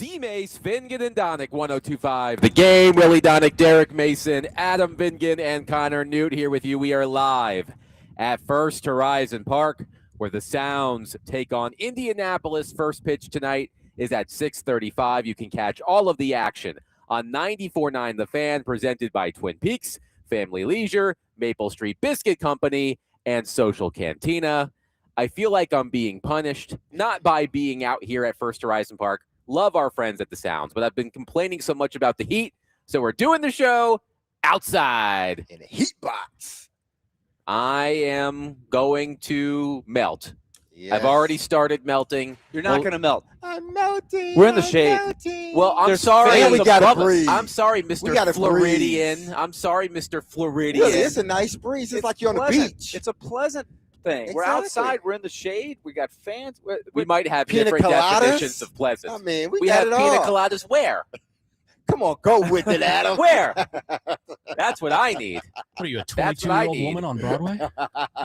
DMase, Vingan, and Donick, 102.5. The Game, Willy, Donick, Derek Mason, Adam Vingan, and Connor Newt here with you. We are live at First Horizon Park, where the Sounds take on Indianapolis. First pitch tonight is at 6:35. You can catch all of the action on 94.9 The Fan, presented by Twin Peaks, Family Leisure, Maple Street Biscuit Company, and Social Cantina. I feel like I'm being punished, not by being out here at First Horizon Park. Love our friends at the Sounds, but I've been complaining so much about the heat, so we're doing the show outside. In a heat box. I am going to melt. Yes. I've already started melting. You're not going to melt. I'm melting. We're in the shade. Melting. Well, I'm There's sorry. fans we gotta above us. breathe. I'm sorry, Mr. We gotta Floridian. breathe. I'm sorry, Mr. Floridian. Really, it's a nice breeze. It's like you're on the pleasant. beach. It's a pleasant thing. We're Exactly. outside. We're in the shade. We got fans. We might have Pina different coladas? definitions of pleasant. I mean, we We got have it pina all. coladas where? Come on, go with it, Adam. Where? That's what I need. What are you, a That's what I 22-year-old need. woman on Broadway?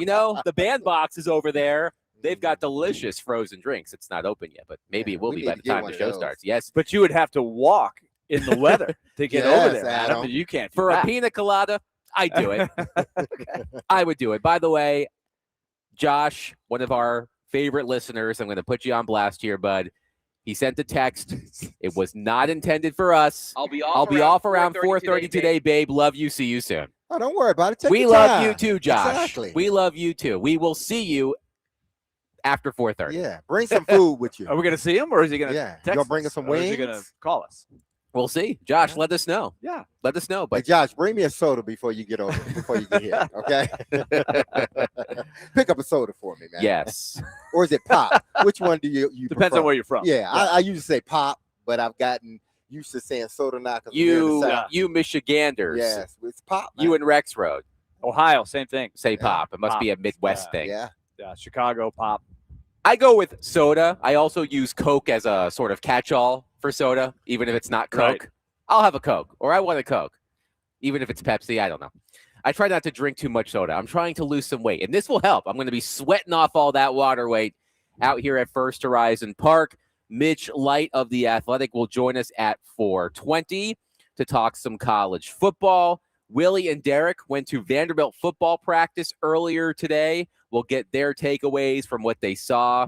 You know, the bandbox is over there. They've got delicious frozen drinks. It's not open yet, but maybe it will we be need by to the get time one the of show those. starts. Yes. But you would have to walk in the weather to get Yes, over there, Adam. Adam. You can't. For do a that. pina colada, I do it. I would do it. By the way, Josh, one of our favorite listeners, I'm going to put you on blast here, bud. He sent a text. It was not intended for us. I'll be I'll be off around 4:30 today, babe. Love you. See you soon. Oh, don't worry about it. Take We your love time. you too, Josh. Exactly. We love you too. We will see you after 4:30. Yeah, bring some food with you. Are we going to see him, or is he going to Yeah, text y'all bring us, us some or is he wings? going to call us? We'll see. Josh, let us know. Yeah. Let us know. Hey, But Josh, bring me a soda before you get over. Before you get here, okay? Pick up a soda for me, man. yes. Or is it pop? Which one do you Depends prefer? on where you're from. Yeah, I usually say pop, but I've gotten used to saying soda now. 'cause we're in You the South. you Michiganders. Yes, it's pop. You man. and Rex Road. Ohio, same thing. Say Yeah. pop. It must Pop. be a Midwest thing. Yeah. Yeah, Chicago pop. I go with soda. I also use Coke as a sort of catch-all for soda, even if it's not Coke. Right. I'll have a Coke, or I want a Coke, even if it's Pepsi. I don't know. I try not to drink too much soda. I'm trying to lose some weight, and this will help. I'm going to be sweating off all that water weight out here at First Horizon Park. Mitch Light of The Athletic will join us at 4:20 to talk some college football. Willy and Derek went to Vanderbilt football practice earlier today. We'll get their takeaways from what they saw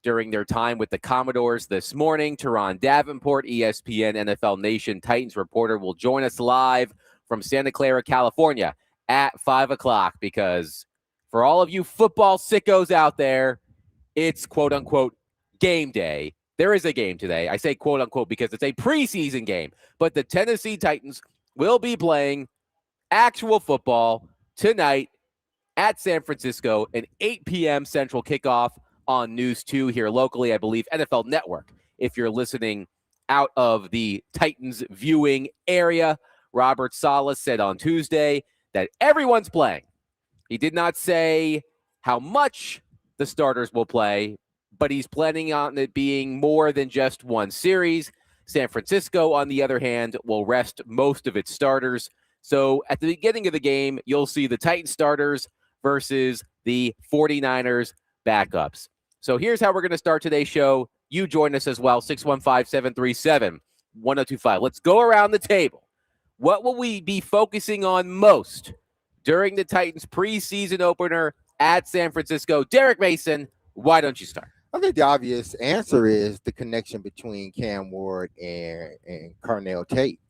during their time with the Commodores this morning. Turron Davenport, ESPN NFL Nation Titans reporter, will join us live from Santa Clara, California at 5 o'clock, because for all of you football sickos out there, it's quote-unquote game day. There is a game today. I say quote-unquote because it's a preseason game, but the Tennessee Titans will be playing actual football tonight at San Francisco, an 8 p.m. Central kickoff on News 2 here locally, I believe, NFL Network. If you're listening out of the Titans viewing area, Robert Saleh said on Tuesday that everyone's playing. He did not say how much the starters will play, but he's planning on it being more than just one series. San Francisco, on the other hand, will rest most of its starters. So at the beginning of the game, you'll see the Titans starters versus the 49ers backups. So here's how we're going to start today's show. You join us as well, 615-737-1025. Let's go around the table. What will we be focusing on most during the Titans preseason opener at San Francisco? Derek Mason, why don't you start? I think the obvious answer is the connection between Cam Ward and Carnell Tate.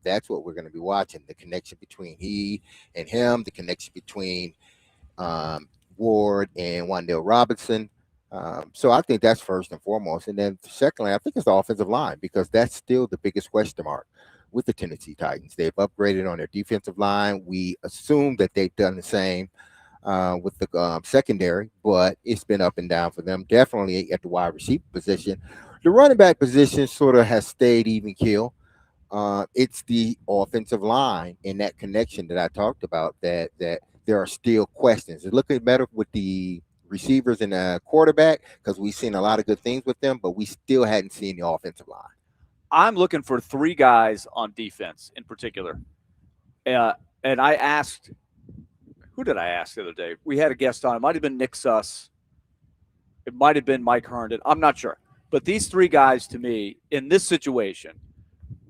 That's what we're going to be watching. The connection between he and him, the connection between Ward and Wan'Dale Robinson. So I think that's first and foremost. And then secondly, I think it's the offensive line, because that's still the biggest question mark with the Tennessee Titans. They've upgraded on their defensive line. We assume that they've done the same with the secondary, but it's been up and down for them. Definitely at the wide receiver position. The running back position sort of has stayed even keel. It's the offensive line and that connection that I talked about that there are still questions. It's looking better with the receivers and the quarterback, because we've seen a lot of good things with them, but we still hadn't seen the offensive line. I'm looking for three guys on defense in particular. And I asked, who did I ask the other day? We had a guest on. It might have been Nick Suss. It might have been Mike Herndon. I'm not sure. But these three guys, to me, in this situation,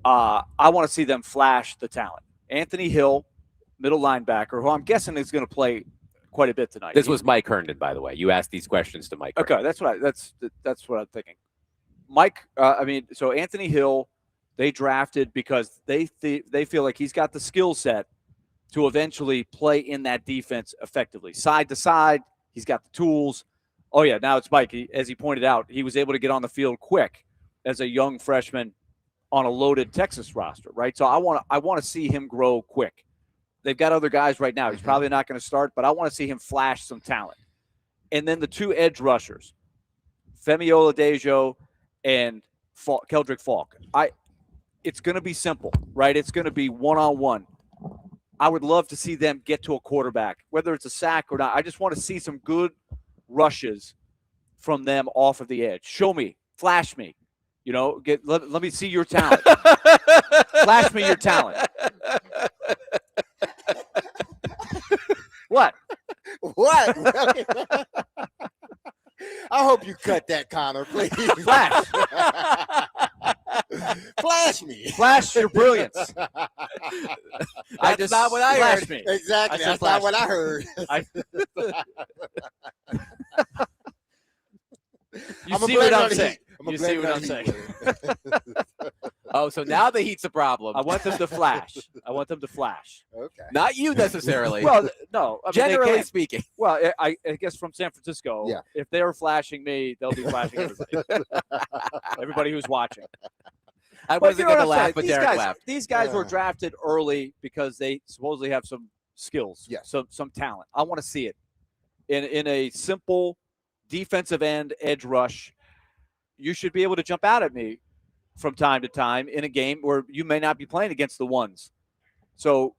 I want to see them flash the talent. Anthony Hill, middle linebacker, who I'm guessing is going to play quite a bit tonight. This was Mike Herndon, by the way. You asked these questions to Mike. Okay, Herndon. that's what I'm thinking. Mike, so Anthony Hill, they drafted because they feel like he's got the skill set to eventually play in that defense effectively, side to side. He's got the tools. Oh yeah, now it's Mike. As he pointed out, he was able to get on the field quick as a young freshman on a loaded Texas roster, right? So I want to see him grow quick. They've got other guys right now. He's probably not going to start, but I want to see him flash some talent. And then the two edge rushers, Femi Oladejo and Keldrick Falk. It's going to be simple, right? It's going to be one-on-one. I would love to see them get to a quarterback, whether it's a sack or not. I just want to see some good rushes from them off of the edge. Show me, flash me, let me see your talent. Flash me your talent. What? What? I hope you cut that, Connor, please. Flash. Flash me. Flash your brilliance. That's not what I flash heard. Me. Exactly. That's not what I heard. You see what I'm saying? You see what I'm saying? Oh, so now the heat's a problem. I want them to flash. Okay. Not you necessarily. Well, no. I mean, generally speaking. Well, I guess from San Francisco, yeah. If they're flashing me, they'll be flashing everybody. Everybody who's watching. I wasn't going to laugh, but Derek guys, laughed. These guys were drafted early because they supposedly have some skills, some talent. I want to see it in a simple defensive end edge rush. You should be able to jump out at me from time to time in a game where you may not be playing against the ones. So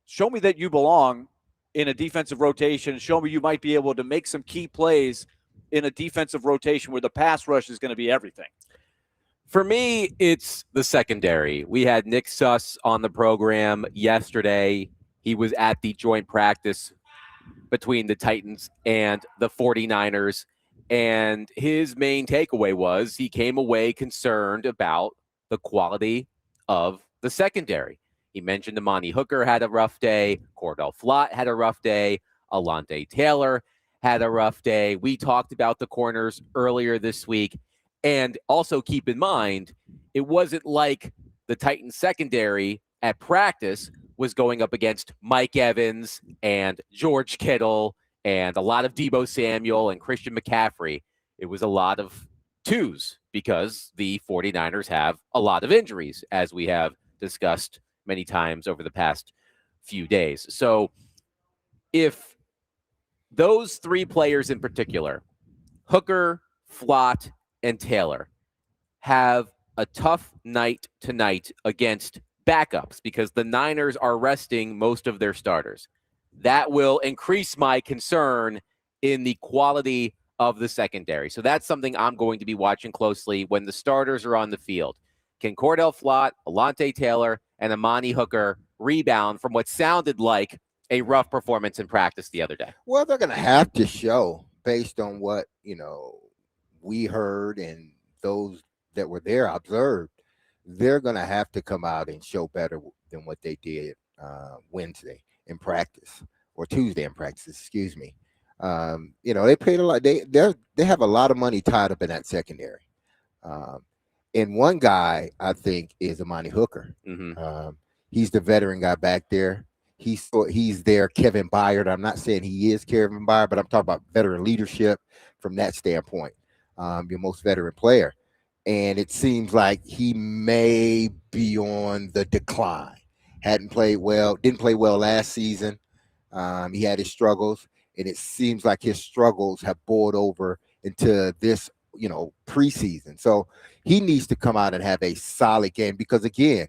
show me that you belong in a defensive rotation. Show me you might be able to make some key plays in a defensive rotation where the pass rush is going to be everything. For me, it's the secondary. We had Nick Suss on the program yesterday. He was at the joint practice between the Titans and the 49ers. And his main takeaway was he came away concerned about the quality of the secondary. He mentioned Amani Hooker had a rough day. Cordell Flott had a rough day. Alontae Taylor had a rough day. We talked about the corners earlier this week. And also keep in mind, it wasn't like the Titans secondary at practice was going up against Mike Evans and George Kittle and a lot of Deebo Samuel and Christian McCaffrey. It was a lot of twos because the 49ers have a lot of injuries, as we have discussed many times over the past few days. So if those three players in particular, Hooker, Flott, and Taylor, have a tough night tonight against backups because the Niners are resting most of their starters, that will increase my concern in the quality of the secondary. So that's something I'm going to be watching closely when the starters are on the field. Can Cordell Flott, Alontae Taylor, and Amani Hooker rebound from what sounded like a rough performance in practice the other day? Well, they're going to have to show based on what, we heard and those that were there observed. They're going to have to come out and show better than what they did Wednesday in practice, or Tuesday in practice, excuse me. They paid a lot. They have a lot of money tied up in that secondary. And one guy I think is Amani Hooker. Mm-hmm. He's the veteran guy back there. He's there. Kevin Byard. I'm not saying he is Kevin Byard, but I'm talking about veteran leadership from that standpoint. Your most veteran player. And it seems like he may be on the decline. Didn't play well last season. He had his struggles, and it seems like his struggles have boiled over into this, preseason. So he needs to come out and have a solid game because, again,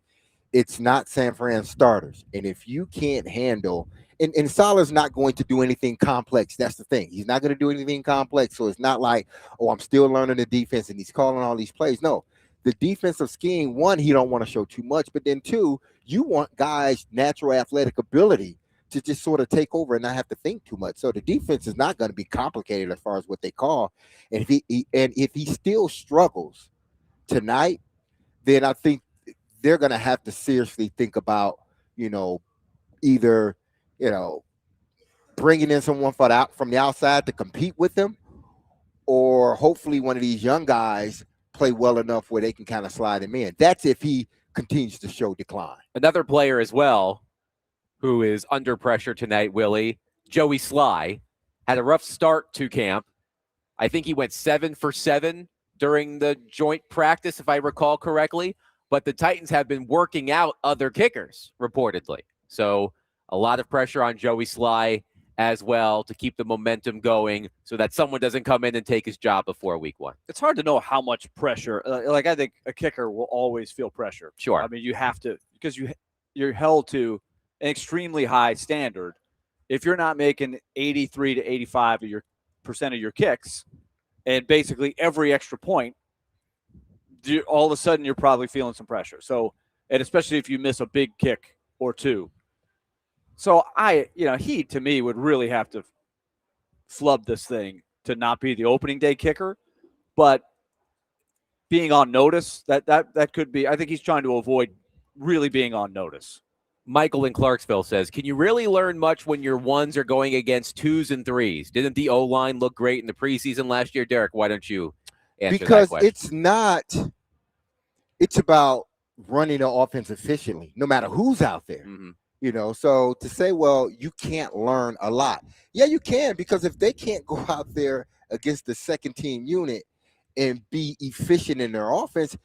it's not San Fran starters. And if you can't handle and Salah's not going to do anything complex. That's the thing. He's not going to do anything complex. So it's not like, I'm still learning the defense and he's calling all these plays. No, the defensive scheme, one, he don't want to show too much. But then two, you want guys' natural athletic ability to just sort of take over and not have to think too much. So the defense is not going to be complicated as far as what they call. And if he still struggles tonight, then I think they're going to have to seriously think about, either, bringing in someone from the outside to compete with them, or hopefully one of these young guys play well enough where they can kind of slide him in. That's if he continues to show decline. Another player as well who is under pressure tonight, Willie, Joey Sly, had a rough start to camp. I think he went 7 for 7 during the joint practice, if I recall correctly. But the Titans have been working out other kickers, reportedly. So a lot of pressure on Joey Sly as well to keep the momentum going so that someone doesn't come in and take his job before week 1. It's hard to know how much pressure. I think a kicker will always feel pressure. Sure. I mean, you have to, because you're held to an extremely high standard. If you're not making 83 to 85% of your kicks, and basically every extra point, all of a sudden you're probably feeling some pressure. So, and especially if you miss a big kick or two. So he to me would really have to flub this thing to not be the opening day kicker, but being on notice, that could be. I think he's trying to avoid really being on notice. Michael in Clarksville says, can you really learn much when your ones are going against 2s and 3s? Didn't the O-line look great in the preseason last year? Derek, why don't you answer because that question? It's about running the offense efficiently, no matter who's out there. Mm-hmm. So to say, well, you can't learn a lot. Yeah, you can, because if they can't go out there against the second team unit and be efficient in their offense,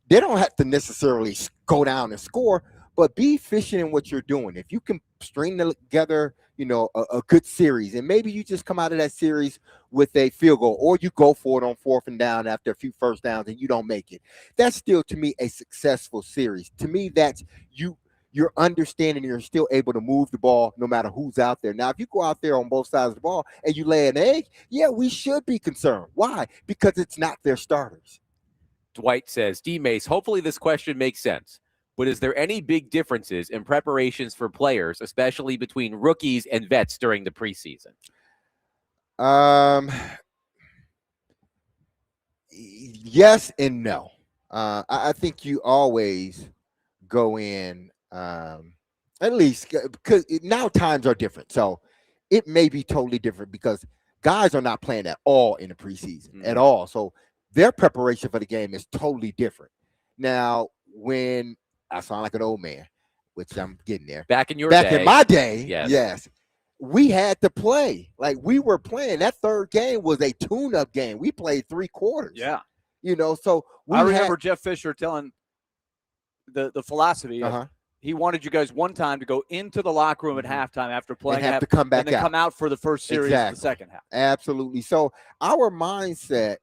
they don't have to necessarily go down and score, but be efficient in what you're doing. If you can string together, a good series, and maybe you just come out of that series with a field goal, or you go for it on 4th and down after a few first downs and you don't make it. That's still, to me, a successful series. To me, that's you're understanding you're still able to move the ball no matter who's out there. Now, if you go out there on both sides of the ball and you lay an egg, yeah, we should be concerned. Why? Because it's not their starters. Dwight says, DMase, hopefully this question makes sense, but is there any big differences in preparations for players, especially between rookies and vets during the preseason? Yes and no. I think you always go in, at least because now times are different. So it may be totally different because guys are not playing at all in the preseason at all. So their preparation for the game is totally different. Now, when I sound like an old man, which I'm getting there. Back in my day, yes, we had to play. Like, we were playing. That third game was a tune-up game. We played 3 quarters. Yeah. So I remember Jeff Fisher telling the philosophy of, he wanted you guys one time to go into the locker room at halftime after playing, and have to come back and then come out for the first series of the second half. Absolutely. So our mindset,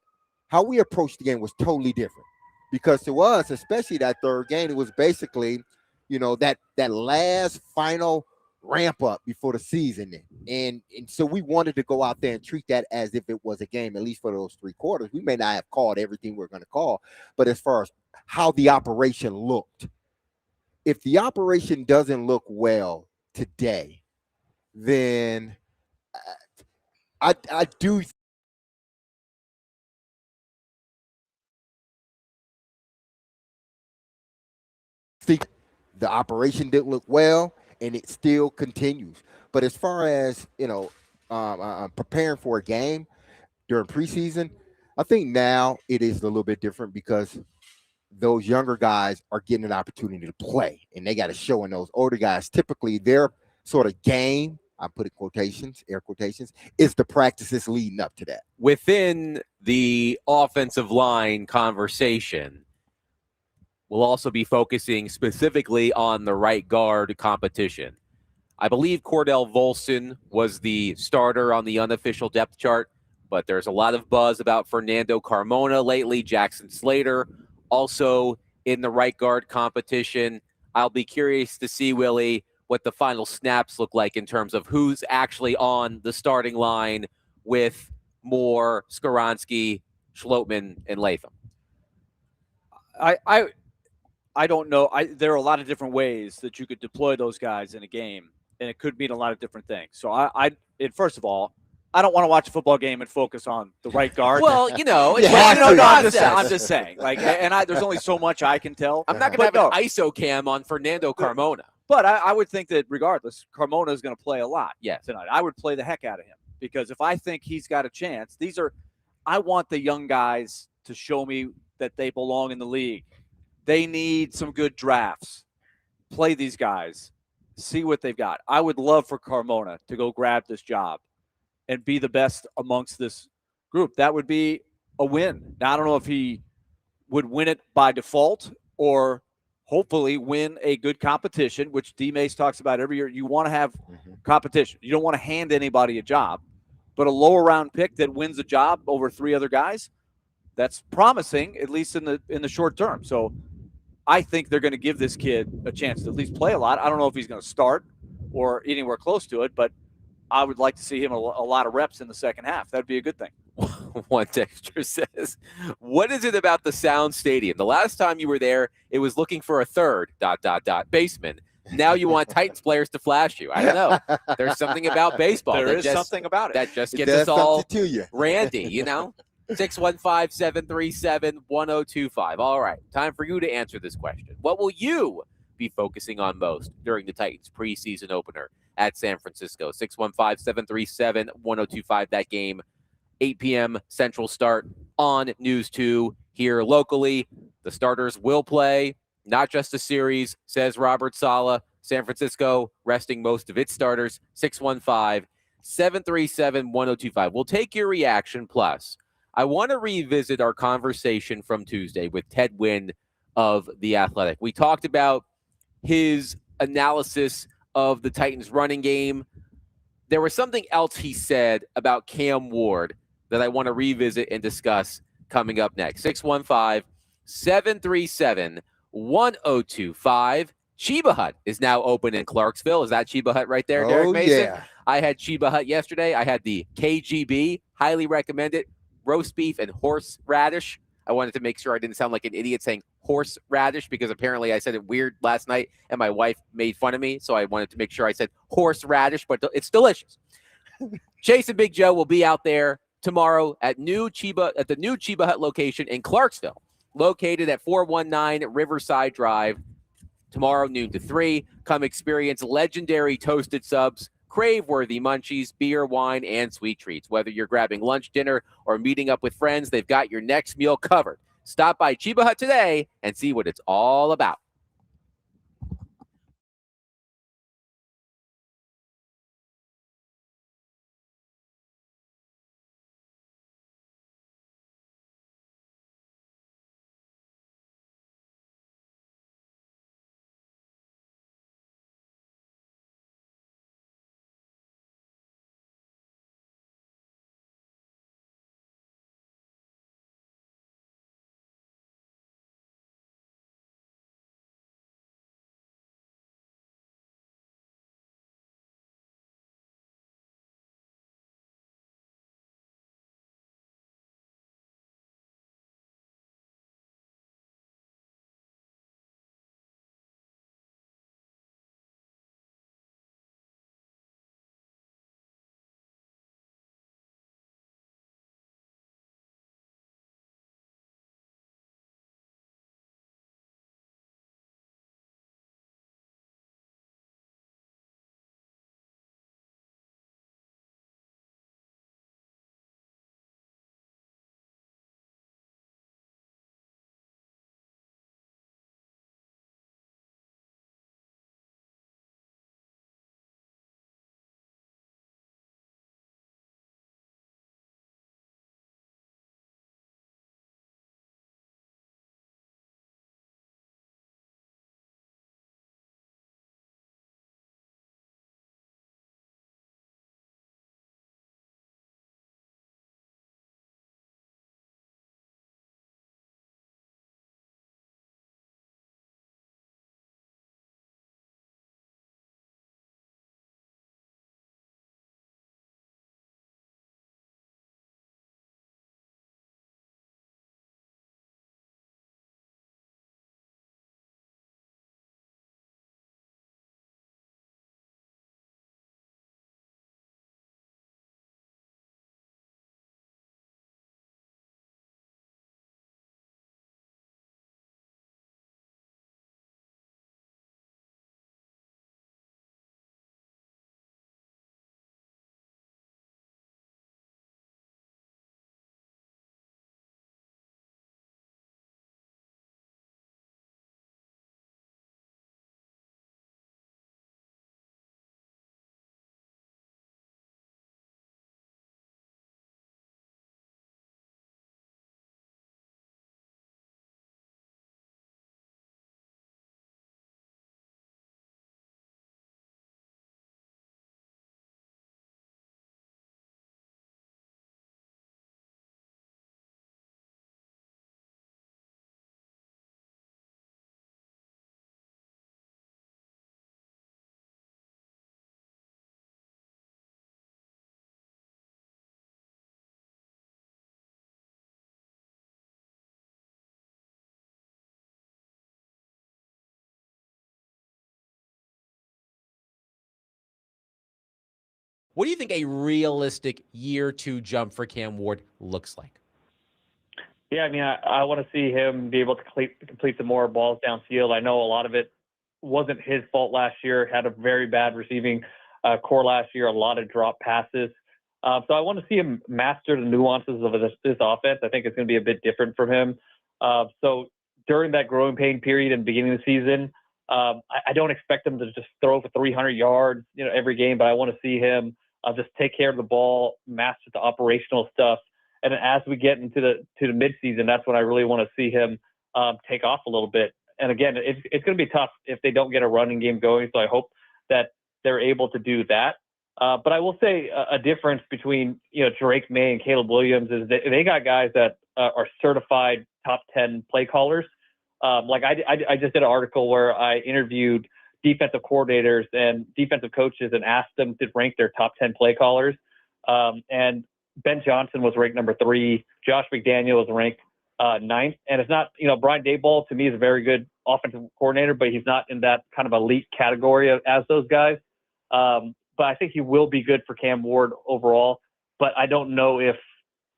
how we approached the game, was totally different, because to us, especially that third game, it was basically, that last final ramp up before the season. And so we wanted to go out there and treat that as if it was a game, at least for those 3 quarters. We may not have called everything we're going to call, but as far as how the operation looked, if the operation doesn't look well today, then I do think the operation didn't look well, and it still continues. But as far as preparing for a game during preseason, I think now it is a little bit different, because those younger guys are getting an opportunity to play, and they got to show. And those older guys, typically their sort of game, I put it quotations, air quotations, is the practices leading up to that. Within the offensive line conversation, we'll also be focusing specifically on the right guard competition. I believe Cordell Volson was the starter on the unofficial depth chart, but there's a lot of buzz about Fernando Carmona lately. Jackson Slater also in the right guard competition. I'll be curious to see, Willie, what the final snaps look like in terms of who's actually on the starting line with Moore, Skoronski, Schlotman, and Latham. I don't know. There are a lot of different ways that you could deploy those guys in a game. and it could mean a lot of different things. So first of all, I don't want to watch a football game and focus on the right guard. Well, it's I'm just saying. Like, there's only so much I can tell. I'm not going to have an ISO cam on Fernando Carmona. But I would think that regardless, Carmona is going to play a lot yes. tonight. I would play the heck out of him because if I think he's got a chance, I want the young guys to show me that they belong in the league. They need some good drafts. Play these guys. See what they've got. I would love for Carmona to go grab this job and be the best amongst this group. That would be a win. Now, I don't know if he would win it by default or hopefully win a good competition, which DMase talks about every year. You want to have competition. You don't want to hand anybody a job, but a lower round pick that wins a job over 3 other guys, that's promising, at least in the short term. So I think they're going to give this kid a chance to at least play a lot. I don't know if he's going to start or anywhere close to it, but I would like to see him a lot of reps in the second half. That'd be a good thing. One texter says, what is it about the Sound Stadium? The last time you were there, it was looking for a third ... baseman. Now you want Titans players to flash you. I don't know. There's something about baseball. There is something about it. That just gets us all to randy, 615-737-1025. All right. Time for you to answer this question. What will you be focusing on most during the Titans preseason opener at San Francisco? 615-737-1025. That game, 8 p.m. Central start on News 2 here locally. The starters will play, not just a series, says Robert Saleh. San Francisco resting most of its starters. 615-737-1025. We'll take your reaction. Plus, I want to revisit our conversation from Tuesday with Ted Wynn of The Athletic. We talked about his analysis of the Titans running game. There was something else he said about Cam Ward that I want to revisit and discuss coming up next. 615-737-1025. Chiba Hut is now open in Clarksville. Is that Chiba Hut right there, Derek Mason? Yeah. I had Chiba Hut yesterday. I had the KGB. Highly recommend it. Roast beef and horseradish. I wanted to make sure I didn't sound like an idiot saying horseradish because apparently I said it weird last night and my wife made fun of me. So I wanted to make sure I said horseradish, but it's delicious. Chase and Big Joe will be out there tomorrow at the new Chiba Hut location in Clarksville, located at 419 Riverside Drive. Tomorrow, noon to 3. Come experience legendary toasted subs, crave-worthy munchies, beer, wine, and sweet treats. Whether you're grabbing lunch, dinner, or meeting up with friends, they've got your next meal covered. Stop by Chiba Hut today and see what it's all about. What do you think a realistic year 2 jump for Cam Ward looks like? Yeah, I mean, I want to see him be able to complete some more balls downfield. I know a lot of it wasn't his fault last year. Had a very bad receiving core last year, a lot of drop passes. So I want to see him master the nuances of this offense. I think it's going to be a bit different from him. So during that growing pain period and beginning of the season, I don't expect him to just throw for 300 yards, every game. But I want to see him just take care of the ball, master the operational stuff. And as we get into the midseason, that's when I really want to see him take off a little bit. And again, it's going to be tough if they don't get a running game going. So I hope that they're able to do that. But I will say a difference between Drake May and Caleb Williams is they got guys that are certified top 10 play callers. Like I just did an article where I interviewed defensive coordinators and defensive coaches and asked them to rank their top 10 play callers. And Ben Johnson was ranked number 3. Josh McDaniel was ranked 9th. And it's not, Brian Daboll to me is a very good offensive coordinator, but he's not in that kind of elite category as those guys. But I think he will be good for Cam Ward overall. But I don't know if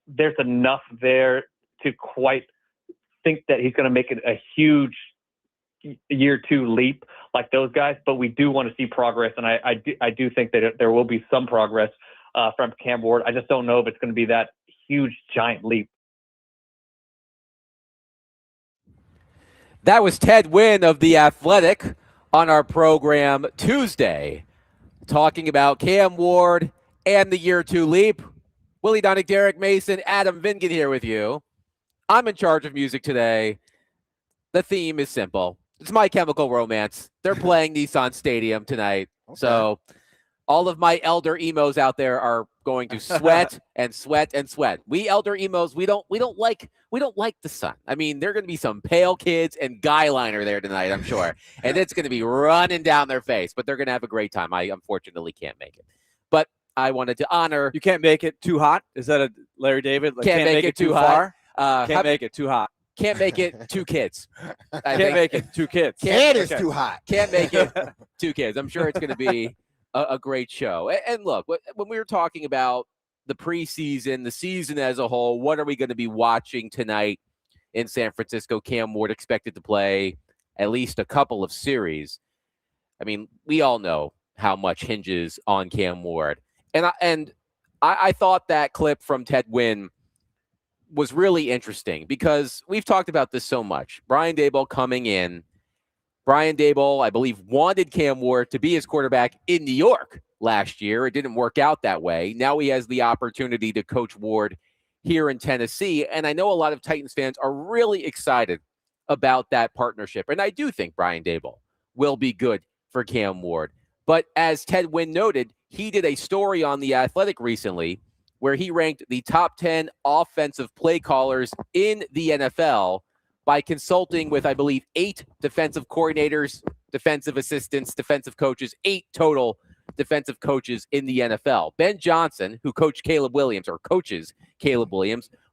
there's enough there to quite think that he's going to make it a huge year 2 leap like those guys. But we do want to see progress, and I do think that there will be some progress from Cam Ward. I just don't know if it's going to be that huge, giant leap. That was Ted Wynn of The Athletic on our program Tuesday, talking about Cam Ward and the year 2 leap. Willy Donick, Derek Mason, Adam Vingan here with you. I'm in charge of music today. The theme is simple. It's My Chemical Romance. They're playing Nissan Stadium tonight. Okay. So all of my elder emos out there are going to sweat and sweat and sweat. We elder emos, we don't like the sun. I mean, there are going to be some pale kids and guy liner there tonight, I'm sure. And it's going to be running down their face, but they're going to have a great time. I unfortunately can't make it. But I wanted to honor. You can't make it too hot? Is that a Larry David? Like, can't make it too far? Can't make it too hot. Can't make it 2 kids. Can't make it 2 kids. Can't is too hot. Can't make it 2 kids. I'm sure it's going to be a great show. And look, when we were talking about the preseason, the season as a whole, what are we going to be watching tonight in San Francisco? Cam Ward expected to play at least a couple of series. I mean, we all know how much hinges on Cam Ward. And I thought that clip from Ted Wynn was really interesting because we've talked about this so much. Brian Daboll coming in. Brian Daboll, I believe, wanted Cam Ward to be his quarterback in New York last year. It didn't work out that way. Now he has the opportunity to coach Ward here in Tennessee. And I know a lot of Titans fans are really excited about that partnership. And I do think Brian Daboll will be good for Cam Ward. But as Ted Wynn noted, he did a story on The Athletic recently where he ranked the top 10 offensive play callers in the NFL by consulting with, I believe, 8 defensive coordinators, defensive assistants, defensive coaches, 8 total defensive coaches in the NFL. Ben Johnson, who coaches Caleb Williams,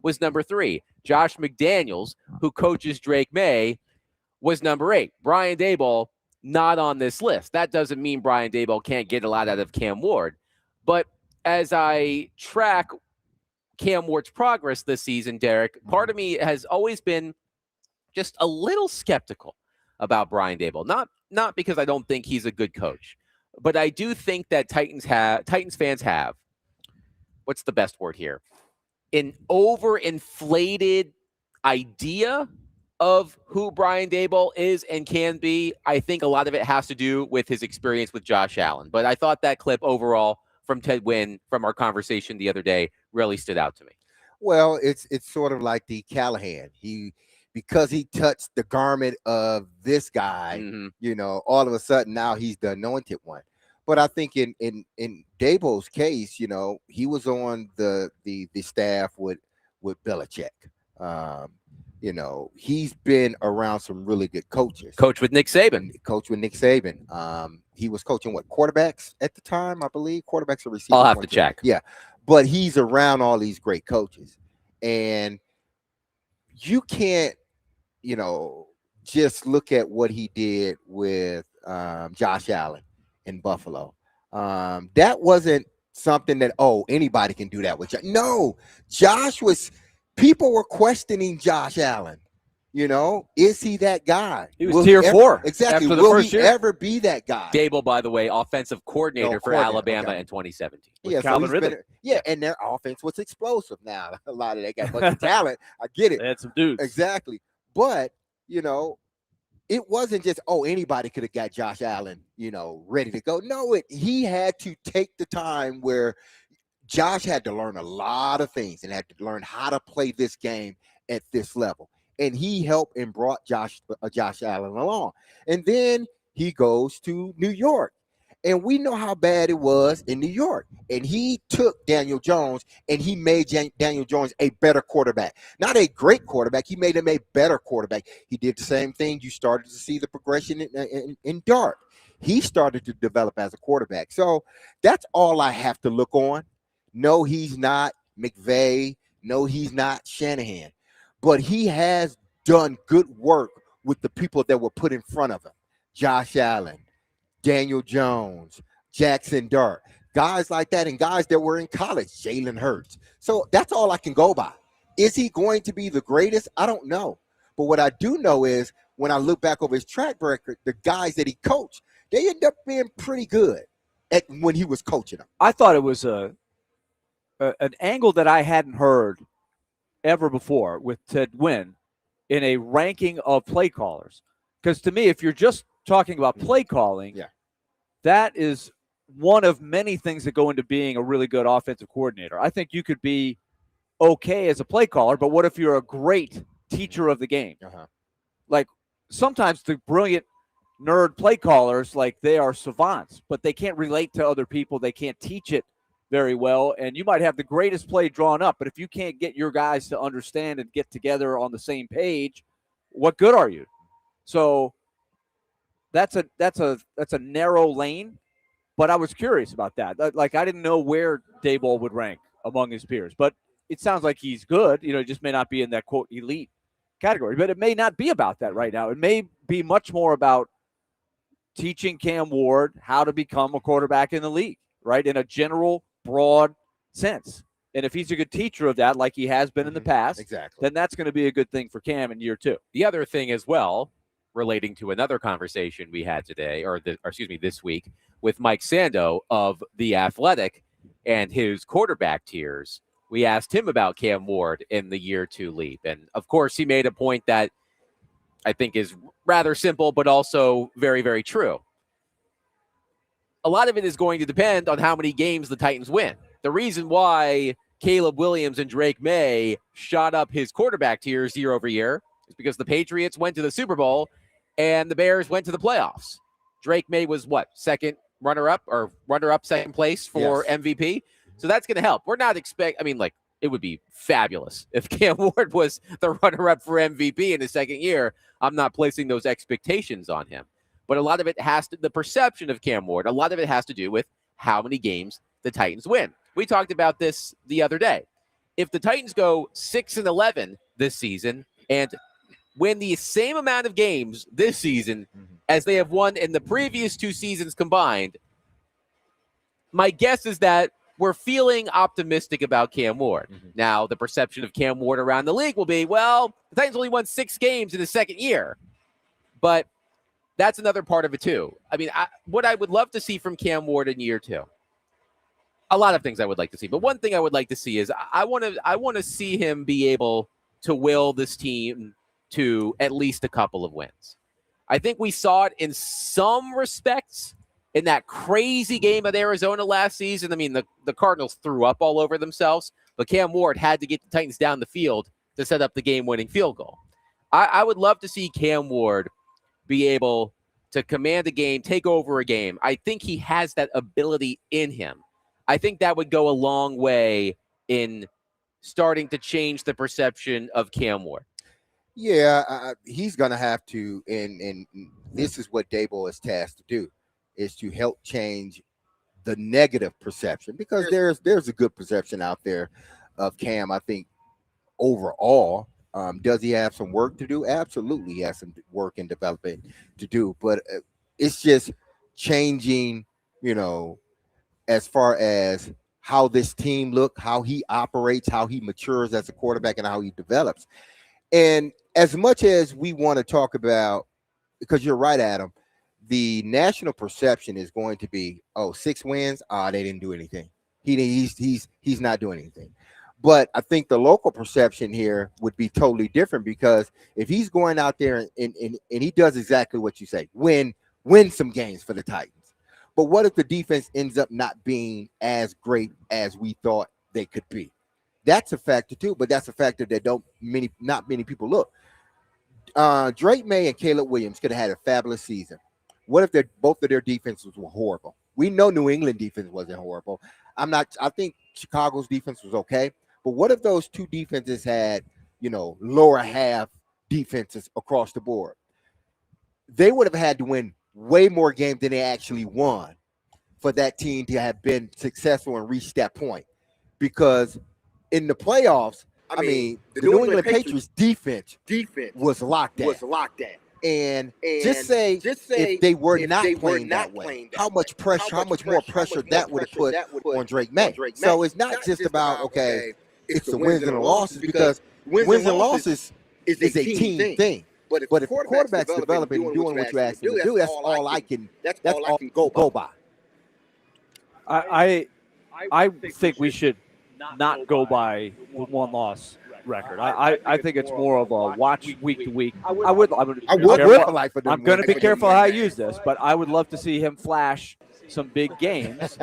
was number 3. Josh McDaniels, who coaches Drake May, was number 8. Brian Daboll, not on this list. That doesn't mean Brian Daboll can't get a lot out of Cam Ward. But as I track Cam Ward's progress this season, Derek, part of me has always been just a little skeptical about Brian Daboll. Not because I don't think he's a good coach, but I do think that Titans fans have, what's the best word here? An overinflated idea of who Brian Daboll is and can be. I think a lot of it has to do with his experience with Josh Allen. But I thought that clip overall from Ted Wynn from our conversation the other day really stood out to me. Well, it's sort of like the Callahan. Because he touched the garment of this guy, all of a sudden now he's the anointed one. But I think in Daboll's case, he was on the staff with Belichick. He's been around some really good coaches. Coach with Nick Saban. He was coaching quarterbacks at the time, I believe. Quarterbacks or receivers. I'll have to check. Yeah, but he's around all these great coaches, and you can't, just look at what he did with Josh Allen in Buffalo. That wasn't something that, oh, anybody can do that with Josh. No, people were questioning Josh Allen. You know, is he that guy? He was tier 4. Exactly. After the Will first he year. ever be that guy? Dable, by the way, offensive coordinator for coordinator, Alabama okay. in 2017. With Calvin he's Ridley. and their offense was explosive now. A lot of they got much talent. I get it. They had some dudes. Exactly. But, you know, it wasn't just, oh, anybody could have got Josh Allen, you know, ready to go. No, he had to take the time where Josh had to learn a lot of things and had to learn how to play this game at this level. And he helped and brought Josh Allen along. And then he goes to New York. And we know how bad it was in New York. And he took Daniel Jones and he made Daniel Jones a better quarterback. Not a great quarterback. He made him a better quarterback. He did the same thing. You started to see the progression in Dart. He started to develop as a quarterback. So that's all I have to look on. No, he's not McVay. No, he's not Shanahan. But he has done good work with the people that were put in front of him. Josh Allen, Daniel Jones, Jackson Dart, guys like that, and guys that were in college, Jalen Hurts. So that's all I can go by. Is he going to be the greatest? I don't know. But what I do know is when I look back over his track record, the guys that he coached, they end up being pretty good when he was coaching them. I thought it was an angle that I hadn't heard ever before with Ted Wynn in a ranking of play callers. Because to me, if you're just talking about play calling, that is one of many things that go into being a really good offensive coordinator. I think you could be okay as a play caller, but what if you're a great teacher of the game? Like sometimes the brilliant nerd play callers, like they are savants, but they can't relate to other people. They can't teach it very well. And you might have the greatest play drawn up, but if you can't get your guys to understand and get together on the same page, what good are you? So that's a narrow lane, but I was curious about that. Like I didn't know where Daboll would rank among his peers, but it sounds like he's good. You know, he just may not be in that quote elite category, but it may not be about that right now. It may be much more about teaching Cam Ward how to become a quarterback in the league, right? In a general, broad sense. And if he's a good teacher of that, like he has been in the past, then that's going to be a good thing for Cam in year 2. The other thing as well, relating to another conversation we had today, this week, with Mike Sando of The Athletic and his quarterback tiers, we asked him about Cam Ward in the year 2 leap. And of course, he made a point that I think is rather simple, but also very, very true. A lot of it is going to depend on how many games the Titans win. The reason why Caleb Williams and Drake May shot up his quarterback tiers year over year is because the Patriots went to the Super Bowl and the Bears went to the playoffs. Drake May was second runner-up second place for MVP. So that's going to help. We're not it would be fabulous if Cam Ward was the runner-up for MVP in his second year. I'm not placing those expectations on him. But a lot of it the perception of Cam Ward, a lot of it has to do with how many games the Titans win. We talked about this the other day. If the Titans go 6-11 this season and win the same amount of games this season as they have won in the previous 2 seasons combined, my guess is that we're feeling optimistic about Cam Ward. Now, the perception of Cam Ward around the league will be, well, the Titans only won 6 games in his second year. But that's another part of it, too. I mean, what I would love to see from Cam Ward in year 2, a lot of things I would like to see. But one thing I would like to see is I want to see him be able to will this team to at least a couple of wins. I think we saw it in some respects in that crazy game at Arizona last season. I mean, the Cardinals threw up all over themselves, but Cam Ward had to get the Titans down the field to set up the game-winning field goal. I would love to see Cam Ward be able to command a game, take over a game. I think he has that ability in him. I think that would go a long way in starting to change the perception of Cam Ward. Yeah, he's going to have to, and this is what Daboll is tasked to do, is to help change the negative perception, because there's a good perception out there of Cam, I think, overall. Does he have some work to do? Absolutely, he has some work and development to do, but it's just changing, as far as how this team look, how he operates, how he matures as a quarterback, and how he develops. And as much as we want to talk about, because you're right, Adam, the national perception is going to be, 6 wins. They didn't do anything. He's not doing anything. But I think the local perception here would be totally different, because if he's going out there and he does exactly what you say, win some games for the Titans. But what if the defense ends up not being as great as we thought they could be? That's a factor too, but that's a factor that not many people look. Drake May and Caleb Williams could have had a fabulous season. What if both of their defenses were horrible? We know New England defense wasn't horrible. I think Chicago's defense was okay. But what if those two defenses had, lower half defenses across the board? They would have had to win way more games than they actually won for that team to have been successful and reach that point. Because in the playoffs, the New England Patriots defense was locked at. And just say if they were not playing that way, how much more pressure that would have put on Drake May. So it's not just about, it's the wins and the losses, because wins and losses is a team thing. But if the quarterback's developing and doing what you ask him to do, that's all I can go by. I think we should not go by the one-loss record. I think it's more of a watch week to week. I'm going to be careful how I use this, but I would love to see him flash some big games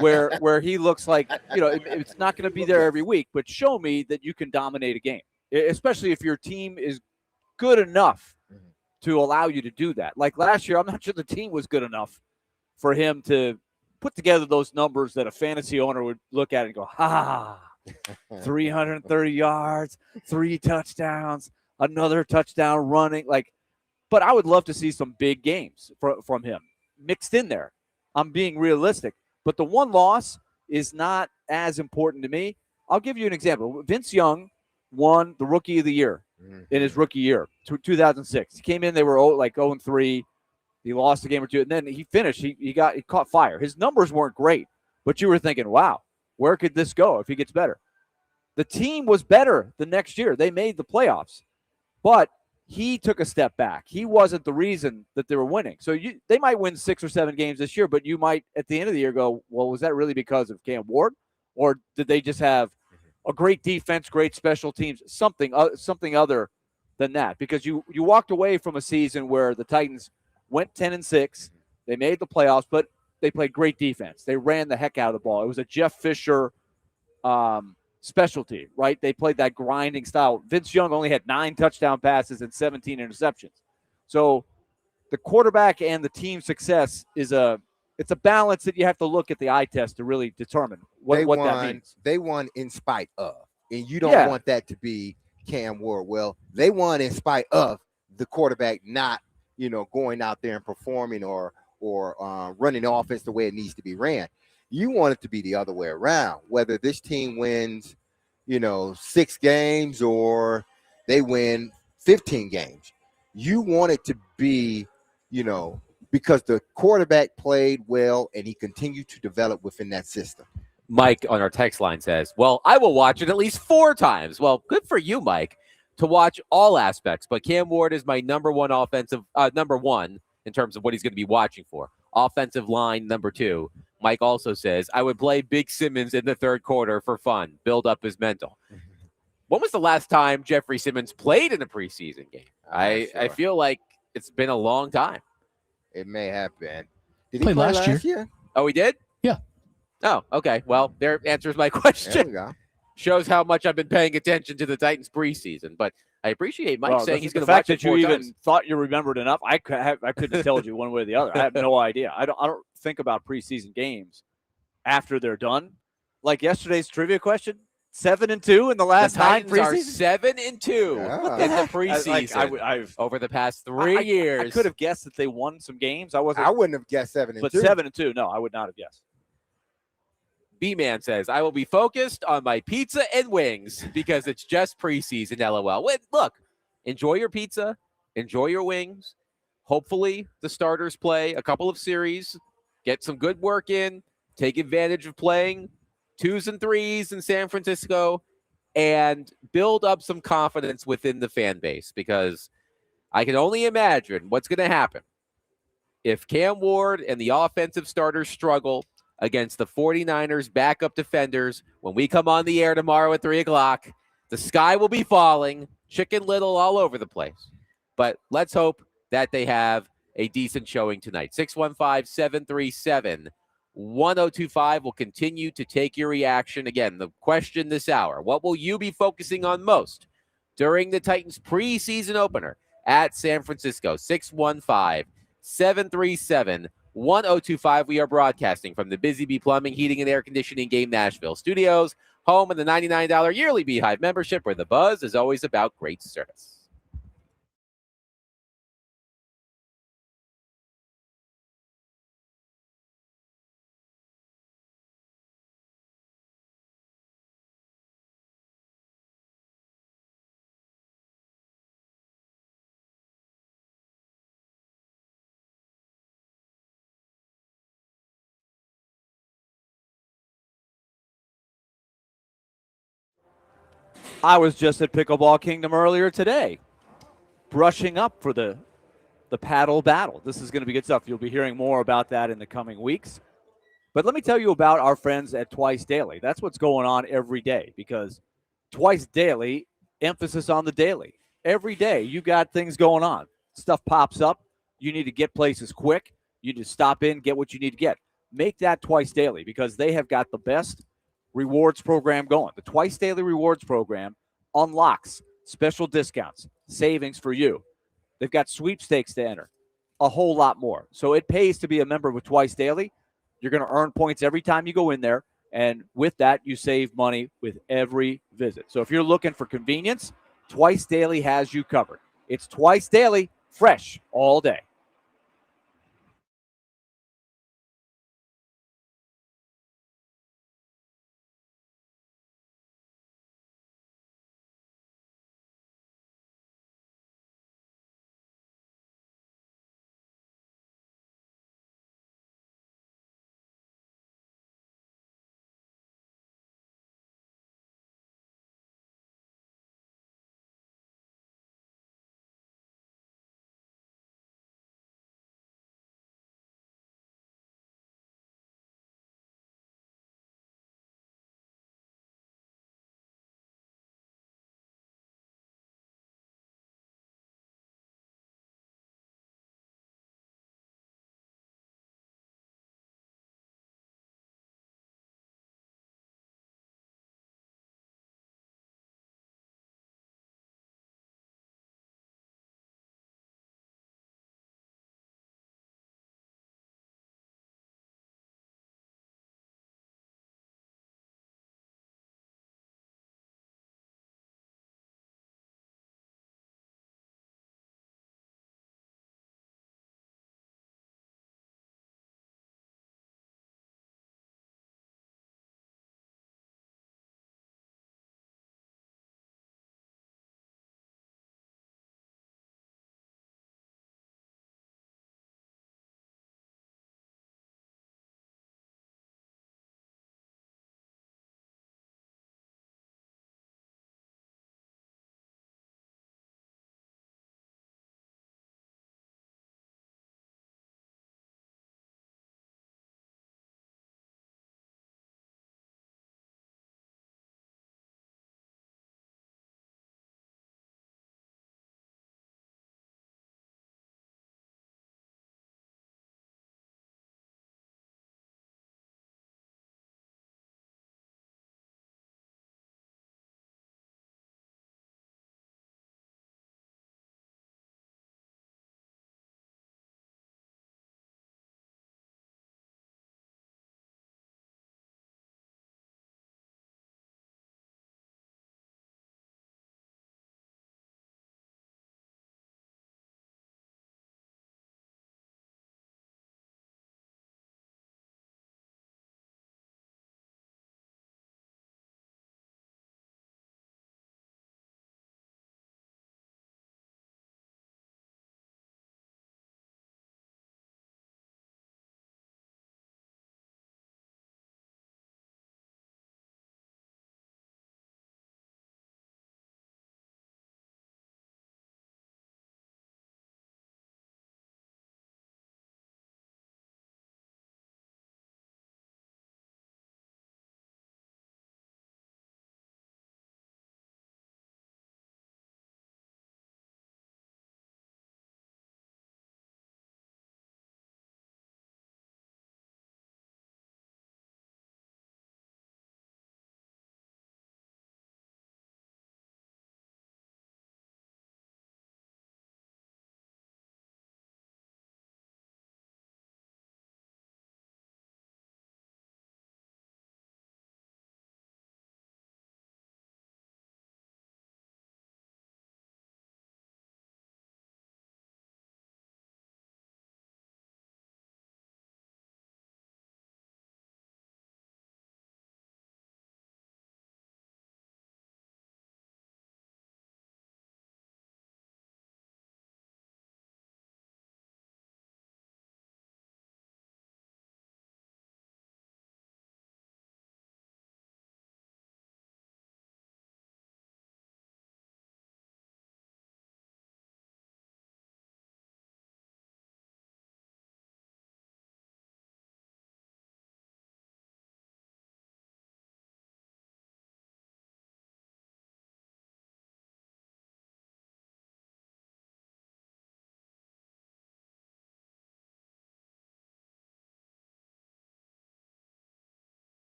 where he looks like, it's not going to be there every week, but show me that you can dominate a game, especially if your team is good enough to allow you to do that. Like last year, I'm not sure the team was good enough for him to put together those numbers that a fantasy owner would look at and go, 330 yards, 3 touchdowns, another touchdown running. But I would love to see some big games from him mixed in there. I'm being realistic. But the one loss is not as important to me. I'll give you an example. Vince Young won the Rookie of the Year in his rookie year, 2006. He came in, they were 0-3. He lost a game or two, and then he finished. He caught fire. His numbers weren't great, but you were thinking, wow, where could this go if he gets better? The team was better the next year. They made the playoffs, but he took a step back. He wasn't the reason that they were winning. So they might win 6 or 7 games this year, but you might at the end of the year go, well, was that really because of Cam Ward, or did they just have a great defense, great special teams, something other than that? Because you walked away from a season where the Titans went 10-6. They made the playoffs, but they played great defense. They ran the heck out of the ball. It was a Jeff Fisher specialty, right? They played that grinding style. Vince Young only had 9 touchdown passes and 17 interceptions. So the quarterback and the team success it's a balance that you have to look at the eye test to really determine what that means. They won in spite of, and you don't want that to be Cam Ward. Well, they won in spite of the quarterback not, going out there and performing or running the offense the way it needs to be ran. You want it to be the other way around, whether this team wins, 6 games or they win 15 games. You want it to be, because the quarterback played well and he continued to develop within that system. Mike on our text line says, well, I will watch it at least 4 times. Well, good for you, Mike, to watch all aspects. But Cam Ward is my number one in terms of what he's going to be watching for. Offensive line, number 2. Mike also says, I would play Big Simmons in the 3rd quarter for fun, build up his mental. When was the last time Jeffrey Simmons played in a preseason game? I feel like it's been a long time. It may have been. Did he play last year? Oh, he did? Yeah. Oh, okay. Well, there answers my question. There we go. Shows how much I've been paying attention to the Titans preseason. But I appreciate Mike saying he's going to watch it 4 times. The fact that you even thought you remembered enough, I couldn't have told you one way or the other. I have no idea. I don't think about preseason games after they're done. Like yesterday's trivia question, 7-2 in the last 9 preseason. 7-2 in the preseason. Over the past 3 years. I could have guessed that they won some games. I wouldn't have guessed 7-2. But 7-2, no, I would not have guessed. B-Man says, I will be focused on my pizza and wings because it's just preseason, LOL. Look, enjoy your pizza, enjoy your wings. Hopefully the starters play a couple of series, get some good work in, take advantage of playing twos and threes in San Francisco and build up some confidence within the fan base, because I can only imagine what's going to happen if Cam Ward and the offensive starters struggle against the 49ers backup defenders. When we come on the air tomorrow at 3 o'clock, the sky will be falling, Chicken Little all over the place. But let's hope that they have a decent showing tonight. 615-737-1025 will continue to take your reaction. Again, the question this hour: what will you be focusing on most during the Titans preseason opener at San Francisco? 615-737-1025. We are broadcasting from the Busy Bee Plumbing, Heating, and Air Conditioning Game Nashville studios, home of the $99 yearly Beehive membership, where the buzz is always about great service. I was just at Pickleball Kingdom earlier today, brushing up for the paddle battle. This is going to be good stuff. You'll be hearing more about that in the coming weeks. But let me tell you about our friends at Twice Daily. That's what's going on every day, because Twice Daily, emphasis on the daily. Every day you got things going on. Stuff pops up. You need to get places quick. You need to stop in, get what you need to get. Make that Twice Daily, because they have got the best rewards program going. The Twice Daily Rewards program unlocks special discounts, savings for you. They've got sweepstakes to enter, a whole lot more. So it pays to be a member with Twice Daily. You're going to earn points every time you go in there. And with that, you save money with every visit. So if you're looking for convenience, Twice Daily has you covered. It's Twice Daily, fresh all day.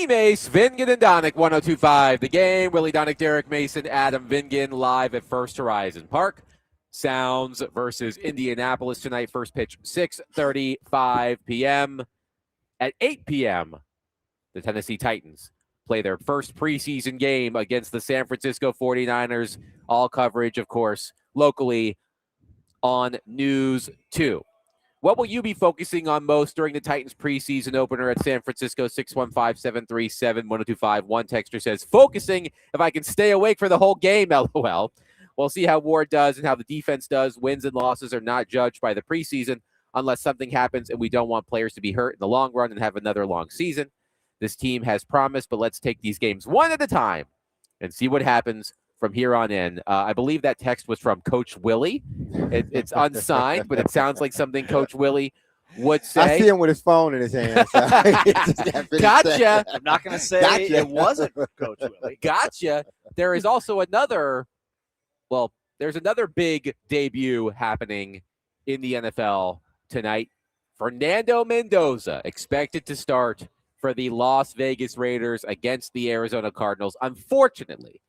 DMase, Vingan, and Donick, 102.5. The Game. Willy, Donick, Derek Mason, Adam Vingan, live at First Horizon Park. Sounds versus Indianapolis tonight. First pitch, 6:35 p.m. At 8 p.m., the Tennessee Titans play their first preseason game against the San Francisco 49ers. All coverage, of course, locally on News 2. What will you be focusing on most during the Titans preseason opener at San Francisco? 615-737-1025. One texter says, focusing if I can stay awake for the whole game, LOL. We'll see how Ward does and how the defense does. Wins and losses are not judged by the preseason unless something happens, and we don't want players to be hurt in the long run and have another long season. This team has promised, but let's take these games one at a time and see what happens from here on in. I believe that text was from Coach Willy. It's unsigned, but it sounds like something Coach Willy would say. I see him with his phone in his hand. So Gotcha. I'm not going to say Gotcha. it wasn't Coach Willy. Gotcha. There is also there's another big debut happening in the NFL tonight. Fernando Mendoza expected to start for the Las Vegas Raiders against the Arizona Cardinals. Unfortunately,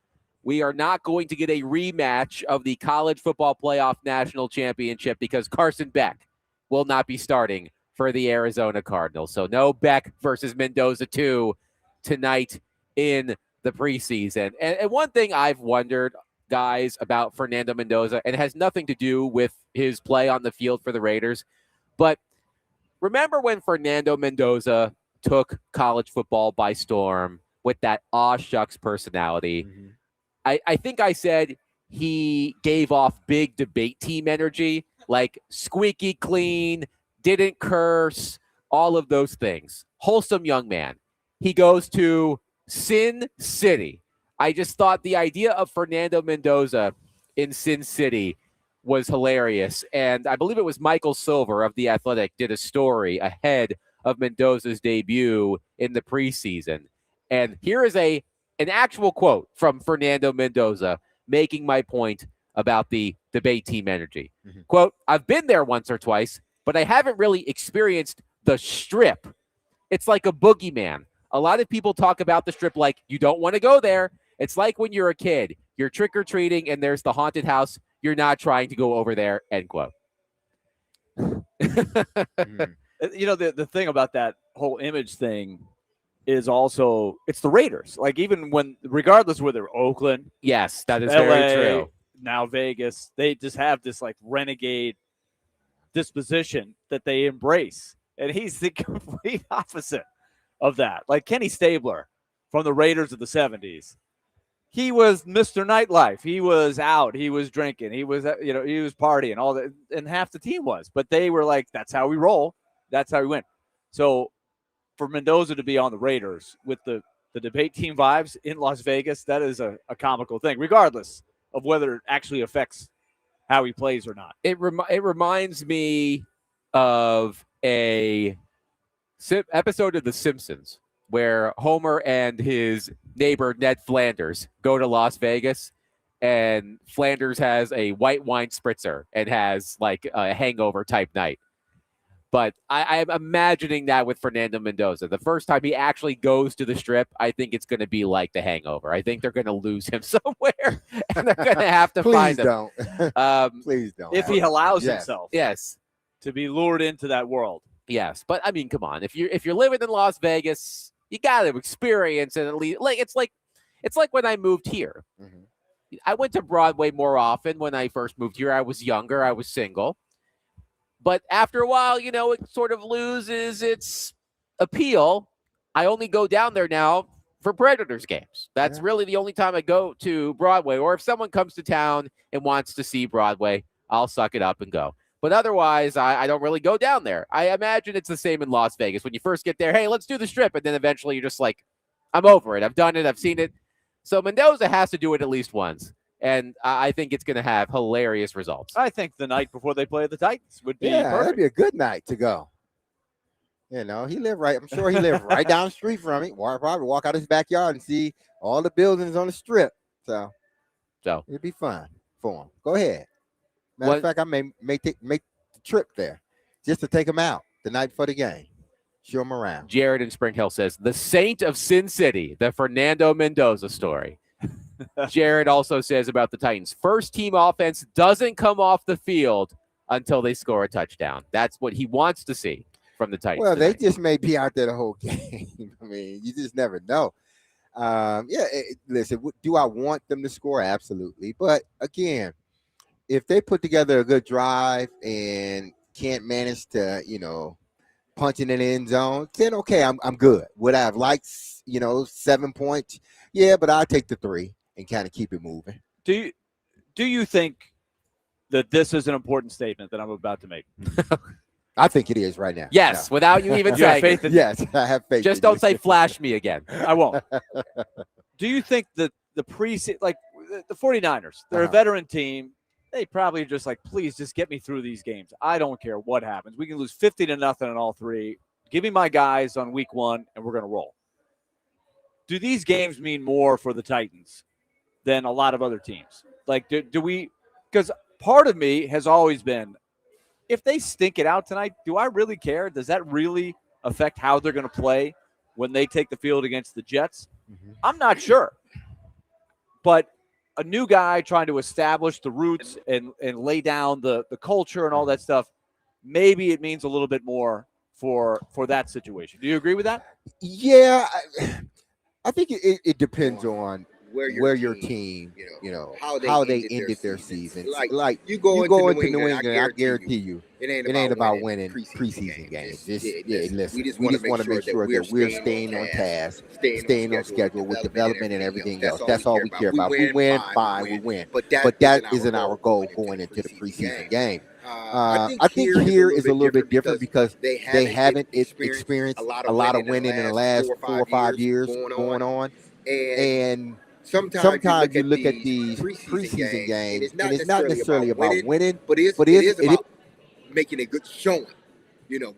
we are not going to get a rematch of the College Football Playoff National Championship because Carson Beck will not be starting for the Arizona Cardinals. So no Beck versus Mendoza 2 tonight in the preseason. And one thing I've wondered, guys, about Fernando Mendoza, and it has nothing to do with his play on the field for the Raiders, but remember when Fernando Mendoza took college football by storm with that aw shucks personality? Mhm. I think I said he gave off big debate team energy, like squeaky clean, didn't curse, all of those things. Wholesome young man. He goes to Sin City. I just thought the idea of Fernando Mendoza in Sin City was hilarious. And I believe it was Michael Silver of The Athletic did a story ahead of Mendoza's debut in the preseason. And here is an actual quote from Fernando Mendoza making my point about the debate team energy. Mm-hmm. Quote, I've been there once or twice, but I haven't really experienced the Strip. It's like a boogeyman. A lot of people talk about the Strip like you don't want to go there. It's like when you're a kid, you're trick-or-treating and there's the haunted house. You're not trying to go over there, end quote. Mm. You know, the thing about that whole image thing is also it's the Raiders. Like even when, regardless whether Oakland, Yes, that is LA, very true. now Vegas, they just have this like renegade disposition that they embrace. And he's the complete opposite of that. Like Kenny Stabler from the Raiders of the 70s. He was Mr. Nightlife. He was out. He was drinking. He was, he was partying, all that. And half the team was. But they were like, that's how we roll. That's how we win. So for Mendoza to be on the Raiders with the debate team vibes in Las Vegas, that is a comical thing, regardless of whether it actually affects how he plays or not. It reminds me of a episode of The Simpsons where Homer and his neighbor Ned Flanders go to Las Vegas, and Flanders has a white wine spritzer and has like a hangover type night. But I'm imagining that with Fernando Mendoza. The first time he actually goes to the Strip, I think it's going to be like the Hangover. I think they're going to lose him somewhere, and they're going to have to find him. Please don't. If he allows Yes. himself Yes, to be lured into that world. yes. But I mean, come on. If you're living in Las Vegas, you got to experience it at least. Like it's like when I moved here. Mhm. I went to Broadway more often when I first moved here. I was younger. I was single. But after a while, it sort of loses its appeal. I only go down there now for Predators games. That's really the only time I go to Broadway. Or if someone comes to town and wants to see Broadway, I'll suck it up and go. But otherwise, I don't really go down there. I imagine it's the same in Las Vegas. When you first get there, hey, let's do the Strip. And then eventually you're just like, I'm over it. I've done it. I've seen it. So Mendoza has to do it at least once. And I think it's going to have hilarious results. I think the night before they play the Titans would be Yeah, perfect. that'd be a good night to go. He lived right. I'm sure he lived right down the street from it. Probably walk out his backyard and see all the buildings on the Strip. So it'd be fun for him. Go ahead. Matter of fact, I may make the trip there just to take him out the night before the game. show them around. Jared in Spring Hill says, the saint of Sin City, the Fernando Mendoza story. Jared also says about the Titans, first team offense doesn't come off the field until they score a touchdown. That's what he wants to see from the Titans. Well, tonight. they just may be out there the whole game. I mean, you just never know. Listen, do I want them to score? Absolutely. But again, if they put together a good drive and can't manage to, punch in an end zone, then okay, I'm good. Would I have liked, 7 points? Yeah, but I'll take the 3 and kind of keep it moving. Do you think that this is an important statement that I'm about to make? I think it is right now. Yes, No. without you even You have saying faith it. in Yes, I have faith. Just in don't you. say flash me again. I won't. Do you think that the like the 49ers, they're a Uh-huh. veteran team. They probably are just like, please just get me through these games. I don't care what happens. We can lose 50-0 in all 3. Give me my guys on week 1 and we're going to roll. Do these games mean more for the Titans than a lot of other teams? Like, do we, because part of me has always been, if they stink it out tonight, do I really care? Does that really affect how they're going to play when they take the field against the Jets? Mhm. I'm not sure. But a new guy trying to establish the roots and lay down the culture and all that stuff, maybe it means a little bit more for that situation. Do you agree with that? Yeah, I think it depends on where your team, how they ended their season. Like you go into New England, I guarantee you, it ain't about winning preseason games. Listen, we just want to make sure that we're staying on task, staying on schedule with development and everything else. That's all we care about. We win, fine, we win. But that isn't our goal going into the preseason game. I think here is a little bit different because they haven't experienced a lot of winning in the last 4 or 5 years going on. And sometimes you look at these preseason games, and it's not necessarily about winning, but it is about making a good showing.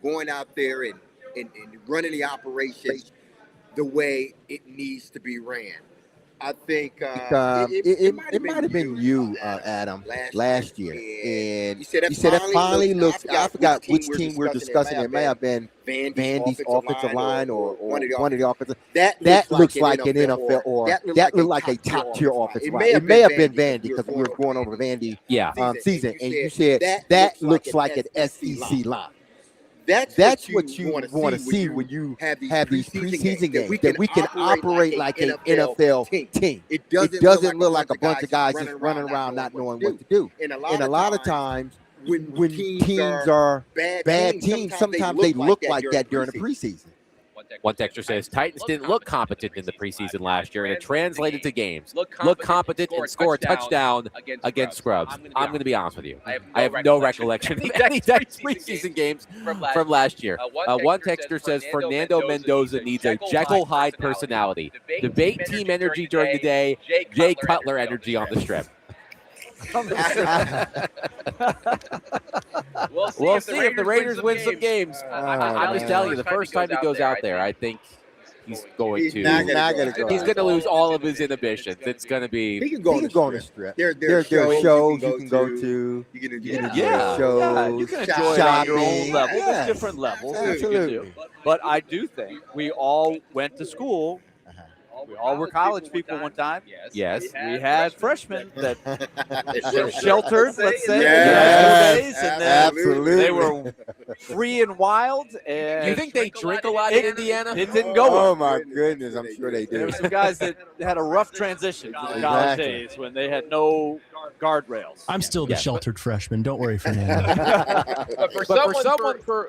Going out there and running the operation the way it needs to be ran. I think it might have been you, Adam, last year. And you said it finally looks, I forgot which team we're discussing. It may have been Vandy's offensive line or one of the offensive. That looks like an NFL or that looked like a top-tier offensive line. It may have been Vandy because we were going over Vandy season. And you said that looks like an SEC line. That's what you want to see when you have these preseason games, that we can operate like an NFL team. It doesn't look like a bunch of guys just running around not knowing what to do. And a lot of times, when teams are bad teams, sometimes they look like that during the preseason. One texter says Titans didn't look competent in the preseason last year, and it translated to games. Look competent and score a touchdown against Scrubs. I'm going to be honest with you. I have no recollection of any Titans preseason games from last year. One texter says Fernando Mendoza needs a Jekyll Hyde personality. Debate team energy during the day, Jay Cutler energy on the strip. We'll see if the Raiders win some games. I'm just telling you, the first time he goes out there, I think he's going to. He's going to lose all of his inhibitions. It's going to be. He can go on the strip. There are shows you can go to. You can enjoy shows. You can enjoy it on your own level. There's different levels that you can do. But I do think we all went to school. We all were college people one time. Yes. We had freshmen that were sheltered, let's say, Yes. and then Absolutely. they were free and wild. And Do you think they drink a lot in Indiana? It didn't go well. Oh my goodness, I'm sure they There do. were some guys that had a rough transition to the college days when they had no guardrails. I'm still the sheltered freshman. Don't worry, Fernando. But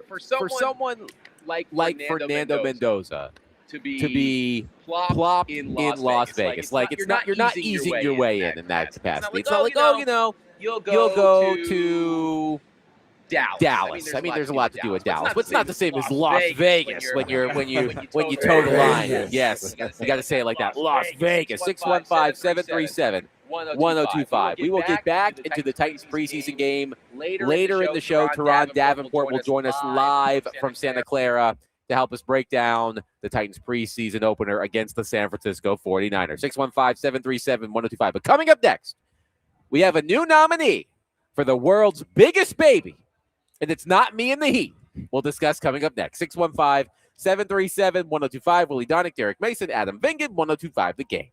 for someone like Fernando Mendoza to be plopped in Las Vegas, like you're not easing your way in that capacity. It's not like you'll go to Dallas. I mean, there's a lot to do with Dallas, but it's not the same as Las Vegas when you toe the line. Yes, you got to say it like that. Las Vegas, 615-737-1025. We will get back into the Titans preseason game later in the show. Turron Davenport will join us live from Santa Clara to help us break down the Titans preseason opener against the San Francisco 49ers. 615-737-1025. But coming up next, we have a new nominee for the world's biggest baby, and it's not me in the Heat. We'll discuss coming up next. 737-1025, Willy Donick, Derek Mason, Adam Vingan, 1025 The Game.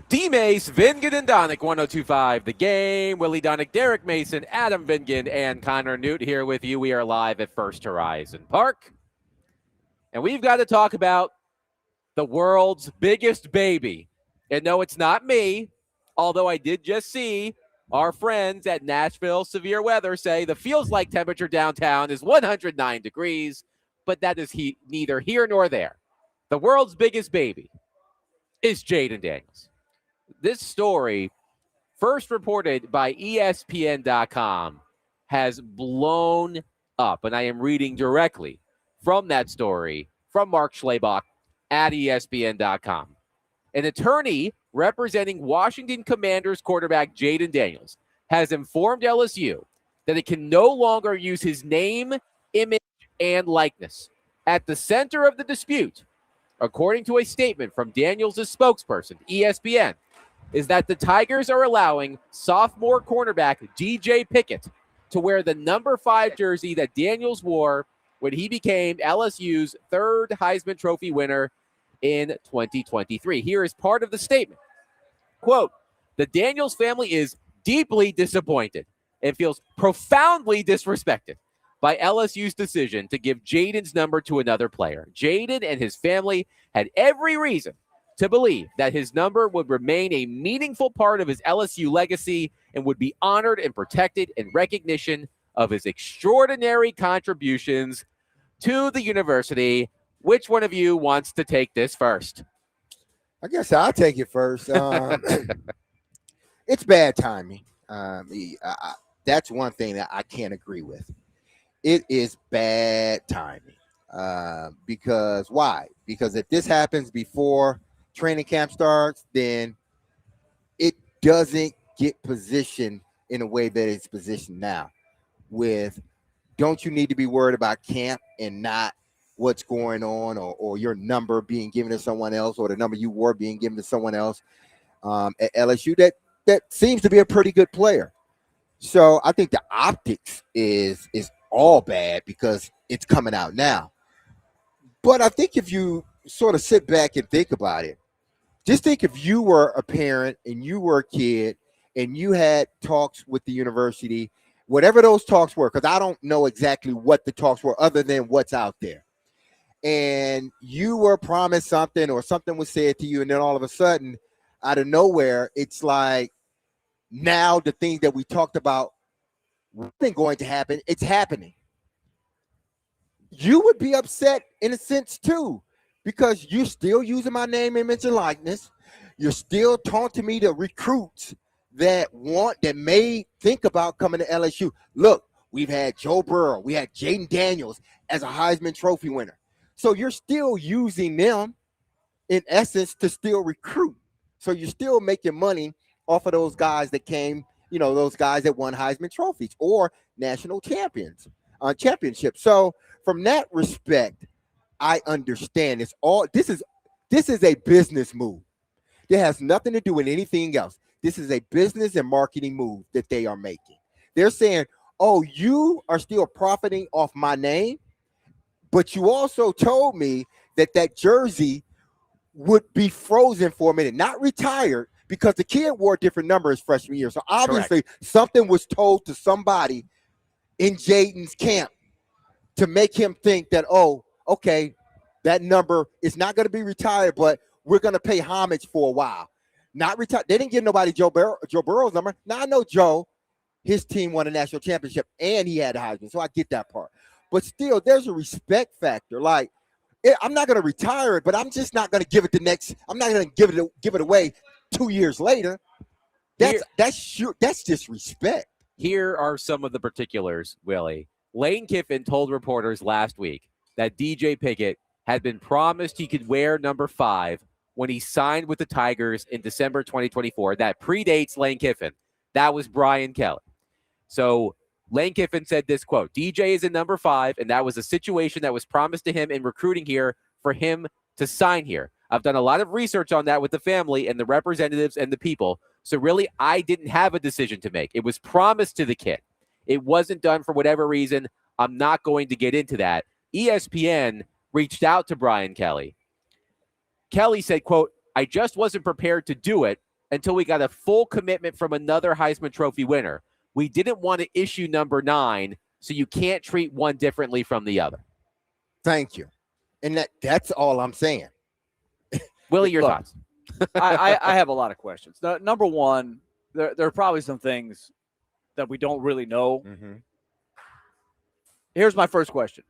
DMase, Vingan and Donick, 102.5 The Game. Willie Donick, Derek Mason, Adam Vingan, and Connor Newt here with you. We are live at First Horizon Park. And we've got to talk about the world's biggest baby. And no, it's not me, although I did just see our friends at Nashville Severe Weather say the feels like temperature downtown is 109 degrees, but that is neither here nor there. The world's biggest baby is Jaden Daniels. This story, first reported by ESPN.com, has blown up, and I am reading directly from that story from Mark Schlabach at ESPN.com. An attorney representing Washington Commanders quarterback Jaden Daniels has informed LSU that it can no longer use his name, image, and likeness. At the center of the dispute, according to a statement from Daniels' spokesperson, ESPN, is that the Tigers are allowing sophomore cornerback DJ Pickett to wear the number 5 jersey that Daniels wore when he became LSU's third Heisman Trophy winner in 2023. Here is part of the statement. Quote, the Daniels family is deeply disappointed and feels profoundly disrespected by LSU's decision to give Jaden's number to another player. Jaden and his family had every reason to believe that his number would remain a meaningful part of his LSU legacy and would be honored and protected in recognition of his extraordinary contributions to the university. Which one of you wants to take this first? I guess I'll take it first. It's bad timing. That's one thing that I can't agree with. It is bad timing. Because why? Because if this happens before training camp starts, then it doesn't get positioned in a way that it's positioned now. With, don't you need to be worried about camp and not what's going on, or your number being given to someone else, or the number you wore being given to someone else at LSU that seems to be a pretty good player. So I think the optics is all bad because it's coming out now. But I think if you sort of sit back and think about it, just think if you were a parent and you were a kid and you had talks with the university, whatever those talks were, because I don't know exactly what the talks were other than what's out there. And you were promised something or something was said to you, and then all of a sudden, out of nowhere, it's like now the things that we talked about wasn't going to happen, it's happening. You would be upset in a sense too, because you're still using my name, image, and likeness. You're still taunting me to recruits that may think about coming to LSU. Look, we've had Joe Burrow, we had Jaden Daniels as a Heisman Trophy winner. So you're still using them, in essence, to still recruit. So you're still making money off of those guys that came, those guys that won Heisman trophies or national championships. So from that respect, I understand this is a business move. It has nothing to do with anything else. This is a business and marketing move that they are making. They're saying, oh, you are still profiting off my name, but you also told me that jersey would be frozen for a minute, not retired, because the kid wore a different number his freshman year. So obviously something was told to somebody in Jaden's camp to make him think that, oh, okay, that number is not going to be retired, but we're going to pay homage for a while. Not retired. They didn't give nobody Joe Burrow's number. Now I know Joe, his team won a national championship and he had a Heisman, so I get that part. But still, there's a respect factor. Like, I'm not going to retire it, but I'm just not going to give it I'm not going to give it away 2 years later. That's disrespect. Here are some of the particulars, Willie. Lane Kiffin told reporters last week that DJ Pickett had been promised he could wear number 5 when he signed with the Tigers in December 2024. That predates Lane Kiffin. That was Brian Kelly. So Lane Kiffin said this, quote, DJ is in number 5, and that was a situation that was promised to him in recruiting here for him to sign here. I've done a lot of research on that with the family and the representatives and the people. So really, I didn't have a decision to make. It was promised to the kid. It wasn't done for whatever reason. I'm not going to get into that. ESPN reached out to Brian Kelly. Kelly said, quote, I just wasn't prepared to do it until we got a full commitment from another Heisman Trophy winner. We didn't want to issue number 9, so you can't treat one differently from the other. Thank you. And that's all I'm saying. Willie, your Look, thoughts? I have a lot of questions. Number one, there are probably some things that we don't really know. Mm-hmm. Here's my first question.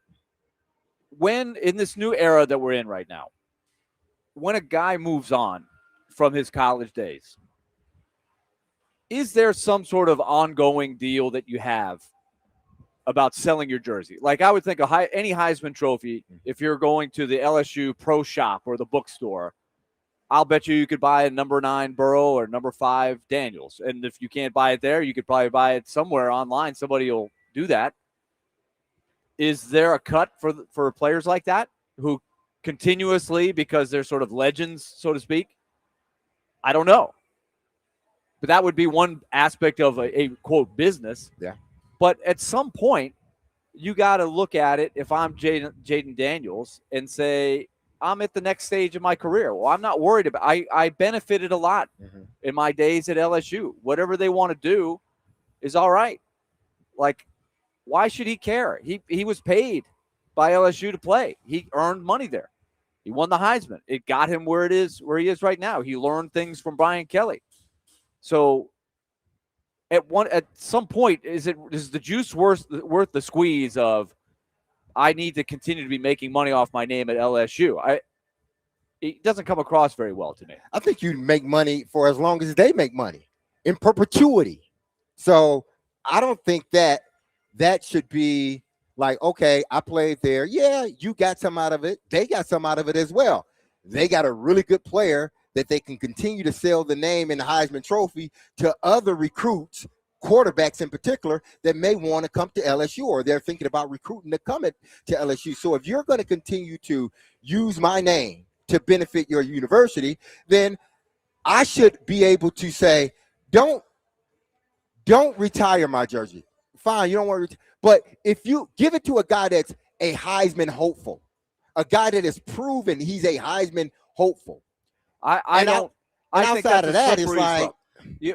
When, in this new era that we're in right now, when a guy moves on from his college days, is there some sort of ongoing deal that you have about selling your jersey? Like, I would think any Heisman Trophy, if you're going to the LSU Pro Shop or the bookstore, I'll bet you could buy a number 9 Burrow or number 5 Daniels. And if you can't buy it there, you could probably buy it somewhere online. Somebody will do that. Is there a cut for players like that who continuously, because they're sort of legends, so to speak? I don't know. But that would be one aspect of a quote, business. Yeah. But at some point, you got to look at it, if I'm Jaden Daniels, and say, I'm at the next stage of my career. Well, I'm not worried about I benefited a lot in my days at LSU. Whatever they want to do is all right. Like, why should he care? He was paid by LSU to play. He earned money there. He won the Heisman. It got him where he is right now. He learned things from Brian Kelly. So at some point, is the juice worth the squeeze of, I need to continue to be making money off my name at LSU? It doesn't come across very well to me. I think you make money for as long as they make money in perpetuity. So I don't think that should be like, okay, I played there. Yeah, you got some out of it. They got some out of it as well. They got a really good player that they can continue to sell the name in the Heisman Trophy to other recruits, quarterbacks in particular, that may want to come to LSU, or they're thinking about recruiting to come to LSU. So if you're going to continue to use my name to benefit your university, then I should be able to say, don't retire my jersey. Fine, you don't want to, but if you give it to a guy that's a Heisman hopeful, a guy that has proven he's a Heisman hopeful. I think outside of that, it's like,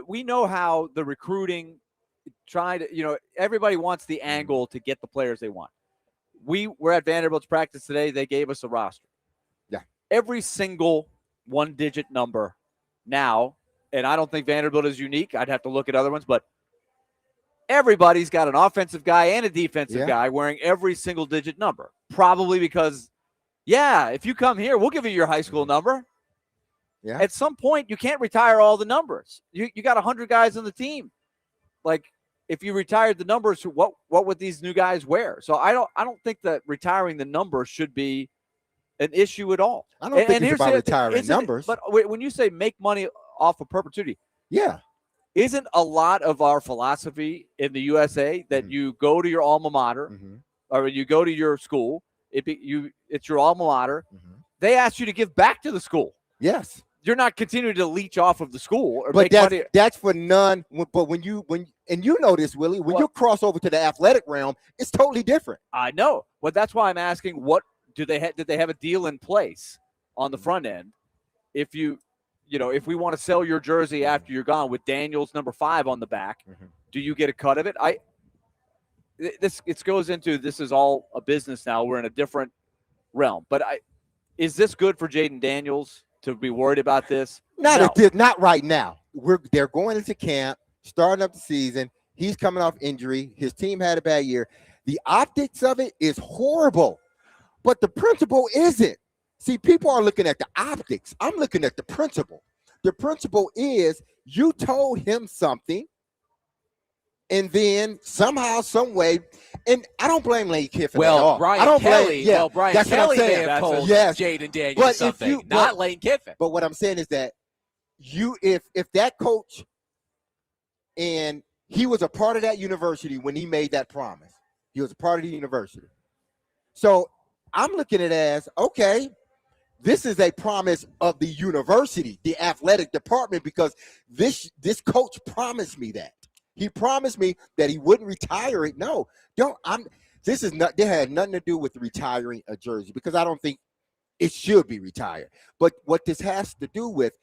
we know how the recruiting everybody wants the angle to get the players they want. We were at Vanderbilt's practice today. They gave us a roster. Yeah. Every single 1-digit number now, and I don't think Vanderbilt is unique. I'd have to look at other ones, but everybody's got an offensive guy and a defensive guy wearing every single digit number. Probably because, if you come here, we'll give you your high school number. Yeah. At some point, you can't retire all the numbers. You got 100 guys on the team. Like, if you retired the numbers, what would these new guys wear? So I don't think that retiring the numbers should be an issue at all. I don't think it's about retiring numbers. But when you say make money off of perpetuity, isn't a lot of our philosophy in the USA that you go to your alma mater, or you go to your school, it's your alma mater. They ask you to give back to the school. Yes. You're not continuing to leech off of the school or but make money. That's for none. But when you know this, Willie, when you cross over to the athletic realm, it's totally different. I know, but that's why I'm asking: what did they have a deal in place on the front end? If if we want to sell your jersey after you're gone with Daniels number 5 on the back, do you get a cut of it? It goes into, this is all a business now. We're in a different realm. But is this good for Jaden Daniels to be worried about this? Not right now. They're going into camp, starting up the season. He's coming off injury. His team had a bad year. The optics of it is horrible, but the principle isn't. See, people are looking at the optics. I'm looking at the principle. The principle is you told him something, and then somehow, some way, and I don't blame Lane Kiffin at all. Brian Kelly may have told Jaden Daniels something, not Lane Kiffin. But what I'm saying is that if that coach, and he was a part of that university when he made that promise, he was a part of the university. So I'm looking at it as, okay, this is a promise of the university, the athletic department, because this coach promised me that. He promised me that he wouldn't retire it. No, this had nothing to do with retiring a jersey, because I don't think it should be retired. But what this has to do with,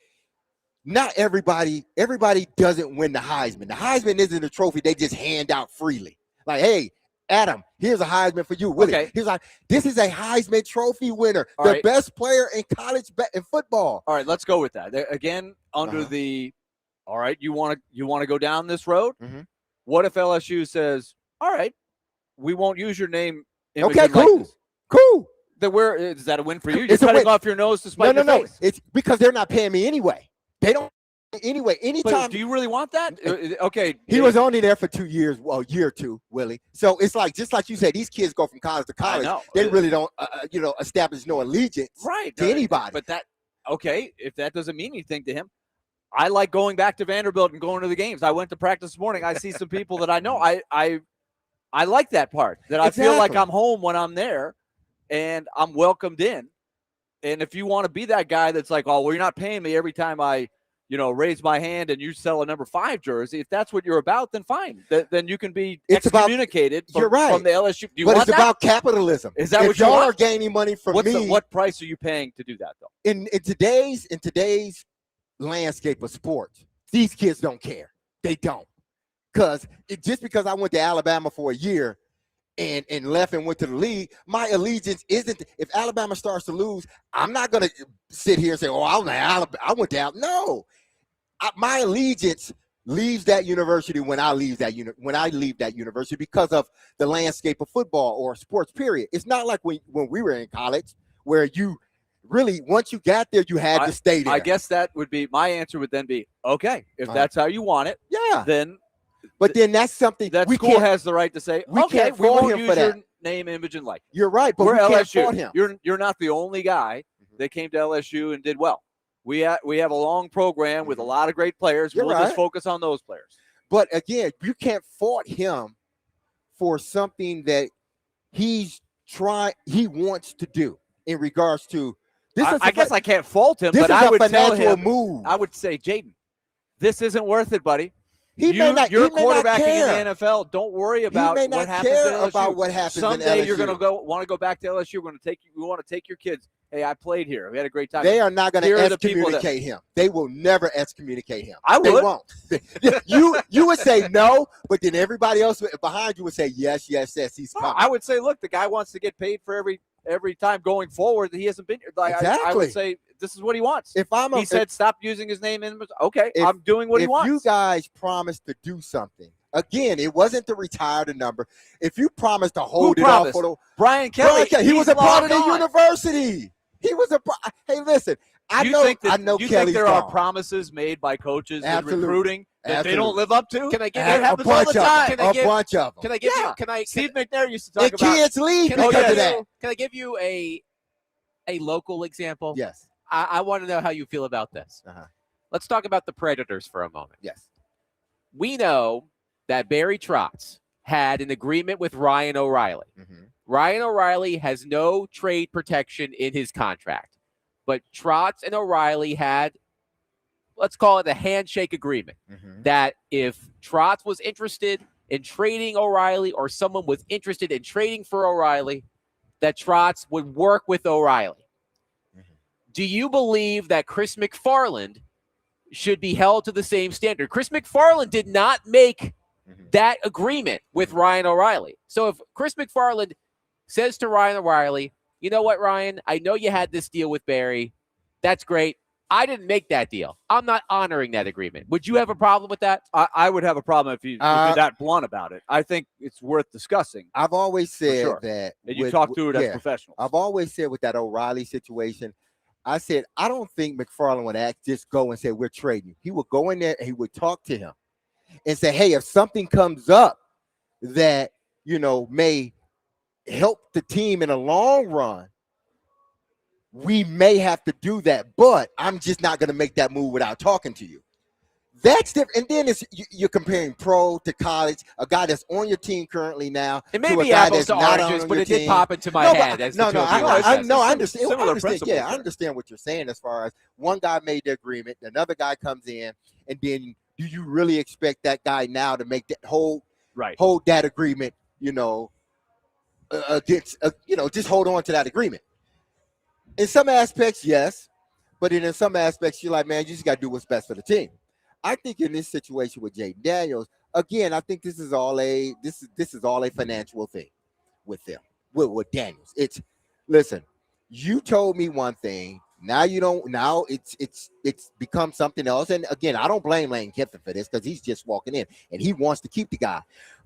not everybody doesn't win the Heisman. The Heisman isn't a trophy they just hand out freely. Like, hey, Adam, here's a Heisman for you. Willie, Okay. here's like, this is a Heisman Trophy winner, All the right. best player in college in football. All right, let's go with that. Again, under the, all right, you want to go down this road? Mhm. What if LSU says, all right, we won't use your name, image, Okay, and cool. likeness? Cool. Then is that a win for you? You're It's a cutting win. off your nose to spite No. your face. It's because they're not paying me anyway. They don't anyway. But Anytime do you really want that? Okay. he was only there for 2 years, well, a year or two, Willie. So it's like, just like you said, these kids go from college to college. know. They really don't, establish no allegiance Right. to anybody. But okay, if that doesn't mean anything to him, I like going back to Vanderbilt and going to the games. I went to practice this morning. I see some people that I know. I like that part, that I feel like Exactly. I'm home when I'm there and I'm welcomed in. And if you want to be that guy that's like, oh, well, you're not paying me every time I, raise my hand and you sell a number 5 jersey, if that's what you're about, then fine. Then you can be It's about- excommunicated you're right. from the LSU. Do you But want it's that? about capitalism. Is that if what you y'all want? are gaining money from me? What price are you paying to do that, though? In today's landscape of sports, these kids don't care. They don't. Just because I went to Alabama for a year and left and went to the league, my allegiance isn't. If Alabama starts to lose, I'm not going to sit here and say, "Oh, I went to Alabama." No, my allegiance leaves that university when I leave that university because of the landscape of football or sports. Period. It's not like when we were in college where you really, once you got there, you had to stay there. I guess that would be my answer. Would then be okay if that's how you want it. Yeah. Then But then that's something that we school can't. has the right to say, we okay, can't we fault won't him use for your that. name, image, and likeness. You're right, but We're we can't fault LSU. him. You're not the only guy that came to LSU and did well. We have a long program with a lot of great players. You're We'll right. just focus on those players. But again, you can't fault him for something that he wants to do in regards to this. I guess I can't fault him, this but is I a would tell financial him. move. I would say, Jaden, this isn't worth it, buddy. You're You're quarterbacking care. in the NFL. Don't worry about may not what happens care at LSU. about what happens in Someday you're LSU. going to want to go back to LSU. We want to take your kids. Hey, I played here. We had a great time. They are not going Here to are the people excommunicate him. They will never excommunicate him. I They would. won't. you would say no, but then everybody else behind you would say yes. He's coming. I would say, look, the guy wants to get paid for every time going forward that he hasn't been here. Like I Exactly. would say, this is what he wants. If I'm He said, stop using his name. Okay, if- I'm doing what he if wants. you guys promised to do something, again, it wasn't to retire the number. If you promised to hold it promised? off for the Brian Kelly, he was he's a part of the long gone. university. He was hey, listen, I You know think Kelly's there are gone. promises made by coaches in Absolutely. recruiting that they don't Absolutely. live up to? Can I give That you happens a all bunch the of time. them? A bunch of them. Can I give Yeah. you? Can I? Steve McNair used to talk And about. kids leave Can I because give of that. you? Can I give you a local example? Yes. I want to know how you feel about this. Uh-huh. Let's talk about the Predators for a moment. Yes. We know that Barry Trotz had an agreement with Ryan O'Reilly. Mm-hmm. Ryan O'Reilly has no trade protection in his contract, but Trotz and O'Reilly had, let's call it a handshake agreement, Mm-hmm. that if Trotz was interested in trading O'Reilly or someone was interested in trading for O'Reilly, that Trotz would work with O'Reilly. Mm-hmm. Do you believe that Chris McFarland should be held to the same standard? Chris McFarland did not make that agreement with Ryan O'Reilly. So if Chris McFarland says to Ryan O'Reilly, you know what, Ryan, I know you had this deal with Barry. That's great. I didn't make that deal. I'm not honoring that agreement. Would you have a problem with that? I would have a problem if you're that blunt about it. I think it's worth discussing. I've always said sure. that. And you talk through it as professionals. I've always said with that O'Reilly situation, I said, I don't think McFarland would just go and say, we're trading. He would go in there and he would talk to him and say, hey, if something comes up that, may help the team in the long run, we may have to do that, but I'm just not going to make that move without talking to you. That's different. And then you're comparing pro to college, a guy that's on your team currently now. It may to a be guy apples that's to not oranges, on but your it did team. pop into my No, head. but- As no, the two of you I guys said. understand. Similar I understand. Yeah, I principles. understand what you're saying as far as one guy made the agreement, another guy comes in, and then do you really expect that guy now to make that hold that agreement? Against just hold on to that agreement. In some aspects, yes, But then in some aspects, you're like, man, you just got to do what's best for the team. I think in this situation with Jaden Daniels, again, I think this is all a financial thing with them, with Daniels. Listen, you told me one thing. Now you don't. Now it's become something else. And again, I don't blame Lane Kiffin for this because he's just walking in and he wants to keep the guy.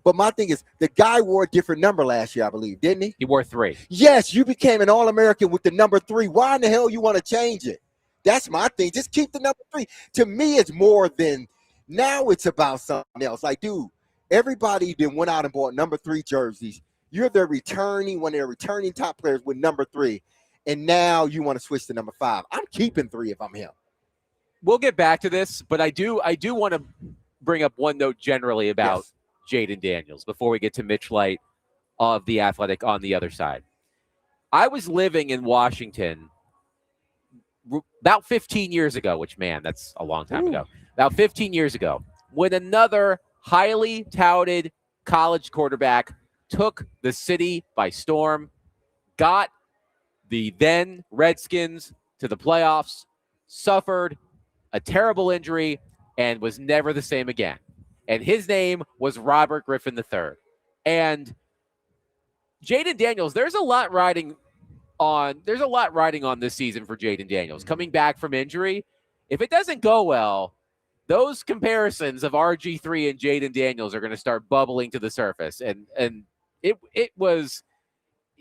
But my thing is, the guy wore a different number last year, I believe, didn't he? He wore 3. Yes, you became an All-American with the number 3. Why in the hell you want to change it? That's my thing. Just keep the number 3. To me, it's more than now. It's about something else. Like, dude, everybody then went out and bought number 3 jerseys. You're one of their returning top players with number 3, and now you want to switch to number 5. I'm keeping 3 if I'm him. We'll get back to this, but I do want to bring up one note generally about Jaden Daniels before we get to Mitch Light of The Athletic on the other side. I was living in Washington about 15 years ago, which, man, that's a long time ago. About 15 years ago, when another highly touted college quarterback took the city by storm, got the then Redskins to the playoffs, suffered a terrible injury, and was never the same again. And his name was Robert Griffin III. And Jaden Daniels, there's a lot riding on this season for Jaden Daniels. Coming back from injury, if it doesn't go well, those comparisons of RG3 and Jaden Daniels are going to start bubbling to the surface. And it was,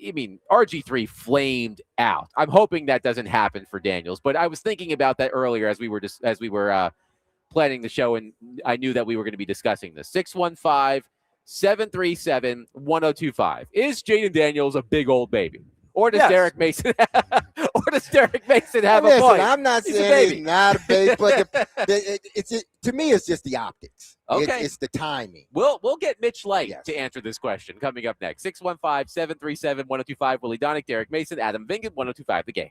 I mean, RG3 flamed out. I'm hoping that doesn't happen for Daniels, but I was thinking about that earlier as we were planning the show, and I knew that we were going to be discussing this. 615-737-1025. Is Jaden Daniels a big old baby? Or does Derek Mason have a point? I'm not saying he's not a baby, but to me, it's just the optics. Okay. It's the timing. We'll get Mitch Light to answer this question coming up next. 615-737-1025. Willy Donick, Derek Mason, Adam Vingan, 1025 The Game.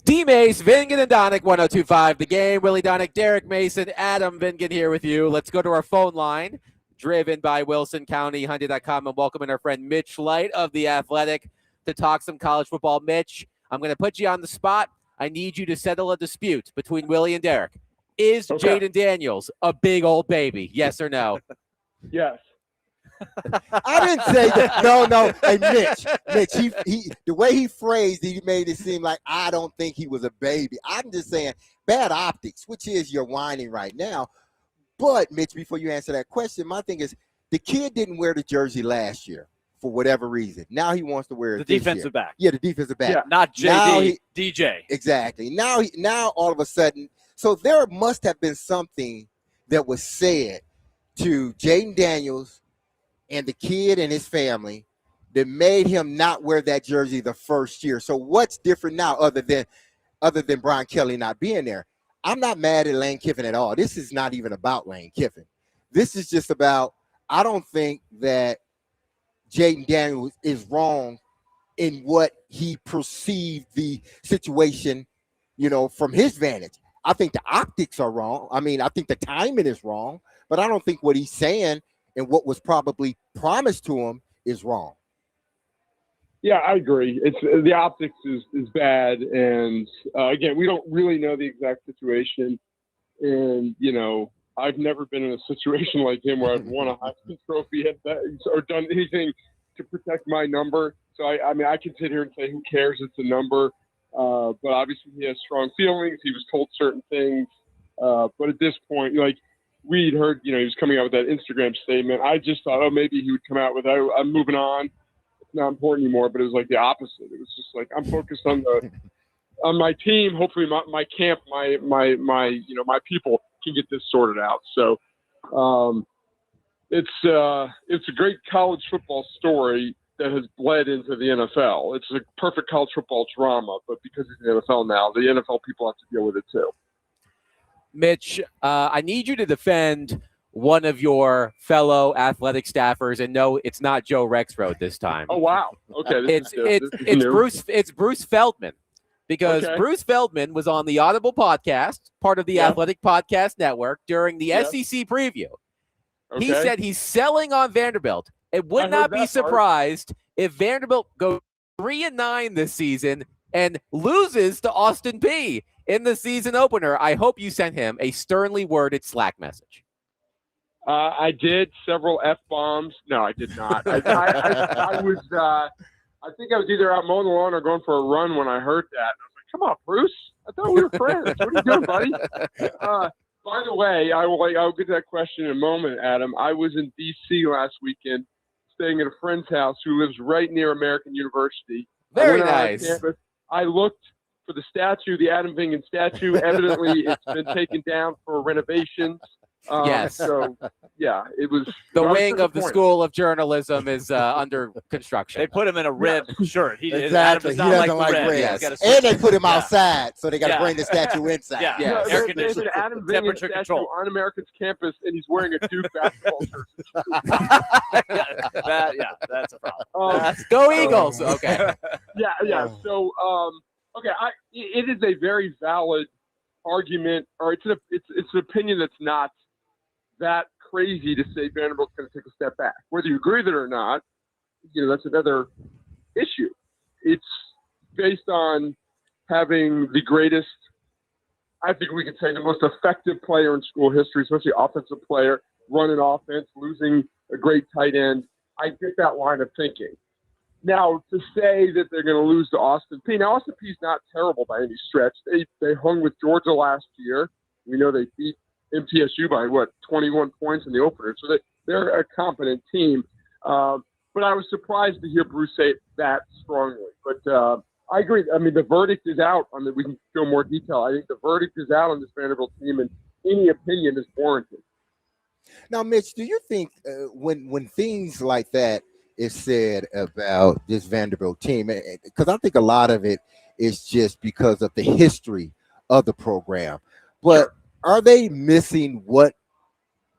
DMase, Vingan and Donick, 1025 The Game. Willie Donick, Derek Mason, Adam Vingan here with you. Let's go to our phone line, driven by Wilson County, Hyundai.com, and welcoming our friend Mitch Light of The Athletic to talk some college football. Mitch, I'm going to put you on the spot. I need you to settle a dispute between Willie and Derek. Is Jaden Daniels a big old baby? Yes or no? Yes. I didn't say that. No. Hey, Mitch, he the way he phrased it, he made it seem like I don't think he was a baby. I'm just saying bad optics, which is you're whining right now. But, Mitch, before you answer that question, my thing is the kid didn't wear the jersey last year for whatever reason. Now he wants to wear it The this defensive year. back. Yeah, the defensive back. Yeah. Not Now JD, DJ. Exactly. Now all of a sudden, so there must have been something that was said to Jaden Daniels and the kid and his family that made him not wear that jersey the first year. So what's different now other than Brian Kelly not being there? I'm not mad at Lane Kiffin at all. This is not even about Lane Kiffin. This is just about, I don't think that Jaden Daniels is wrong in what he perceived the situation, from his vantage. I think the optics are wrong. I mean, I think the timing is wrong, but I don't think what he's saying and what was probably promised to him is wrong. Yeah, I agree. It's the optics is bad, and again, we don't really know the exact situation. And I've never been in a situation like him where I've won a Heisman Trophy or done anything to protect my number. So I mean, I can sit here and say, who cares? It's a number. But obviously, he has strong feelings. He was told certain things. But at this point, we'd heard, he was coming out with that Instagram statement. I just thought, maybe he would come out with, I'm moving on. It's not important anymore. But it was like the opposite. It was just like, I'm focused on my team. Hopefully my camp, my people can get this sorted out. So it's a great college football story that has bled into the NFL. It's a perfect college football drama, but because it's the NFL now, the NFL people have to deal with it too. Mitch, I need you to defend one of your fellow athletic staffers, and no, it's not Joe Rexroad this time. Oh wow! Okay, it's Bruce Feldman, because Bruce Feldman was on the Audible podcast, part of the Athletic Podcast Network, during the SEC preview. Okay. He said he's selling on Vanderbilt. It would not be surprised if Vanderbilt goes 3-9 this season and loses to Austin Peay in the season opener. I hope you sent him a sternly worded Slack message. I did several F-bombs. No, I did not. I think I was either out mowing the lawn or going for a run when I heard that. I was like, come on, Bruce. I thought we were friends. What are you doing, buddy? By the way, I'll get to that question in a moment, Adam. I was in D.C. last weekend, staying at a friend's house who lives right near American University. Very nice. I looked for the statue, the Adam Vingan statue. Evidently, it's been taken down for renovations. Yes. So, yeah, it was. The wing of the School of Journalism is under construction. They put him in a red shirt. Exactly. He doesn't like red. Yes. And they put him outside, so they got to bring the statue inside. Yeah. There's an Adam Vingan statue on America's campus, and he's wearing a Duke basketball shirt. That's a problem. Go Eagles. Okay. Yeah. So, it is a very valid argument, or it's an opinion that's not that crazy to say Vanderbilt's going to take a step back. Whether you agree with it or not, that's another issue. It's based on having the greatest, I think we could say the most effective player in school history, especially offensive player, running offense, losing a great tight end. I get that line of thinking. Now, to say that they're going to lose to Austin Peay. Now, Austin Peay's not terrible by any stretch. They hung with Georgia last year. We know they beat MTSU by, 21 points in the opener. So they're a competent team. But I was surprised to hear Bruce say it that strongly. But I agree. I mean, the verdict is out on that. We can go more detail. I think the verdict is out on this Vanderbilt team, and any opinion is warranted. Now, Mitch, do you think when things like that is said about this Vanderbilt team, because I think a lot of it is just because of the history of the program, but are they missing what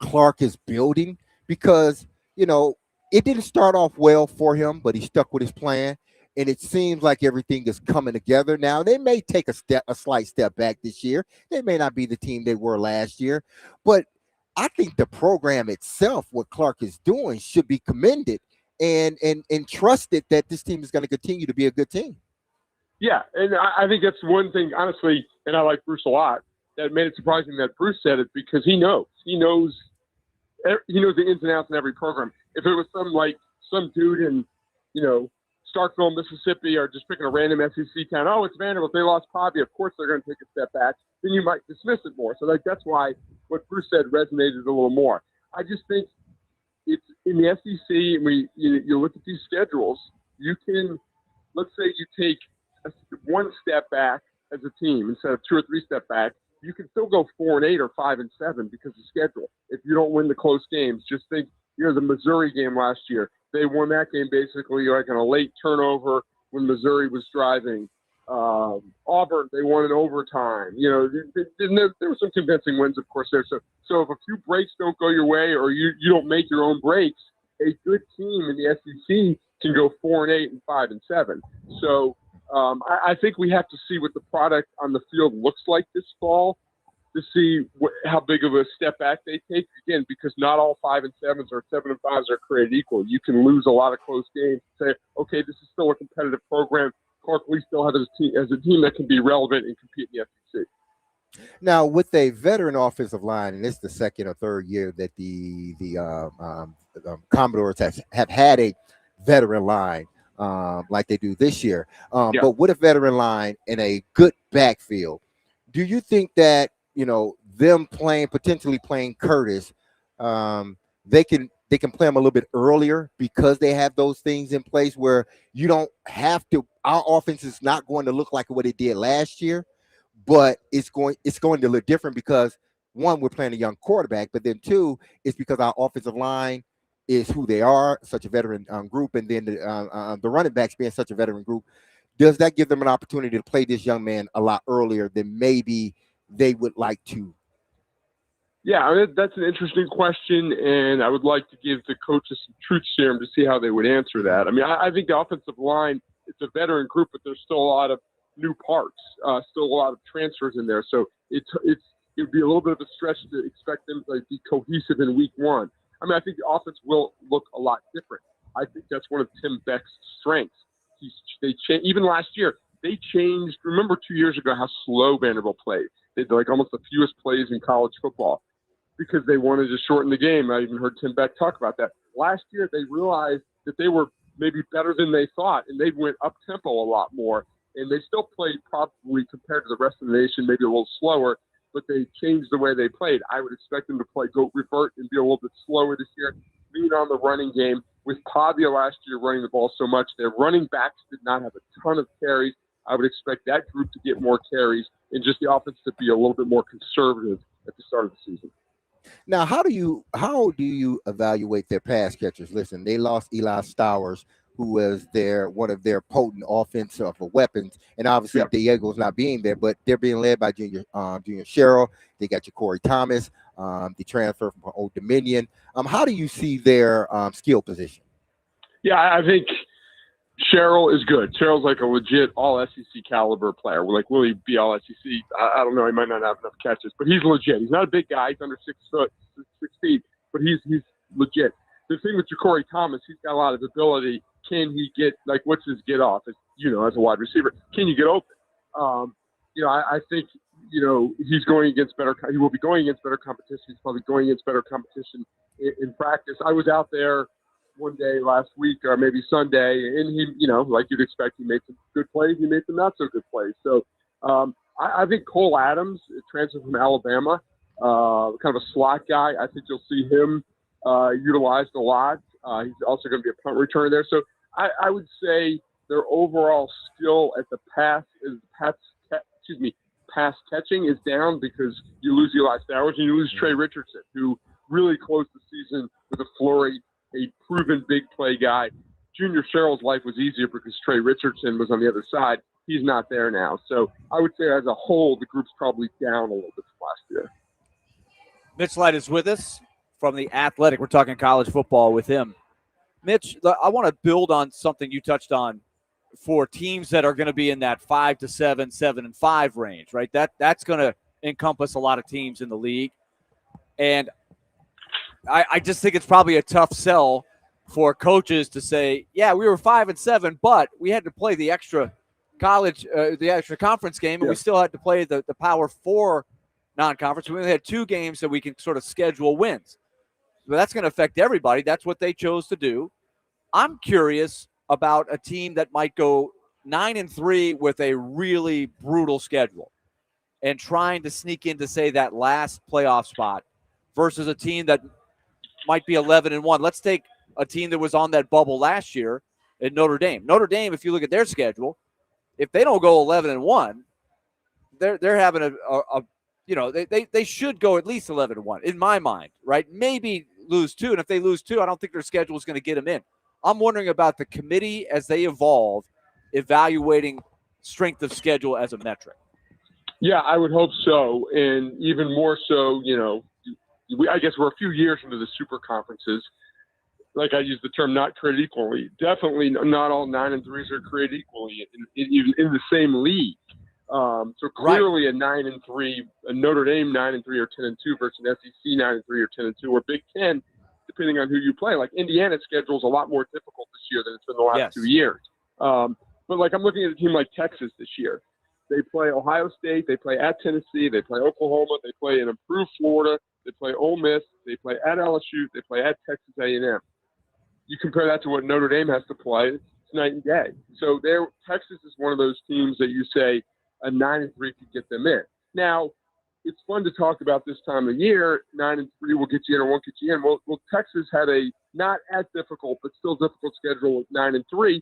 Clark is building? Because, it didn't start off well for him, but he stuck with his plan. and it seems like everything is coming together now. They may take a slight step back this year. They may not be the team they were last year, but I think the program itself, what Clark is doing, should be commended and trusted that this team is going to continue to be a good team. Yeah, and I think that's one thing, honestly, and I like Bruce a lot, that made it surprising that Bruce said it, because he knows the ins and outs in every program. If it was some dude in, Starkville, Mississippi, or just picking a random SEC town, oh, it's Vanderbilt, they lost Pavia, of course they're going to take a step back, then you might dismiss it more. So that's why what Bruce said resonated a little more. I just think it's in the SEC, and you look at these schedules, you can, let's say you take one step back as a team instead of 2 or 3 step back, you can still go 4-8 or 5-7 because of schedule. If you don't win the close games, just think, the Missouri game last year, they won that game basically like on a late turnover when Missouri was driving. Auburn, they won in overtime. There were some convincing wins, of course, there. So if a few breaks don't go your way, or you don't make your own breaks, a good team in the SEC can go 4-8 and 5-7. So I think we have to see what the product on the field looks like this fall to see how big of a step back they take. Again, because not all 5-7s or 7-5s are created equal. You can lose a lot of close games and say, okay, this is still a competitive program. Clark Lee still has a team that can be relevant and compete in the SEC. Now, with a veteran offensive line, and it's the second or third year that the Commodores have had a veteran line like they do this year. But with a veteran line and a good backfield, do you think that, them potentially playing Curtis, they can play him a little bit earlier because they have those things in place where you don't have to, our offense is not going to look like what it did last year, but it's going to look different because, one, we're playing a young quarterback, but then two, it's because our offensive line is who they are, such a veteran group, and then the running backs being such a veteran group. Does that give them an opportunity to play this young man a lot earlier than maybe they would like to? Yeah, that's an interesting question, and I would like to give the coaches some truth serum to see how they would answer that. I think the offensive line, it's a veteran group, but there's still a lot of new parts, still a lot of transfers in there. So it would be a little bit of a stretch to expect them to be cohesive in week one. I think the offense will look a lot different. I think that's one of Tim Beck's strengths. Even last year, they changed. Remember 2 years ago how slow Vanderbilt played? They did almost the fewest plays in college football because they wanted to shorten the game. I even heard Tim Beck talk about that. Last year, they realized that they were maybe better than they thought, and they went up-tempo a lot more. And they still played probably, compared to the rest of the nation, maybe a little slower, but they changed the way they played. I would expect them to play goat revert and be a little bit slower this year, lean on the running game. With Pavia last year running the ball so much, their running backs did not have a ton of carries. I would expect that group to get more carries and just the offense to be a little bit more conservative at the start of the season. Now, how do you evaluate their pass catchers? Listen, they lost Eli Stowers, who was one of their potent offensive weapons, and obviously Diego's not being there, but they're being led by Junior Sherrill. They got your Corey Thomas, the transfer from Old Dominion. How do you see their skill position? Yeah, I think Sherrill is good. Sherrill's like a legit all-SEC caliber player. Like Willy be all-SEC. I don't know. He might not have enough catches, but he's legit. He's not a big guy. He's under 6 feet, but he's legit. The thing with Corey Thomas, he's got a lot of ability. Can he get, what's his get off? As a wide receiver, can you get open? I think, he's going against he will be going against better competition. He's probably going against better competition in practice. I was out there one day last week or maybe Sunday, and he, like you'd expect, he made some good plays. He made some not so good plays. So I think Cole Adams, transfer from Alabama, kind of a slot guy. I think you'll see him utilized a lot. He's also going to be a punt returner there. So I would say their overall skill at the pass catching is down because you lose Eli Stowers and you lose Trey Richardson, who really closed the season with a flurry, a proven big play guy. Junior Sherrill's life was easier because Trey Richardson was on the other side. He's not there now. So I would say as a whole, the group's probably down a little bit from last year. Mitch Light is with us from The Athletic. We're talking college football with him. Mitch, I want to build on something you touched on for teams that are going to be in that 5-7, 7-5 range, right? That's going to encompass a lot of teams in the league. And I just think it's probably a tough sell for coaches to say, yeah, we were 5-7, but we had to play the extra the extra conference game, and we still had to play the Power 4 non-conference. We only had 2 games that we can sort of schedule wins. But that's going to affect everybody. That's what they chose to do. I'm curious about a team that might go 9-3 with a really brutal schedule and trying to sneak into, say, that last playoff spot versus a team that might be 11-1. Let's take a team that was on that bubble last year in Notre Dame. Notre Dame, if you look at their schedule, if they don't go 11-1, they're having they should go at least 11-1 in my mind, right? Maybe lose 2, and if they lose 2, I don't think their schedule is going to get them in. I'm wondering about the committee as they evolve, evaluating strength of schedule as a metric. Yeah, I would hope so, and even more so, I guess we're a few years into the super conferences. Like I use the term, not created equally. Definitely not all 9-3s are created equally, even in the same league. So clearly a 9-3, a Notre Dame 9-3 or 10-2 versus an SEC 9-3 or 10-2 or Big Ten, depending on who you play. Like Indiana's schedule is a lot more difficult this year than it's been the last 2 years. But like I'm looking at a team like Texas this year. They play Ohio State, they play at Tennessee, they play Oklahoma, they play an improved Florida, they play Ole Miss, they play at LSU, they play at Texas A&M. You compare that to what Notre Dame has to play, it's night and day. So Texas is one of those teams that you say a 9-3 could get them in. Now, it's fun to talk about this time of year. 9-3 will get you in or won't get you in. Well, Texas had a not as difficult but still difficult schedule with 9-3.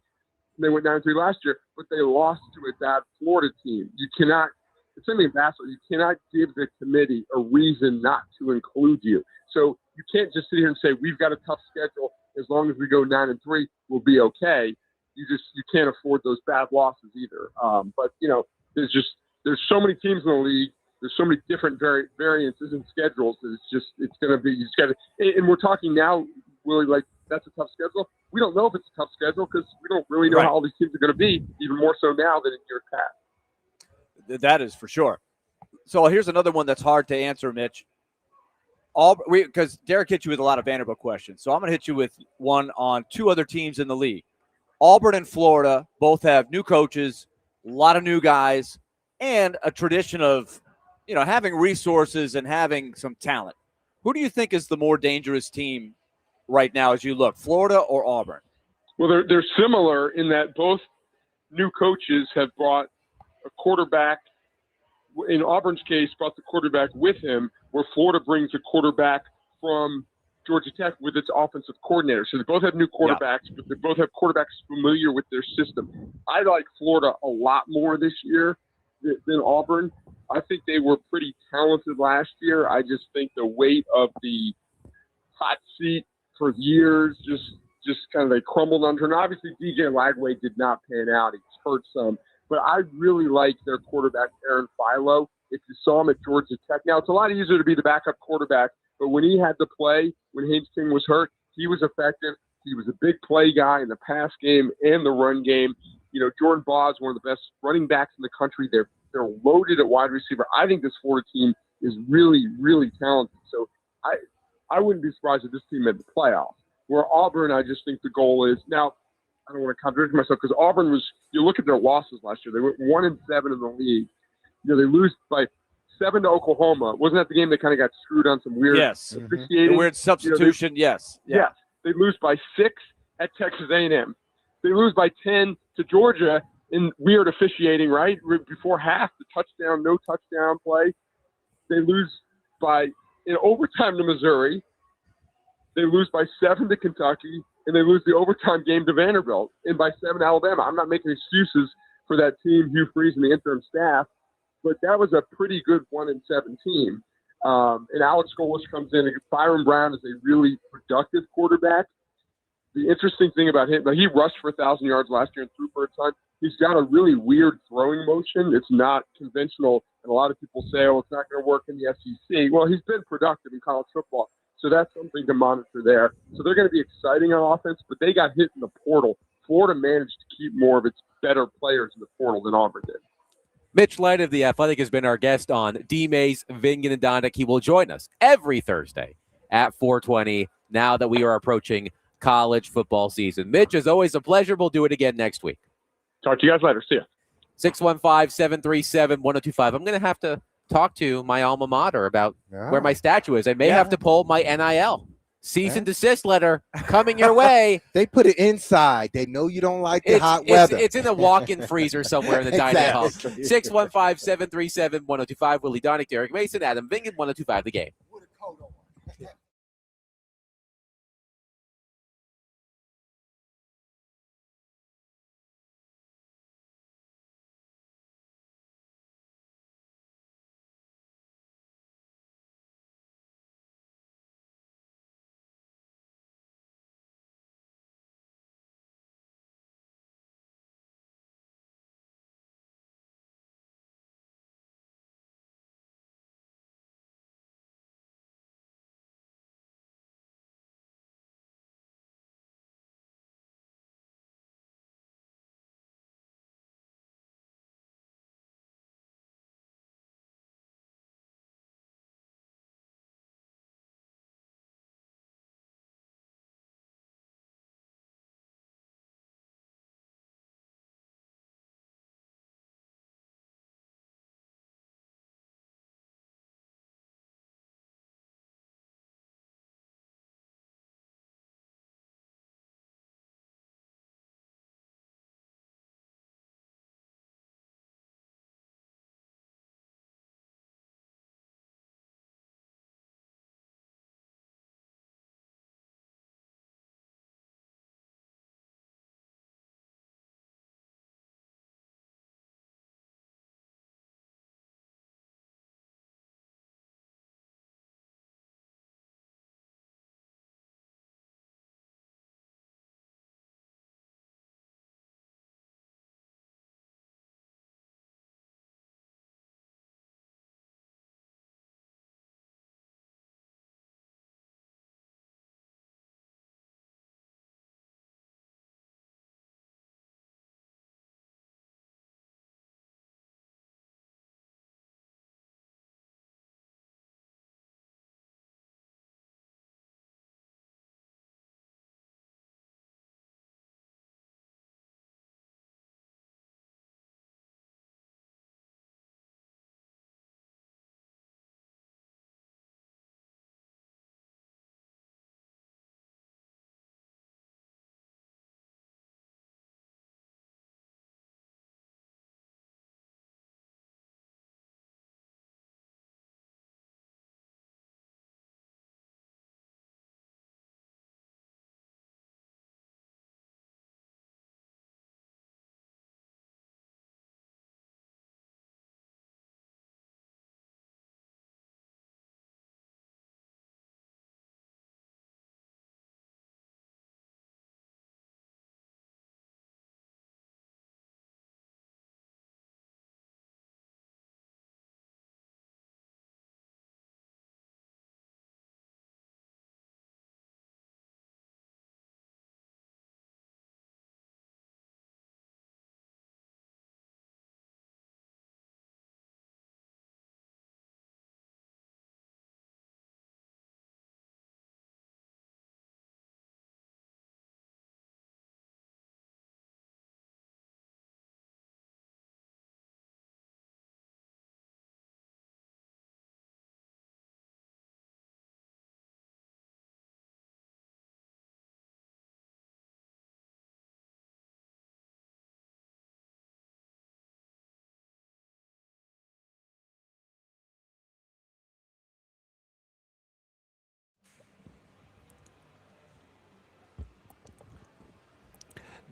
They went 9-3 last year, but they lost to a bad Florida team. You cannot – it's something basketball. You cannot give the committee a reason not to include you. So you can't just sit here and say, we've got a tough schedule. As long as we go 9-3, we'll be okay. You can't afford those bad losses either. But, there's so many teams in the league. There's so many different variances in schedules that it's going to be – you just got to – and we're talking now, Willie, like that's a tough schedule. We don't know if it's a tough schedule because we don't really know how all these teams are going to be, even more so now than in years past. That is for sure. So here's another one that's hard to answer, Mitch. Because Derek hit you with a lot of Vanderbilt questions. So I'm going to hit you with one on 2 other teams in the league. Auburn and Florida both have new coaches, a lot of new guys, and a tradition of, having resources and having some talent. Who do you think is the more dangerous team right now as you look, Florida or Auburn? Well, they're similar in that both new coaches have brought a quarterback. In Auburn's case, brought the quarterback with him, where Florida brings a quarterback from Georgia Tech with its offensive coordinator. So they both have new quarterbacks, but they both have quarterbacks familiar with their system. I like Florida a lot more this year than Auburn. I think they were pretty talented last year. I just think the weight of the hot seat for years just kind of they crumbled under. And obviously DJ Lagway did not pan out. He's hurt some. But I really like their quarterback, Aaron Philo. If you saw him at Georgia Tech. Now, it's a lot easier to be the backup quarterback, but when he had to play, when Haynes King was hurt, he was effective. He was a big play guy in the pass game and the run game. Jordan Baugh is one of the best running backs in the country. They're loaded at wide receiver. I think this Florida team is really, really talented. So I wouldn't be surprised if this team made the playoffs. Where Auburn, I just think the goal is – now, I don't want to contradict myself because Auburn was – you look at their losses last year. They went 1-7 in the league. They lose by 7 to Oklahoma. Wasn't that the game that kind of got screwed on some weird officiating? The weird substitution, yes. Yeah. They lose by 6 at Texas A&M. They lose by 10 to Georgia in weird officiating, right? Before half, the touchdown, no touchdown play. They lose by in overtime to Missouri. They lose by 7 to Kentucky, and they lose the overtime game to Vanderbilt, and by 7 to Alabama. I'm not making excuses for that team, Hugh Freeze and the interim staff, but that was a pretty good 1-7 team. And Alex Golesh comes in, and Byron Brown is a really productive quarterback. The interesting thing about him, he rushed for 1,000 yards last year and threw for a ton. He's got a really weird throwing motion. It's not conventional, and a lot of people say, it's not going to work in the SEC. Well, he's been productive in college football, so that's something to monitor there. So they're going to be exciting on offense, but they got hit in the portal. Florida managed to keep more of its better players in the portal than Auburn did. Mitch Light of The Athletic has been our guest on DMase, Vingan, and Donick. He will join us every Thursday at 4:20 now that we are approaching college football season. Mitch, as always, a pleasure. We'll do it again next week. Talk to you guys later. See ya. 615-737-1025. I'm going to have to talk to my alma mater about where my statue is. I may have to pull my NIL. Cease and desist letter coming your way. They put it inside. They know you don't like the hot weather. It's in a walk-in freezer somewhere in the dining hall. 615-737-1025. Willy, Donick, Derek Mason, Adam Vingan, 1025 The Game.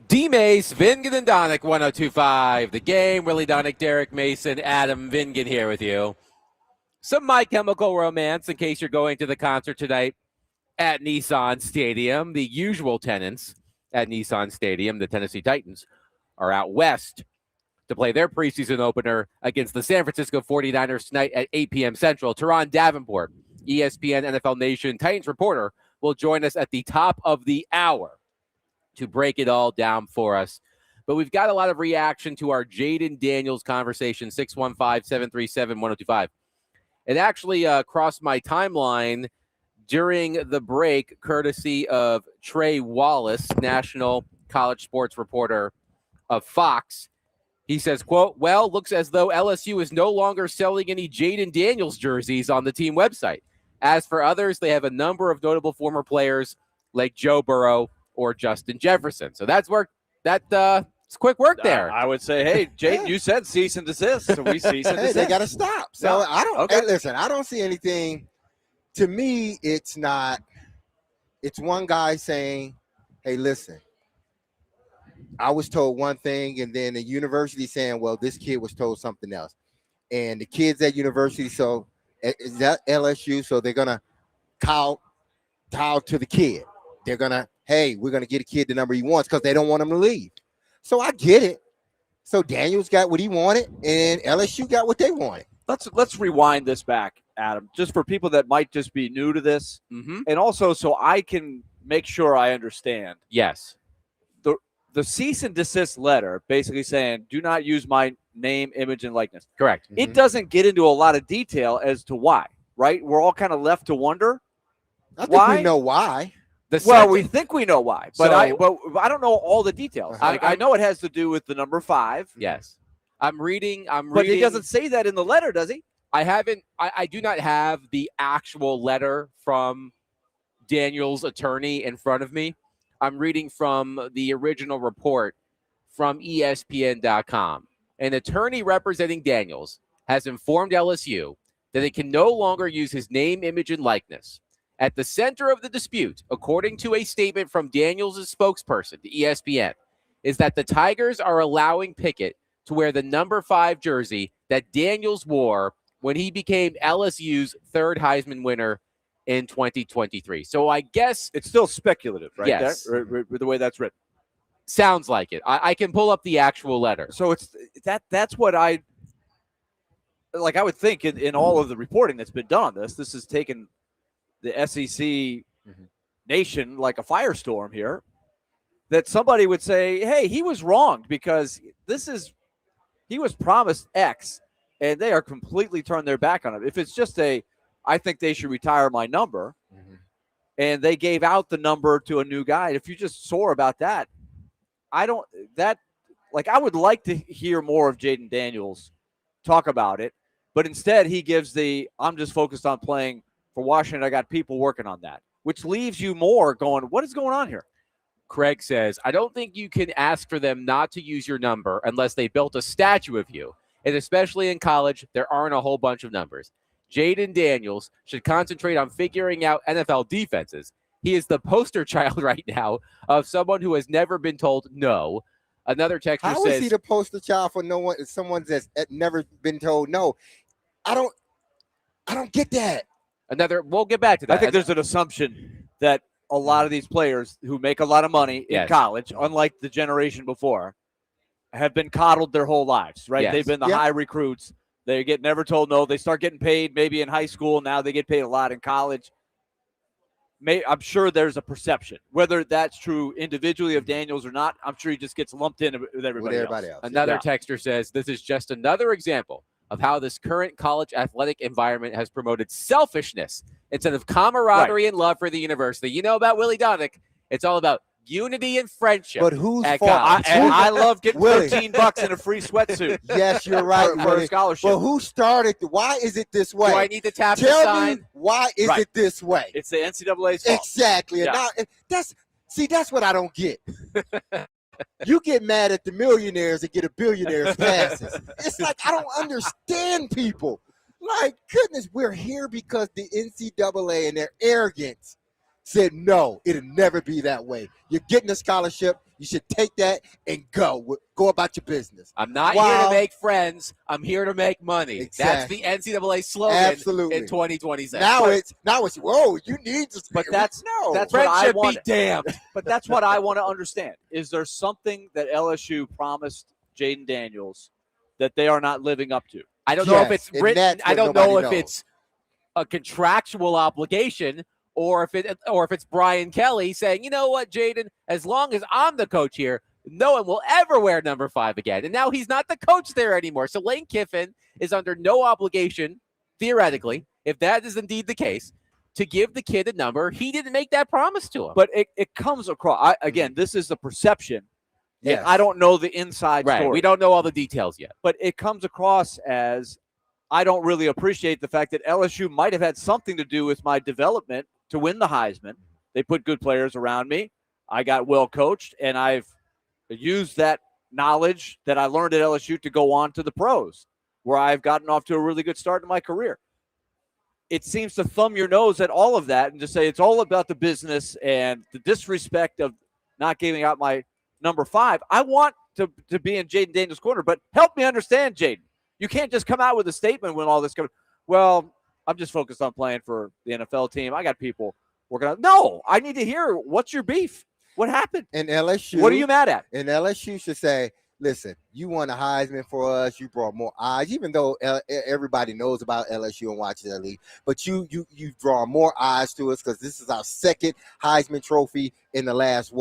DMase, Vingan, and Donick, 1025 The Game. Willy, Donick, Derek Mason, Adam Vingan here with you. Some My Chemical Romance in case you're going to the concert tonight at Nissan Stadium. The usual tenants at Nissan Stadium, the Tennessee Titans, are out west to play their preseason opener against the San Francisco 49ers tonight at 8 p.m. Central. Turron Davenport, ESPN NFL Nation Titans reporter, will join us at the top of the hour to break it all down for us. but we've got a lot of reaction to our Jaden Daniels conversation, 615-737-1025. It actually crossed my timeline during the break, courtesy of Trey Wallace, national college sports reporter of Fox. He says, quote, well, looks as though LSU is no longer selling any Jaden Daniels jerseys on the team website. As for others, they have a number of notable former players like Joe Burrow or Justin Jefferson. So that's work. It's quick work there. I would say, hey, Jaden, you said cease and desist. So we cease and Hey, desist. they got to stop. So Yeah. I don't. Okay. Hey, listen, I don't see anything. To me, it's not. It's one guy saying, "Hey, listen, I was told one thing," and then the university saying, "Well, this kid was told something else," and the kids at university, so is that LSU? So they're gonna cow to the kid. They're gonna, hey, we're gonna get a kid the number he wants because they don't want him to leave. So I get it. So Daniels got what he wanted, and LSU got what they wanted. Let's rewind this back, Adam, just for people that might just be new to this, Mm-hmm. and also so I can make sure I understand. Yes. The cease and desist letter basically saying, do not use my name, image, and likeness. Correct. It doesn't get into a lot of detail as to why, right? We're all kind of left to wonder. I think Why? we know why. Well, we think we know why, but So- I don't know all the details. Uh-huh. I know it has to do with the number 5. Yes. I'm reading. But he doesn't say that in the letter, does he? I do not have the actual letter from Daniel's attorney in front of me. I'm reading from the original report from ESPN.com. An attorney representing Daniels has informed LSU that it can no longer use his name, image, and likeness. At the center of the dispute, according to a statement from Daniels' spokesperson to ESPN, is that the Tigers are allowing Pickett to wear the number 5 jersey that Daniels wore when he became LSU's 3rd Heisman winner in 2023. So I guess It's still speculative, right? Yes. The way that's written. sounds like it. I can pull up the actual letter. So it's that's what I would think in all of the reporting that's been done on this. This has taken the SEC nation like a firestorm here. That somebody would say, hey, he was wrong because he was promised X and they are completely turned their back on him. If it's just I think they should retire my number, and they gave out the number to a new guy. If you just soar about that, I would like to hear more of Jaden Daniels talk about it, but instead he gives I'm just focused on playing for Washington. I got people working on that, which leaves you more going, what is going on here? Craig says, I don't think you can ask for them not to use your number unless they built a statue of you. And especially in college, there aren't a whole bunch of numbers. Jaden Daniels should concentrate on figuring out NFL defenses. He is the poster child right now of someone who has never been told no. Another texter How says, is he the poster child for someone that's never been told no? I don't get that. we'll get back to that. I think there's an assumption that a lot of these players who make a lot of money in Yes. college, unlike the generation before, have been coddled their whole lives, right? Yes. They've been the Yep. high recruits. They get never told no. They start getting paid maybe in high school. Now they get paid a lot in college. I'm sure there's a perception. Whether that's true individually of Daniels or not, I'm sure he just gets lumped in with everybody, else. Another texter says, this is just another example of how this current college athletic environment has promoted selfishness instead of camaraderie and love for the university. You know about Willy Donick. It's all about unity and friendship. But who's at fault? college. I love getting Willie. $13 in a free sweatsuit Yes, you're right. for a Willie. scholarship. But who started? Why is it this way? Do I need to tap the Tell sign? me why is Right. it this way? It's the NCAA's fault. Exactly. And Yeah. now that's what I don't get. You get mad at the millionaires and get a billionaire's passes. It's like I don't understand people. Like, goodness, we're here because the NCAA and their arrogance said no, it'll never be that way. You're getting a scholarship. You should take that and go about your business. I'm not here Wow. to make friends. I'm here to make money. Exactly. That's the NCAA slogan Absolutely. in 2027. Now it's whoa, you need to. But that's no. what I Friendship want. be damned. But that's what I want to understand. Is there something that LSU promised Jaden Daniels that they are not living up to? I don't know if Yes, it's and written. that's I what don't know nobody if knows. it's a contractual obligation or if it's Brian Kelly saying, you know what, Jaden, as long as I'm the coach here, No one will ever wear number 5 again. And now he's not the coach there anymore. So Lane Kiffin is under no obligation, theoretically, if that is indeed the case, to give the kid a number. He didn't make that promise to him. But it comes across. Again, this is the perception. Yes. I don't know the inside right. story. We don't know all the details yet. But it comes across as I don't really appreciate the fact that LSU might have had something to do with my development to win the Heisman. They put good players around me. I got well coached, and I've used that knowledge that I learned at LSU to go on to the pros, where I've gotten off to a really good start in my career. It seems to thumb your nose at all of that and just say it's all about the business and the disrespect of not giving out my number 5. I want to be in Jaden Daniels' corner, but help me understand, Jaden. You can't just come out with a statement when all this comes. Well, I'm just focused on playing for the NFL team. I got people working on. No, I need to hear what's your beef. What happened? And LSU. What are you mad at? And LSU should say, listen, you won a Heisman for us. You brought more eyes, even though everybody knows about LSU and watches that league. But you draw more eyes to us because this is our second Heisman Trophy in the last,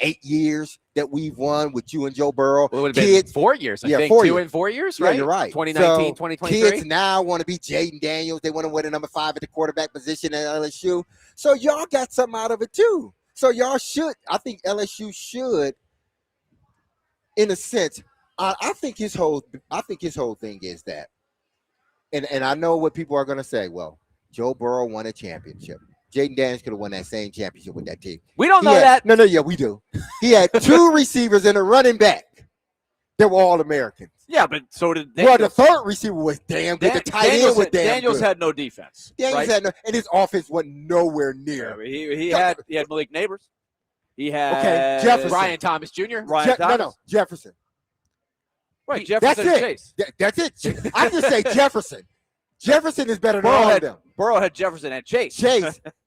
8 years that we've won with you and Joe Burrow. Well, it would have been 4 years, I think. 4 2 years. in 4 years, Yeah, right? you're right. 2019, so 2023. Kids now want to be Jaden Daniels. They want to win a number 5 at the quarterback position at LSU. So y'all got something out of it too. So y'all should, I think LSU should, in a sense, I think his whole thing is that, and I know what people are going to say. Well, Joe Burrow won a championship. Jaden Daniels could have won that same championship with that team. We don't know that. No, yeah, we do. He had 2 receivers and a running back that were all Americans. Yeah, but so did Well, Daniels. the third receiver was damn good. The tight end was damn Daniels good. had no defense. Daniels right? had no, and his offense went nowhere near. He had Malik Neighbors. He had Jefferson. Ryan Thomas Jr. Ryan Thomas. No, Jefferson. Right, Jefferson That's and it. Chase. That's it. I just say Jefferson. Jefferson is better than all of them. Burrow had Jefferson and Chase.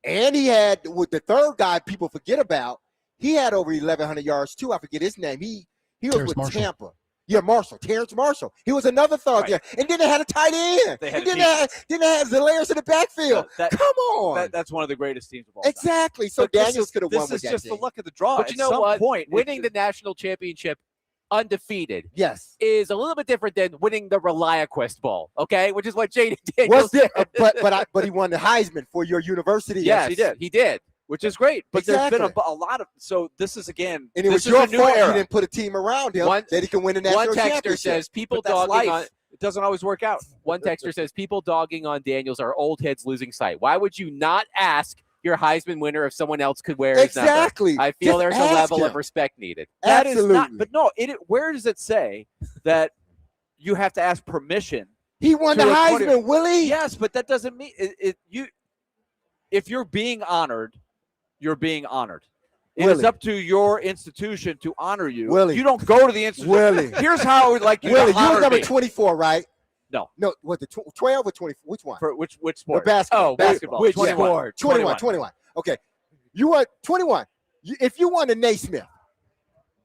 And he had, with the third guy people forget about, he had over 1,100 yards too. I forget his name. He was Terrence with Marshall. Tampa. Yeah, Terrence Marshall. He was another third Right. there. And then they had a tight end. They had And then they had Zalairs in the backfield. That- Come on. That's one of the greatest teams of all time. Exactly. So But this Daniels could have won This with is that just team. the luck of the draw. But you At know some what? point, Winning the national championship undefeated Yes. is a little bit different than winning the ReliaQuest Bowl, okay? Which is what Jaden Daniels Was there, but he won the Heisman for your university. Yes, he did. He did. which is great. But there's been Exactly. a lot of – so this is, again, And it this was is your a new fault you era. didn't put a team around him One- that he can win the national One texter championship. says people But that's dogging life. on It doesn't always work out. one texter says people dogging on Daniels are old heads losing sight. Why would you not ask your Heisman winner if someone else could wear his number? Exactly. I feel Just there's a ask level him. of respect needed. That is Absolutely. not – but no, where does it say that you have to ask permission? He won to the a Heisman, Willie. Yes, but that doesn't mean if you're being honored, you're being honored. It is Willie. up to your institution to honor you. Willie. You don't go to the institution. Willie. Here's how I would like you Willie, to you honor was number me. 24, right? No. No, what, the 12 or 24? Which one? For which The sport? basketball. Oh, basketball. Which 21. sport? 21. Okay. You were 21. If you won the Naismith,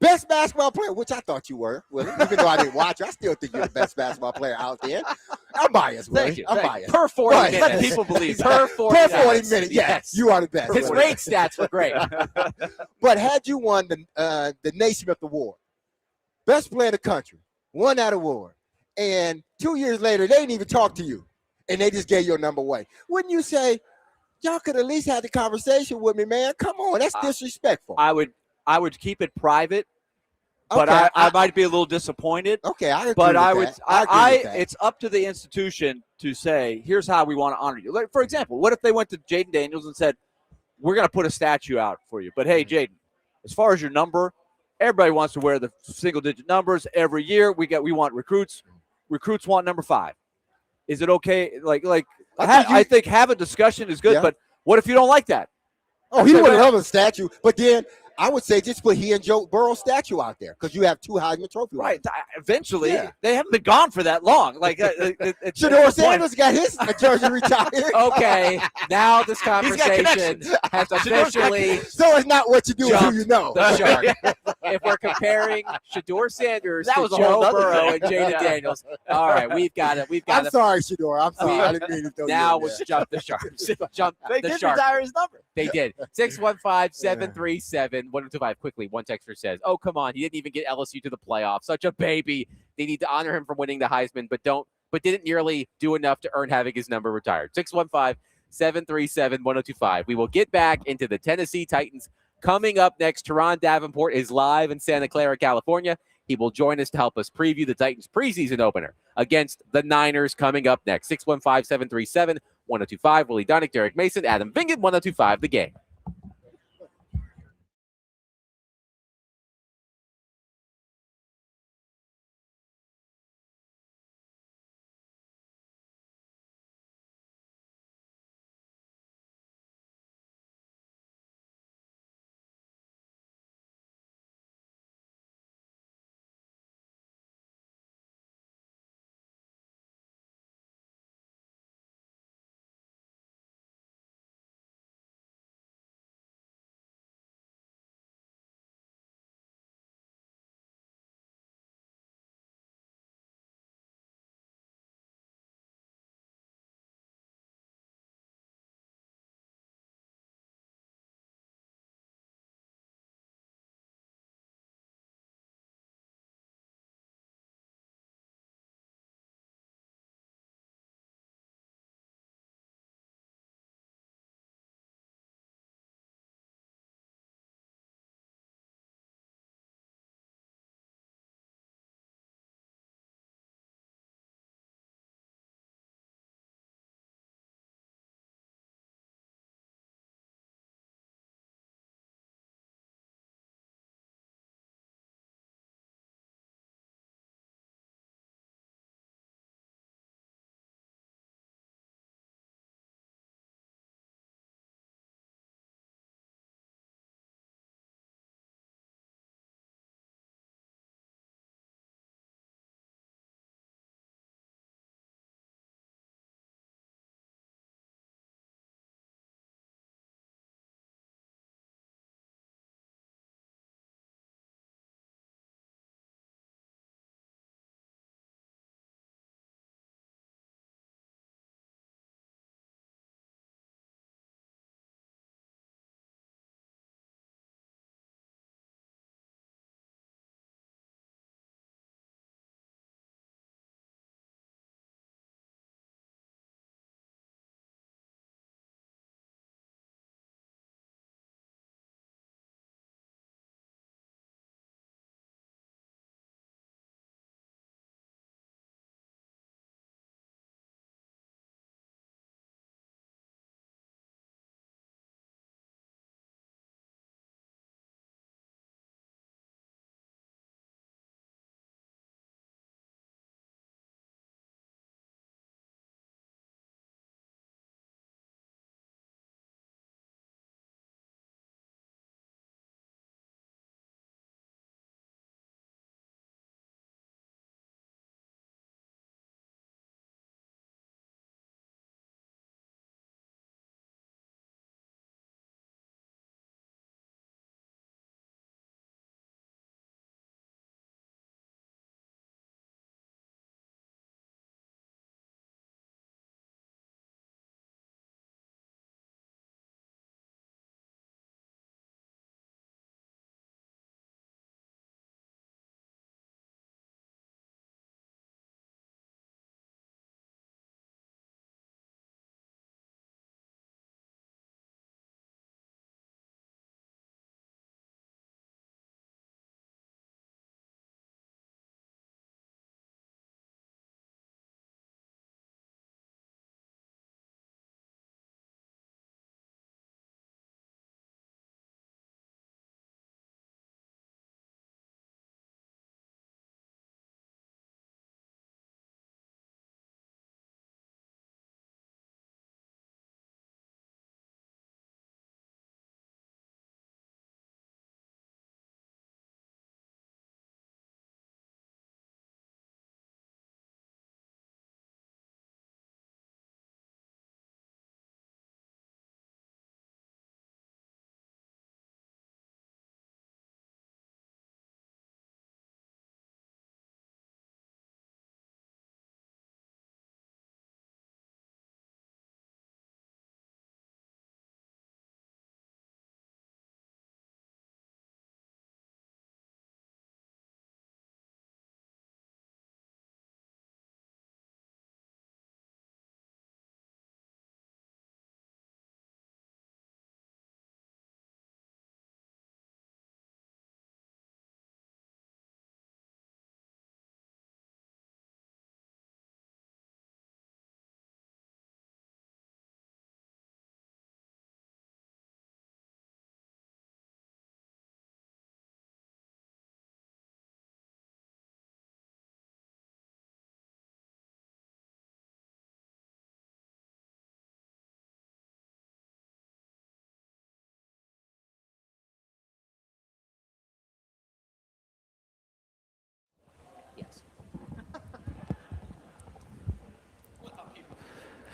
best basketball player, which I thought you were, Willie, even though I didn't watch, I still think you're the best basketball player out there. I'm biased, Willie. Thank you. I'm Thank biased. Per 40 Right. minutes. Let people believe that. Per 40 Per 40 minutes. minutes, yes. You are the best. His Willie. rate stats were great. But had you won the Naismith Award, best player in the country, won that award, and 2 years later, they didn't even talk to you, and they just gave your number away, wouldn't you say, y'all could at least have the conversation with me, man? Come on, that's disrespectful. I would keep it private, but Okay, I might be a little disappointed. Okay, I agree But with I would, that. agree with that. it's up to the institution to say, here's how we want to honor you. Like, for example, what if they went to Jaden Daniels and said, we're going to put a statue out for you. But hey, Jaden, as far as your number, everybody wants to wear the single-digit numbers every year. We want recruits. Recruits want number 5. Is it okay? I think have a discussion is good. Yeah. But what if you don't like that? Oh, he Okay, would well- have a statue, but then I would say just put he and Joe Burrow statue out there because you have 2 Heisman Trophy Right. winners. Eventually, Yeah. they haven't been gone for that long. Like Shador Sanders got his jersey retired. Okay, now this conversation connections. has officially So it's not what you do, it's who Jumped you know. the shark. If we're comparing Shador Sanders That to was a whole Joe nother Burrow thing. and Jaden Yeah. Daniels, all right, we've got it. I'm sorry, Shador. I'm sorry. We- I didn't mean to throw Now you in was there. jump the sharks. Jump They the did shark. retire his number. They did. 615-737-1037. 1025 quickly. One texter says, "Oh, come on. He didn't even get LSU to the playoffs. Such a baby. They need to honor him for winning the Heisman, but didn't nearly do enough to earn having his number retired." 615-737-1025. We will get back into the Tennessee Titans coming up next. Turron Davenport is live in Santa Clara, California. He will join us to help us preview the Titans preseason opener against the Niners coming up next. 615-737-1025. Willy Dunnick, Derek Mason, Adam Vingan, 1025 The Game.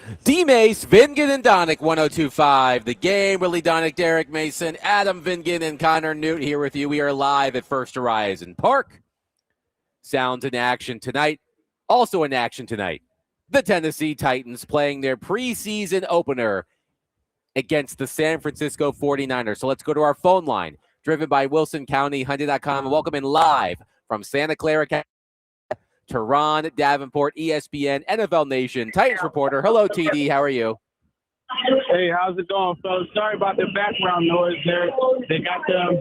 DMase, Vingan, and Donick, 102.5. The Game, Willy Donick, Derek Mason, Adam Vingan, and Connor Newt here with you. We are live at First Horizon Park. Sounds in action tonight. Also in action tonight, the Tennessee Titans playing their preseason opener against the San Francisco 49ers. So let's go to our phone line, driven by Wilson County, Hyundai.com, and welcome in live from Santa Clara, Turron Davenport, ESPN, NFL Nation, Titans reporter. Hello, TD. How are you? Hey, how's it going, fellas? Sorry about the background noise there. They got the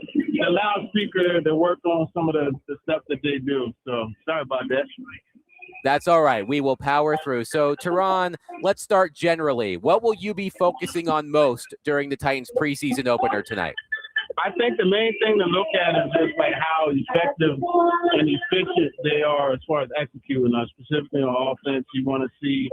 loudspeaker to work on some of the stuff that they do. So sorry about that. That's all right. We will power through. So, Turron, let's start generally. What will you be focusing on most during the Titans preseason opener tonight? I think the main thing to look at is just like how effective and efficient they are as far as executing. Specifically on offense, you want to see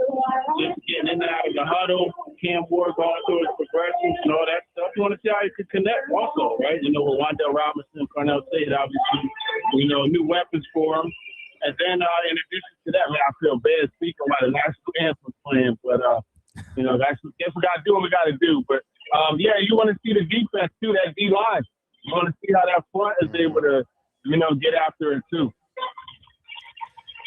just getting in and out of the huddle, Cam Ward going through his progressions and all that stuff. You want to see how you can connect also, right? You know, with Wandale Robinson, Cornell Tate, obviously, you know, new weapons for him. And then in addition to that, man, I feel bad speaking about the national anthem playing, but you know, guess we got to do what we got to do. But yeah, you want to see the defense too, that D line. You want to see how that front is able to, you know, get after it too.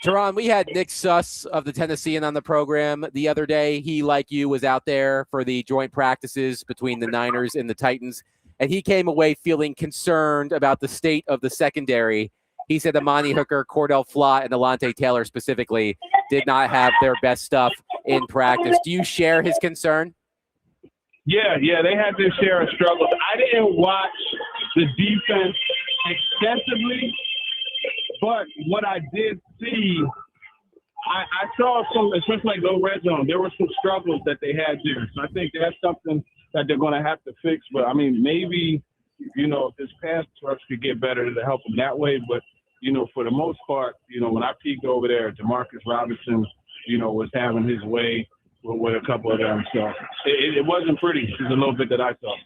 Turron, we had Nick Suss of the Tennessean on the program the other day. He, like you, was out there for the joint practices between the Niners and the Titans, and he came away feeling concerned about the state of the secondary. He said Amani Hooker, Cordell Flott, and Alontae Taylor specifically did not have their best stuff in practice. Do you share his concern? Yeah, they had their share of struggles. I didn't watch the defense extensively, but what I did see, I saw some, especially like low red zone, there were some struggles that they had there. So I think that's something that they're going to have to fix. But, I mean, maybe, you know, this pass rush could get better to help them that way. But, you know, for the most part, you know, when I peeked over there, DeMarcus Robinson, you know, was having his way with a couple of them. So it wasn't pretty. Just a little bit that I saw.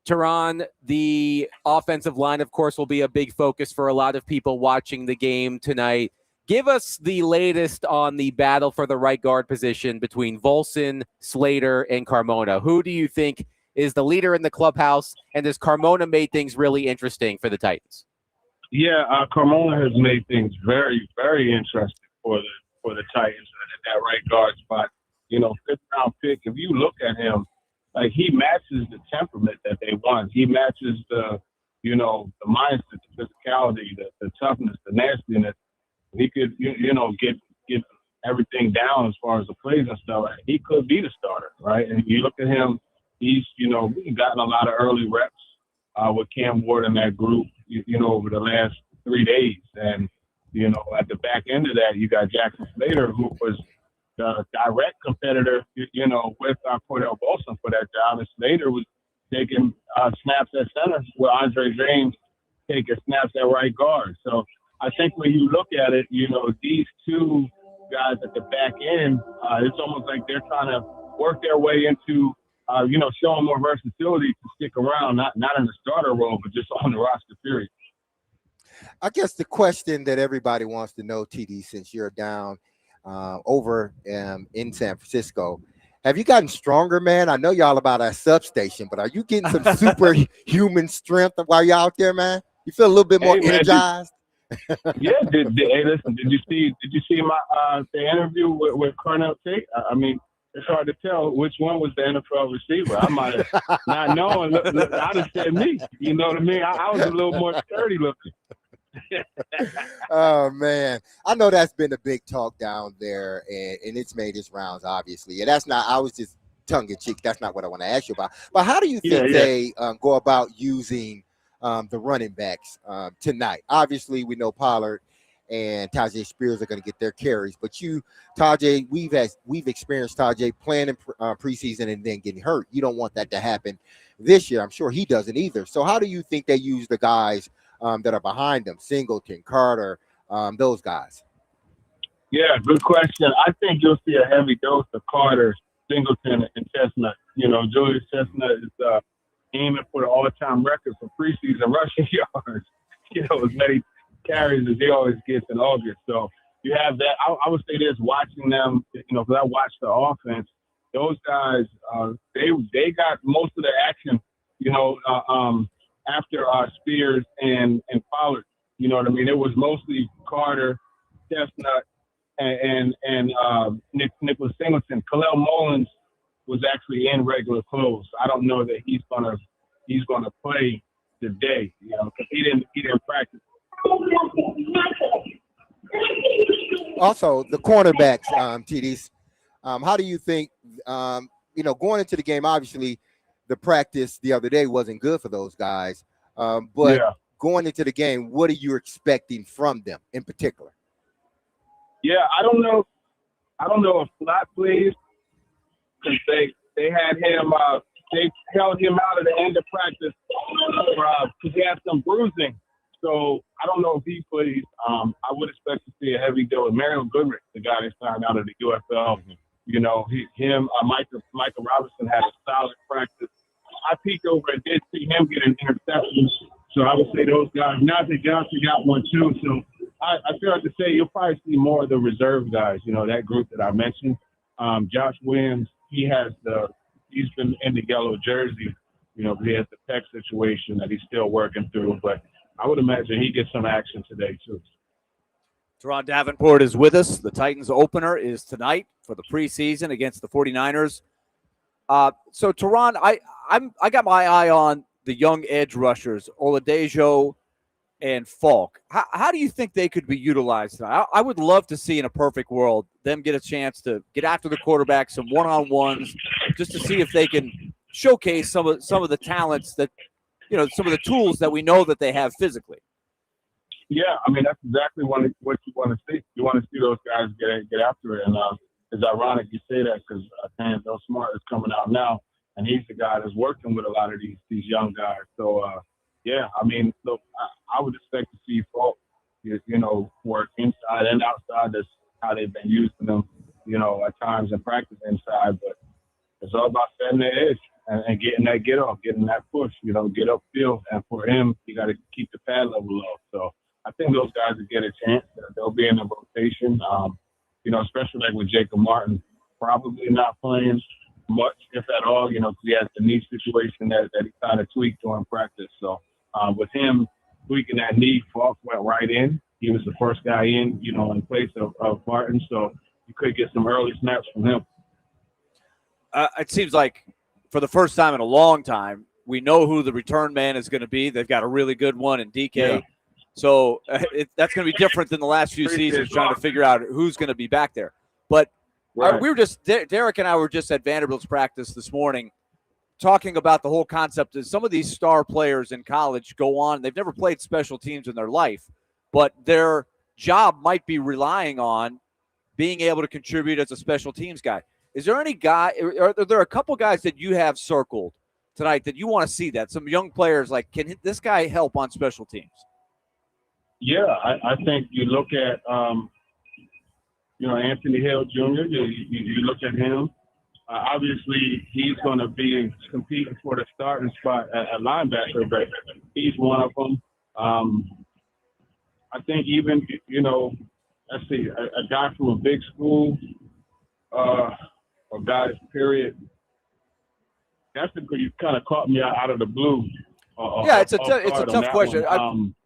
Turron, the offensive line, of course, will be a big focus for a lot of people watching the game tonight. Give us the latest on the battle for the right guard position between Volson, Slater, and Carmona. Who do you think is the leader in the clubhouse, and has Carmona made things really interesting for the Titans? Yeah, Carmona has made things very, very interesting for the Titans at that right guard spot. You know, 5th round pick. If you look at him, like, he matches the temperament that they want. He matches the, you know, the mindset, the physicality, the toughness, the nastiness. He could, you know, get everything down as far as the plays and stuff. He could be the starter, right? And you look at him, he's, you know, gotten a lot of early reps with Cam Ward in that group, you know, over the last 3 days. And, you know, at the back end of that, you got Jackson Slater, who was the direct competitor, you know, with Cordell Volson for that job. And Slater was taking snaps at center with Andre James taking snaps at right guard. So I think when you look at it, you know, these two guys at the back end, it's almost like they're trying to work their way into, you know, showing more versatility to stick around, not in the starter role, but just on the roster period. I guess the question that everybody wants to know, TD, since you're down over in San Francisco, have you gotten stronger, man? I know y'all about a substation, but are you getting some superhuman strength while you're out there, man? You feel a little bit more energized? Yeah. Hey, listen. Did you see my the interview with Cornell Tate? I mean, it's hard to tell which one was the NFL receiver. I might have not known. I'd have said me. You know what I mean? I was a little more sturdy looking. Oh man, I know that's been a big talk down there, and it's made its rounds, obviously. And that's not, I was just tongue in cheek. That's not what I want to ask you about. But how do you think they go about using the running backs tonight? Obviously, we know Pollard and Tajay Spears are going to get their carries, but you, Tajay, we've experienced Tajay playing in preseason and then getting hurt. You don't want that to happen this year. I'm sure he doesn't either. So how do you think they use the guys that are behind them, Singleton, Carter, those guys? Yeah, good question. I think you'll see a heavy dose of Carter, Singleton, and Chestnut. You know, Julius Chestnut is aiming for the all-time record for preseason rushing yards. You know, as many carries as he always gets in August. So you have that. I would say this, watching them, because I watched the offense, those guys, they got most of the action, after Spears and Pollard. You know what I mean? It was mostly Carter, Chestnut, and Nicholas Singleton. Khalil Mullins was actually in regular clothes. I don't know that he's gonna play today, because he didn't practice. Also, the cornerbacks, TDs. How do you think? Going into the game, obviously, the practice the other day wasn't good for those guys. But going into the game, what are you expecting from them in particular? Yeah, I don't know if Flat plays, because they had him. They held him out at the end of practice because he had some bruising. So I don't know if he plays. I would expect to see a heavy deal. Mario Goodrich, the guy they signed out of the UFL, Michael Robinson had a solid practice. I peeked over and did see him get an interception. So I would say those guys. Najee Johnson got one too. So I feel like to say you'll probably see more of the reserve guys. That group that I mentioned. Josh Williams, he's been in the yellow jersey. He has the pec situation that he's still working through, but I would imagine he gets some action today too. Turron Davenport is with us. The Titans opener is tonight for the preseason against the 49ers. So Turron, I got my eye on the young edge rushers, Oladejo and Falk. How do you think they could be utilized tonight? I would love to see, in a perfect world, them get a chance to get after the quarterback, some one-on-ones, just to see if they can showcase some of the talents that, some of the tools that we know that they have physically. Yeah, I mean, that's exactly what you want to see. You want to see those guys get after it. And it's ironic you say that because Bill Smart is coming out now, and he's the guy that's working with a lot of these young guys. So, I mean, look, I would expect to see Falk, work inside and outside. That's how they've been using them, at times in practice inside. But it's all about setting the edge and getting that get off, getting that push, get upfield. And for him, you got to keep the pad level low. So I think those guys will get a chance. They'll be in the rotation, especially like with Jacob Martin, probably not playing much, if at all, because he has the knee situation that he kind of tweaked during practice. So with him tweaking that knee, Falk went right in. He was the first guy in, in place of Martin. So you could get some early snaps from him. It seems like for the first time in a long time, we know who the return man is going to be. They've got a really good one in DK. Yeah. So that's going to be different than the last few seasons, trying to figure out who's going to be back there. But we were just, Derek and I were just at Vanderbilt's practice this morning talking about the whole concept of some of these star players in college go on. They've never played special teams in their life, but their job might be relying on being able to contribute as a special teams guy. Is there any guy, are there a couple guys that you have circled tonight that you want to see that? Some young players, like, can this guy help on special teams? Yeah, I think you look at, Anthony Hill Jr., you look at him. Obviously, he's going to be competing for the starting spot at linebacker, but he's one of them. I think even, let's see, a guy from a big school, or guys, period. That's you kind of caught me out of the blue. It's a tough question.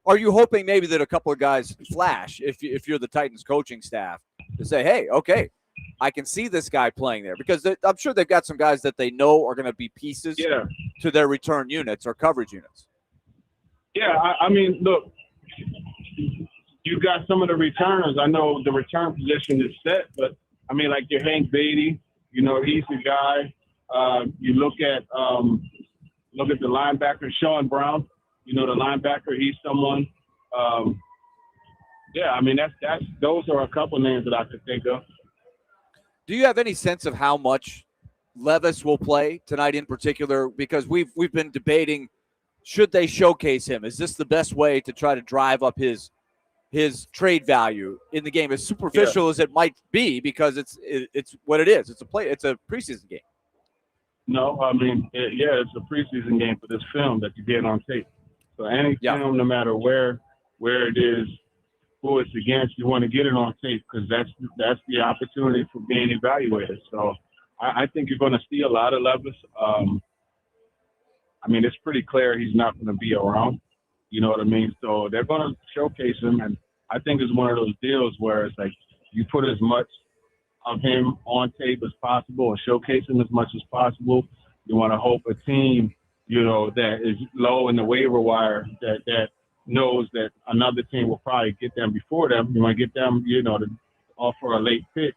Are you hoping maybe that a couple of guys flash if you're the Titans coaching staff to say, hey, okay, I can see this guy playing there? Because I'm sure they've got some guys that they know are going to be pieces to their return units or coverage units. Yeah, I mean, look, you got some of the returners. I know the return position is set, but, I mean, like your Hank Beatty, he's the guy. You look at the linebacker, Sean Brown. The linebacker, he's someone. I mean, those are a couple names that I could think of. Do you have any sense of how much Levis will play tonight in particular? Because we've been debating, should they showcase him? Is this the best way to try to drive up his trade value in the game? As superficial as it might be, because it's what it is. It's a preseason game. No, I mean, it's a preseason game for this film that you get on tape. So any film, no matter where it is, who it's against. You want to get it on tape because that's the opportunity for being evaluated. So I think you're going to see a lot of Levis. I mean, it's pretty clear he's not going to be around. You know what I mean? So they're going to showcase him, and I think it's one of those deals where it's like you put as much of him on tape as possible or showcase him as much as possible. You want to hope a team, you know, that is low in the waiver wire that knows that another team will probably get them before them. You want to get them, you know, to offer a late pick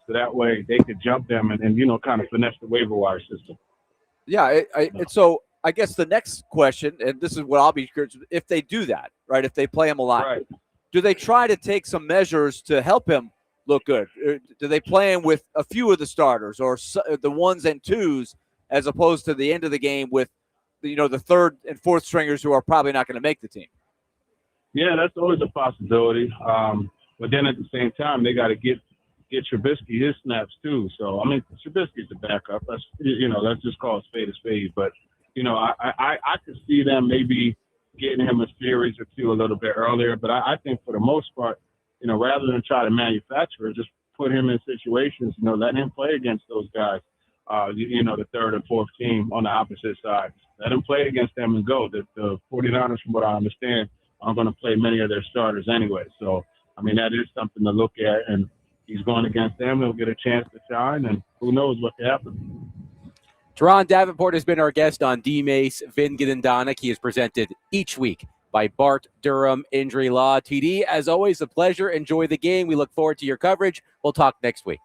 so that way they could jump them and you know, kind of finesse the waiver wire system. Yeah, and so I guess the next question, and this is what I'll be curious, if they do that, right? If they play him a lot, Right. do they try to take some measures to help him look good? Do they play him with a few of the starters or the ones and twos as opposed to the end of the game with, you know, the third and fourth stringers who are probably not going to make the team? Yeah, that's always a possibility. But then at the same time, they got to get Trubisky his snaps too. So I mean, Trubisky's the backup. Let's just call a spade. But you know, I could see them maybe getting him a series or two a little bit earlier. But I think for the most part, you know, rather than try to manufacture it, just put him in situations. You know, let him play against those guys. The third and fourth team on the opposite side. Let him play against them and go. The 49ers, from what I understand, are going to play many of their starters anyway. So, I mean, that is something to look at. And he's going against them. He'll get a chance to shine, and who knows what can happen. Turron Davenport has been our guest on DMase, Vingan, and Donick. He is presented each week by Bart Durham Injury Law. TD, as always, a pleasure. Enjoy the game. We look forward to your coverage. We'll talk next week.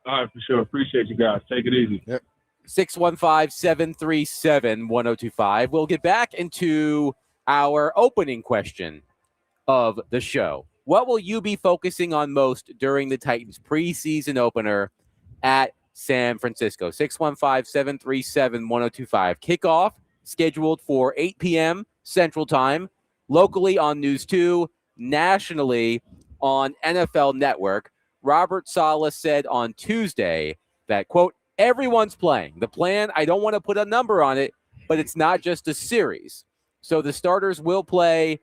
All right, for sure. Appreciate you guys. Take it easy. Yep. 615-737-1025. We'll get back into our opening question of the show. What will you be focusing on most during the Titans preseason opener at San Francisco? 615-737-1025. Kickoff scheduled for 8 p.m. Central Time, locally on News 2, nationally on NFL Network. Robert Saleh said on Tuesday that, quote, everyone's playing. The plan, I don't want to put a number on it, but it's not just a series. So the starters will play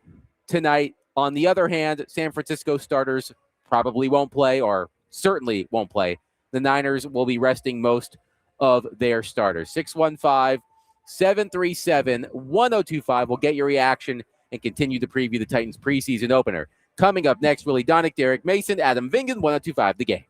tonight. On the other hand, San Francisco starters probably won't play or certainly won't play. The Niners will be resting most of their starters. 615-737-1025. We'll get your reaction and continue to preview the Titans preseason opener. Coming up next, Willy Donick, Derek Mason, Adam Vingan, 1025 The Game.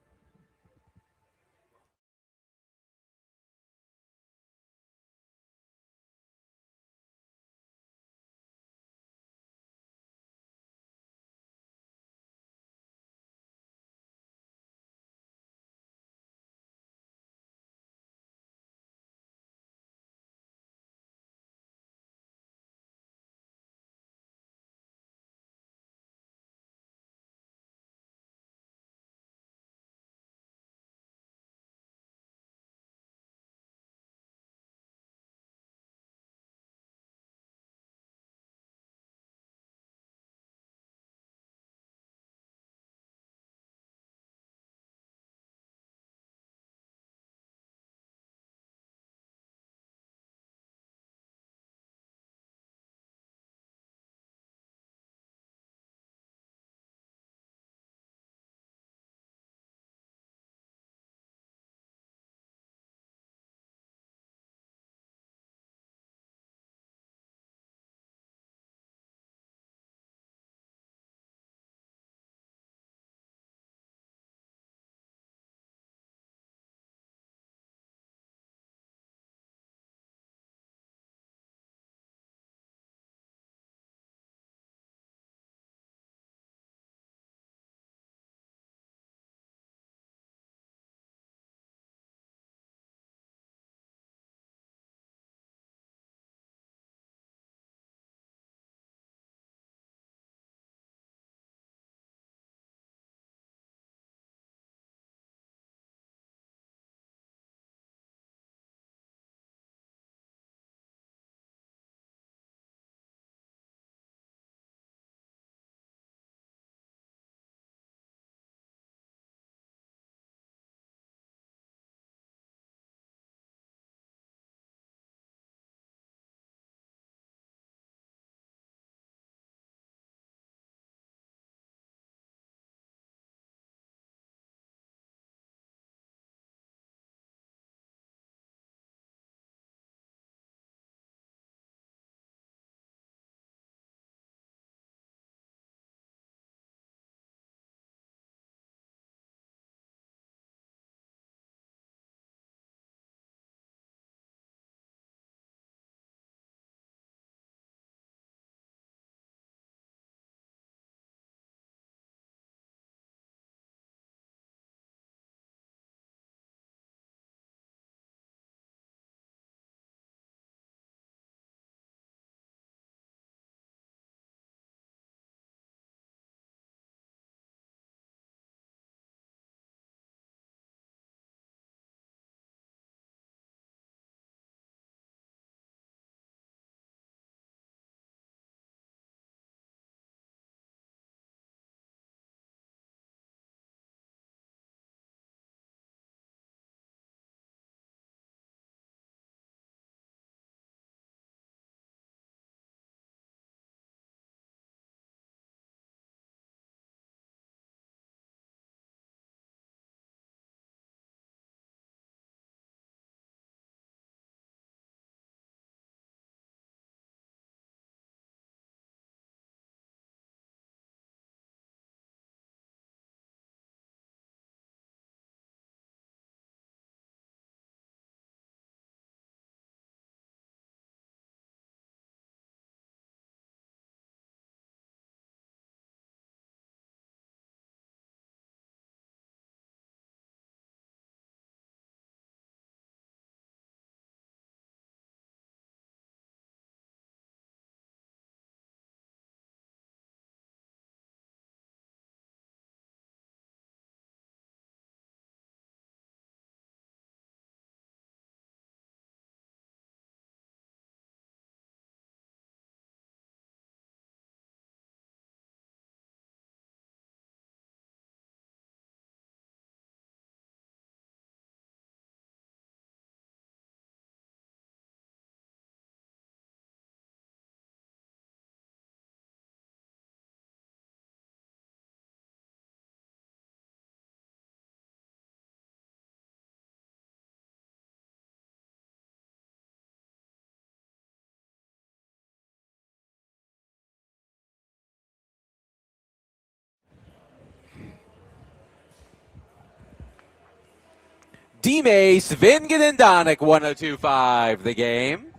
DMase, Vingen and Donick, 102.5 The Game.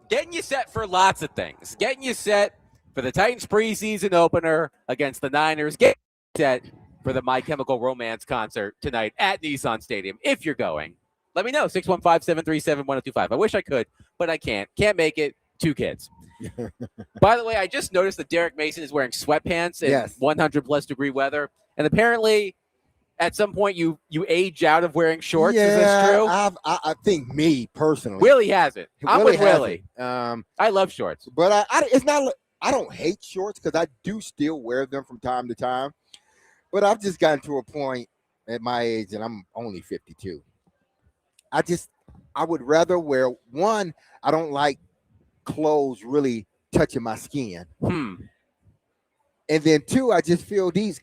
Getting you set for lots of things. Getting you set for the Titans preseason opener against the Niners. Getting you set for the My Chemical Romance concert tonight at Nissan Stadium. If you're going, let me know. 615-737-1025. I wish I could, but I can't. Can't make it. 2 kids. By the way, I just noticed that Derek Mason is wearing sweatpants in 100-plus degree weather. And apparently, at some point, you age out of wearing shorts. Yeah, is this true? I think me personally. Willie has it. I'm with Willie. I love shorts. But it's not. I don't hate shorts because I do still wear them from time to time. But I've just gotten to a point at my age, and I'm only 52. I would rather wear one. I don't like clothes really touching my skin. And then 2, I just feel these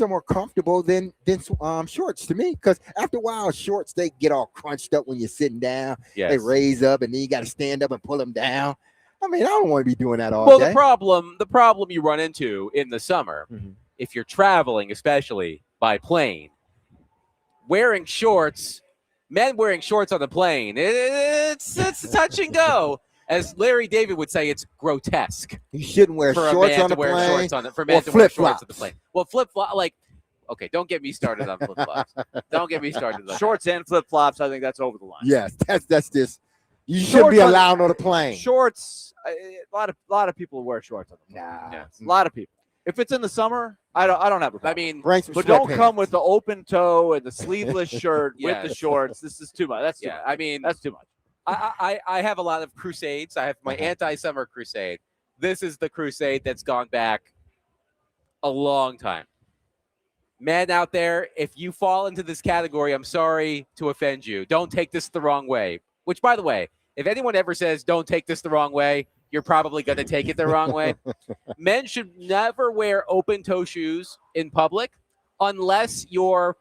are more comfortable than shorts to me. Because after a while, shorts, they get all crunched up when you're sitting down. Yes. They raise up, and then you got to stand up and pull them down. I mean, I don't want to be doing that all day. The problem you run into in the summer, if you're traveling, especially by plane, wearing shorts, men wearing shorts on the plane, it's touch and go. As Larry David would say, it's grotesque. You shouldn't wear shorts on the plane. For men to wear shorts on the plane. Well, flip-flop, okay, don't get me started on flip-flops. Don't get me started on shorts and flip-flops. I think that's over the line. Yes, that's just you shouldn't be allowed on the plane. Shorts. A lot of people wear shorts on the plane. Nah, a lot of people. If it's in the summer, I don't have a problem. I mean, but don't come with the open toe and the sleeveless shirt with the shorts. This is too much. That's too much. I mean, that's too much. I have a lot of crusades. I have my anti-summer crusade. This is the crusade that's gone back a long time. Men out there, if you fall into this category, I'm sorry to offend you. Don't take this the wrong way. Which, by the way, if anyone ever says don't take this the wrong way, you're probably going to take it the wrong way. Men should never wear open-toe shoes in public unless you're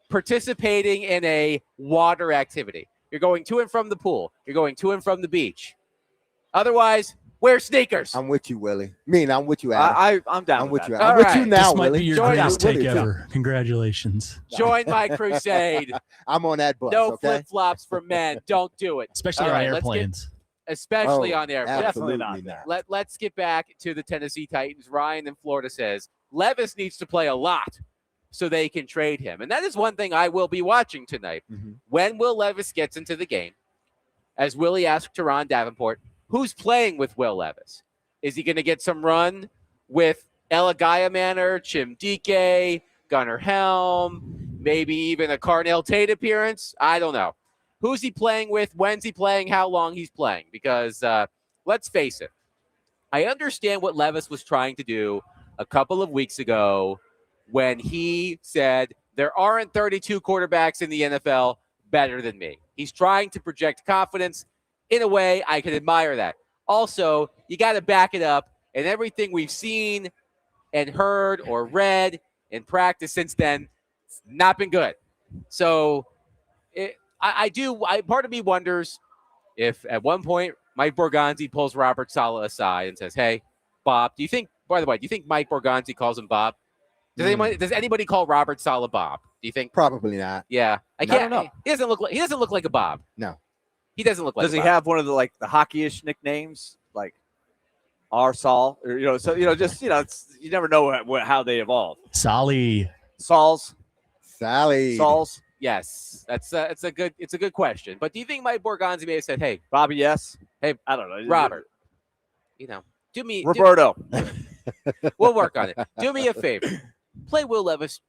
participating in a water activity. You're going to and from the pool. You're going to and from the beach. Otherwise, wear sneakers. I'm with you, Willie. I'm with you, Adam. I'm down. I'm with you. I'm with you now, this might Willie. be your greatest take ever. Congratulations. Join my crusade. I'm on that bus. No okay? flip-flops for men. Don't do it. Especially on airplanes. Especially on airplanes. Definitely not. Let's get back to the Tennessee Titans. Ryan in Florida says Levis needs to play a lot so they can trade him. And that is one thing I will be watching tonight. When Will Levis gets into the game, as Willie asked Turron Davenport, who's playing with Will Levis? Is he going to get some run with Eligaya Manor, Chim Dike, Gunnar Helm, maybe even a Carnell Tate appearance? I don't know. Who's he playing with? When's he playing? How long he's playing? Because let's face it, I understand what Levis was trying to do a couple of weeks ago when he said there aren't 32 quarterbacks in the NFL better than me. He's trying to project confidence. In a way, I can admire that. Also, you got to back it up, and everything we've seen and heard or read in practice since then, it's not been good. So part of me wonders if at one point Mike Borgonzi pulls Robert Saleh aside and says, hey, Bob, do you think Mike Borgonzi calls him Bob? Does anybody call Robert Saleh Bob? Do you think? Probably not. Yeah. I don't know. He doesn't look like a Bob. No. He doesn't look like Does a he Bob. have one of the the hockey-ish nicknames like R-Sol? Or, you never know how they evolve. Sally. Sauls. Sally. Sauls. Yes. It's a good question. But do you think Mike Borgonzi may have said, hey, Bobby, yes. Hey, I don't know. Robert, do me Roberto. We'll work on it. Do me a favor. Play Will Levis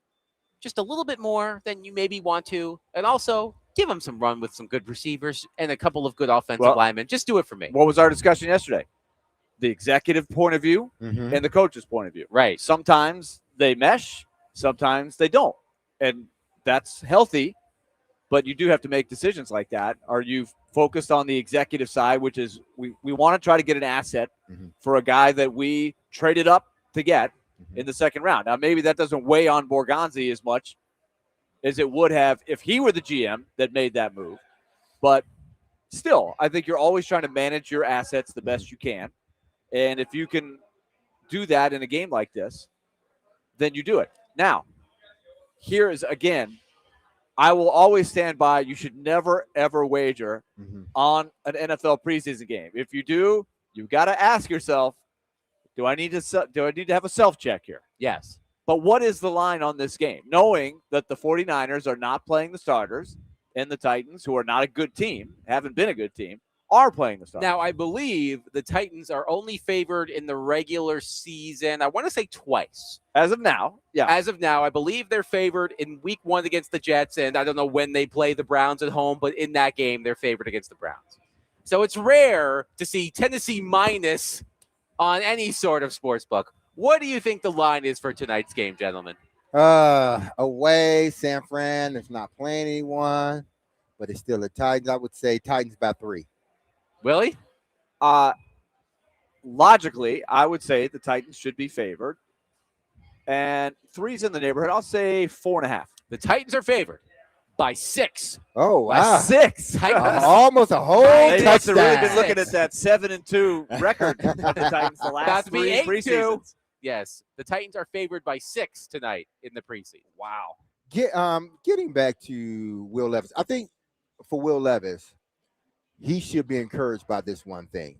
just a little bit more than you maybe want to. And also give him some run with some good receivers and a couple of good offensive linemen. Just do it for me. What was our discussion yesterday? The executive point of view and the coach's point of view. Right. Sometimes they mesh. Sometimes they don't. And that's healthy. But you do have to make decisions like that. Are you focused on the executive side, which is we want to try to get an asset for a guy that we traded up to get in the second round. Now, maybe that doesn't weigh on Borgonzi as much as it would have if he were the GM that made that move. But still, I think you're always trying to manage your assets the best you can. And if you can do that in a game like this, then you do it. Now, here is, again, I will always stand by. You should never ever wager Mhm. on an NFL preseason game. If you do, you've got to ask yourself, do I need to have a self check here? Yes. But what is the line on this game? Knowing that the 49ers are not playing the starters and the Titans, who are not a good team, haven't been a good team, are playing the starters. Now, I believe the Titans are only favored in the regular season. I want to say twice. As of now, yeah. As of now, I believe they're favored in week 1 against the Jets, and I don't know when they play the Browns at home, but in that game, they're favored against the Browns. So it's rare to see Tennessee minus on any sort of sports book. What do you think the line is for tonight's game, gentlemen? Away, San Fran is not playing anyone, but it's still the Titans. I would say Titans by 3. Willie? Logically, I would say the Titans should be favored. And 3's in the neighborhood. I'll say 4.5. The Titans are favored by 6. Oh, By wow. 6. Almost a whole They must have really touchdown. been looking at that 7-2 record of the Titans the About last to be 3 8-2. preseasons. Yes, the Titans are favored by 6 tonight in the preseason. Wow. Getting back to Will Levis, I think for Will Levis, he should be encouraged by this one thing.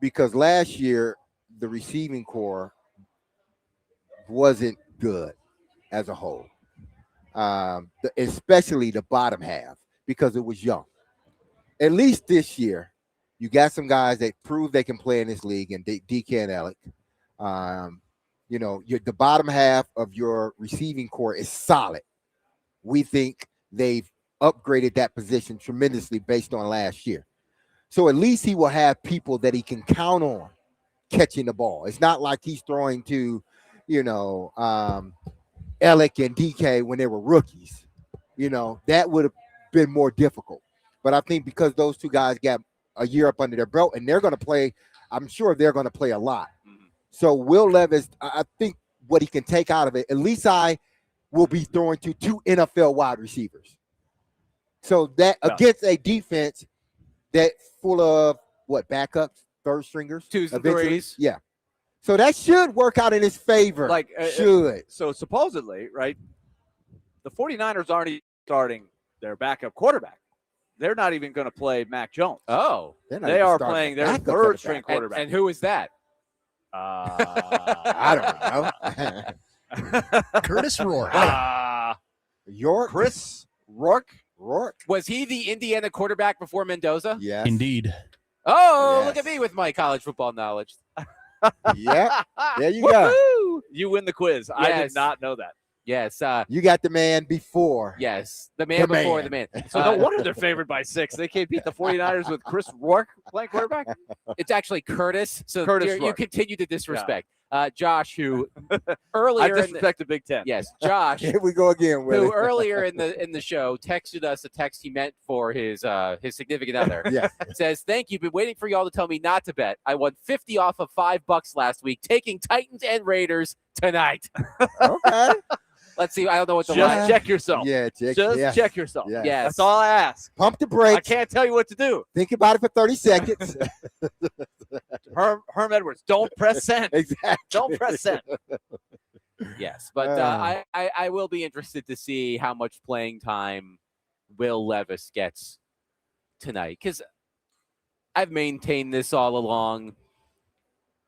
Because last year, the receiving core wasn't good as a whole, especially the bottom half, because it was young. At least this year, you got some guys that prove they can play in this league, and DK and Alec. The bottom half of your receiving core is solid. We think they've upgraded that position tremendously based on last year. So at least he will have people that he can count on catching the ball. It's not like he's throwing to, Alec and DK when they were rookies. That would have been more difficult. But I think because those two guys got a year up under their belt and they're going to play, I'm sure they're going to play a lot. So Will Levis, I think what he can take out of it, at least I will be throwing to 2 NFL wide receivers. So that against a defense that full of backups, third stringers, 2s and eventually. 3s. Yeah. So that should work out in his favor. Should. So supposedly, right, the 49ers aren't even starting their backup quarterback. They're not even going to play Mac Jones. Oh. They are playing their third-string quarterback. And who is that? I don't know. Curtis Rourke. York. Chris Rourke. Was he the Indiana quarterback before Mendoza? Yes. Indeed. Oh, Yes. look at me with my college football knowledge. Yeah. There you go. Woo-hoo! You win the quiz. I Yes. did not know that. Yes. You got the man before. Yes. The man before the man. So no wonder they're favored by 6. They can't beat the 49ers with Chris Rourke playing quarterback. It's actually Curtis. So Curtis you Rourke. continue to disrespect. Josh, who earlier I in the, disrespect the Big Ten. yes, Josh, Here we go again, Willie. who earlier in the show texted us a text he meant for his significant other. Yeah. Says, "Thank you. Been waiting for y'all to tell me not to bet. I won 50 off of $5 last week, taking Titans and Raiders tonight." Okay. Let's see. I don't know what the Just line. check yourself. Yeah, Just check yourself. Yeah. Yes. That's all I ask. Pump the I brakes. can't tell you what to do. Think about it for 30 seconds. Herm Edwards, don't press send. Exactly. Don't press send. Yes, but I will be interested to see how much playing time Will Levis gets tonight, because I've maintained this all along.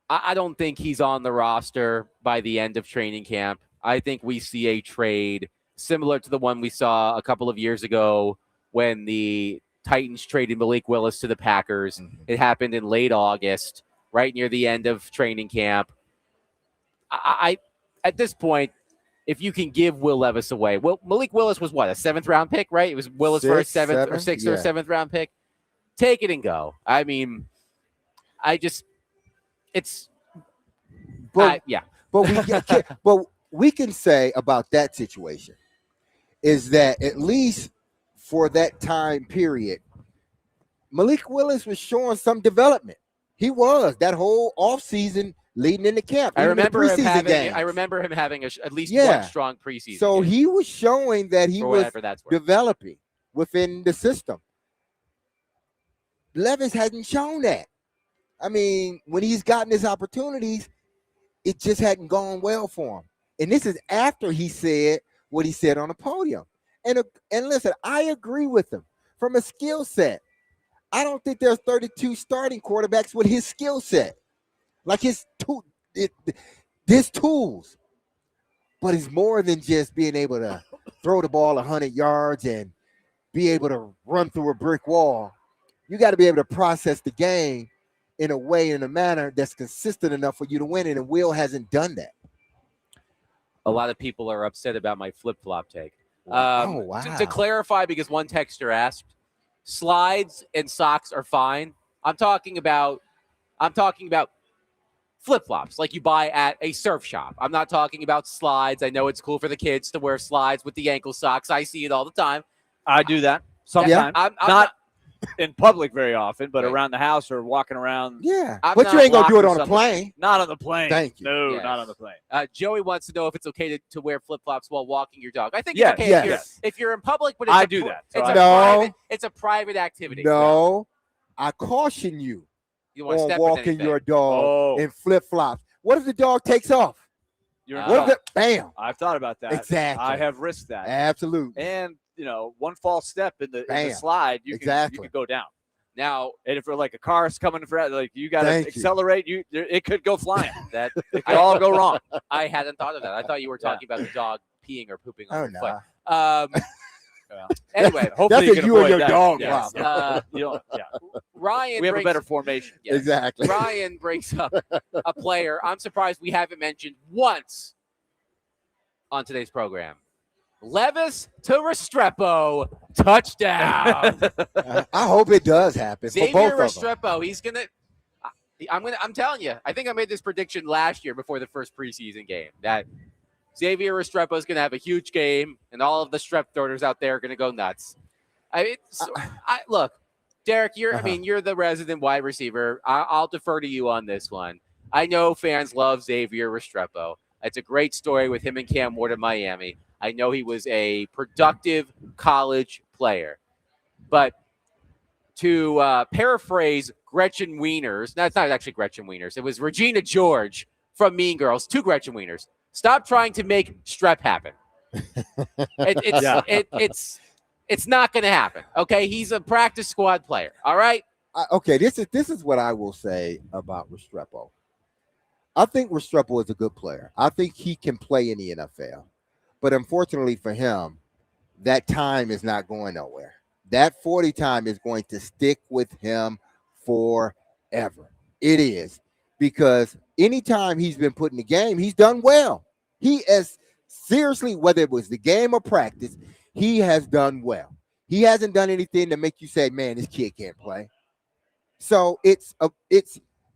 I don't think he's on the roster by the end of training camp. I think we see a trade similar to the one we saw a couple of years ago when the Titans traded Malik Willis to the Packers. Mhm. It happened in late August, right near the end of training camp. I at this point, if you can give Will Levis away, well, Malik Willis was what, a 7th round pick, right? It was Willis for a 7th or 6th or 7th round pick. Take it and go. I mean, But, yeah. but we can say about that situation is that at least for that time period, Malik Willis was showing some development. He was that whole offseason leading into camp. I even the remember him preseason games. having at least Yeah. one strong preseason. So game, he was showing that he for was whatever that's worth. developing within the system. Levis hasn't shown that. I mean, when he's gotten his opportunities, it just hadn't gone well for him. And this is after he said what he said on the podium. And listen, I agree with him from a skill set. I don't think there's 32 starting quarterbacks with his skill set, like his tools. But it's more than just being able to throw the ball 100 yards and be able to run through a brick wall. You got to be able to process the game in a way, in a manner that's consistent enough for you to win it. And Will hasn't done that. A lot of people are upset about my flip-flop take. Oh, wow. To clarify, because one texter asked, slides and socks are fine. I'm talking about flip-flops like you buy at a surf shop. I'm not talking about slides. I know it's cool for the kids to wear slides with the ankle socks. I see it all the time. I do that sometimes. I'm not in public very often, but Right. around the house or walking around. Yeah, I'm but not you ain't gonna do it on a something. plane. Not on the plane. Thank you. No, Yes. not on the plane. Joey wants to know if it's okay to wear flip-flops while walking your dog. I think Yes, it's okay yes. if you're in public, but it's I a do pri- that. It's So a No. private. It's a private activity. No, I caution you You want to on step in walking anything. your dog Oh. in flip flops. What if the dog takes off? You're Uh, What right. if it, bam? I've thought about that. Exactly. I have risked that. Absolutely. And one false step in the Bam. slide, you Exactly. could go down. Now And if like a car's coming for like you got to Thank you. accelerate, it could go flying. that It could all go wrong. I hadn't thought of that. I thought you were talking about the dog peeing or pooping on Oh your no. foot. Yeah. Anyway, Hopefully That's you a can you and avoid your that. dog Yes. problem. Yeah. Ryan We have a brings- better formation. Yes. Exactly. Ryan brings up a player I'm surprised we haven't mentioned once on today's program. Levis to Restrepo touchdown. I hope it does happen for Xavier both of them. Restrepo, I'm telling you, I think I made this prediction last year before the first preseason game that Xavier Restrepo is going to have a huge game and all of the strep throaters out there are going to go nuts. Look, Derek, you're the resident wide receiver. I'll defer to you on this one. I know fans love Xavier Restrepo. It's a great story with him and Cam Ward in Miami. I know he was a productive college player. But to paraphrase Gretchen Wieners, no, it's not actually Gretchen Wieners. It was Regina George from Mean Girls to Gretchen Wieners. Stop trying to make strep happen. It's not going to happen. Okay, he's a practice squad player. All right. Okay, this is what I will say about Restrepo. I think Restrepo is a good player. I think he can play in the NFL. But unfortunately for him, that time is not going nowhere. That 40 time is going to stick with him forever. It is. Because anytime he's been put in the game, he's done well. He has seriously, whether it was the game or practice, he has done well. He hasn't done anything to make you say, man, this kid can't play. So it's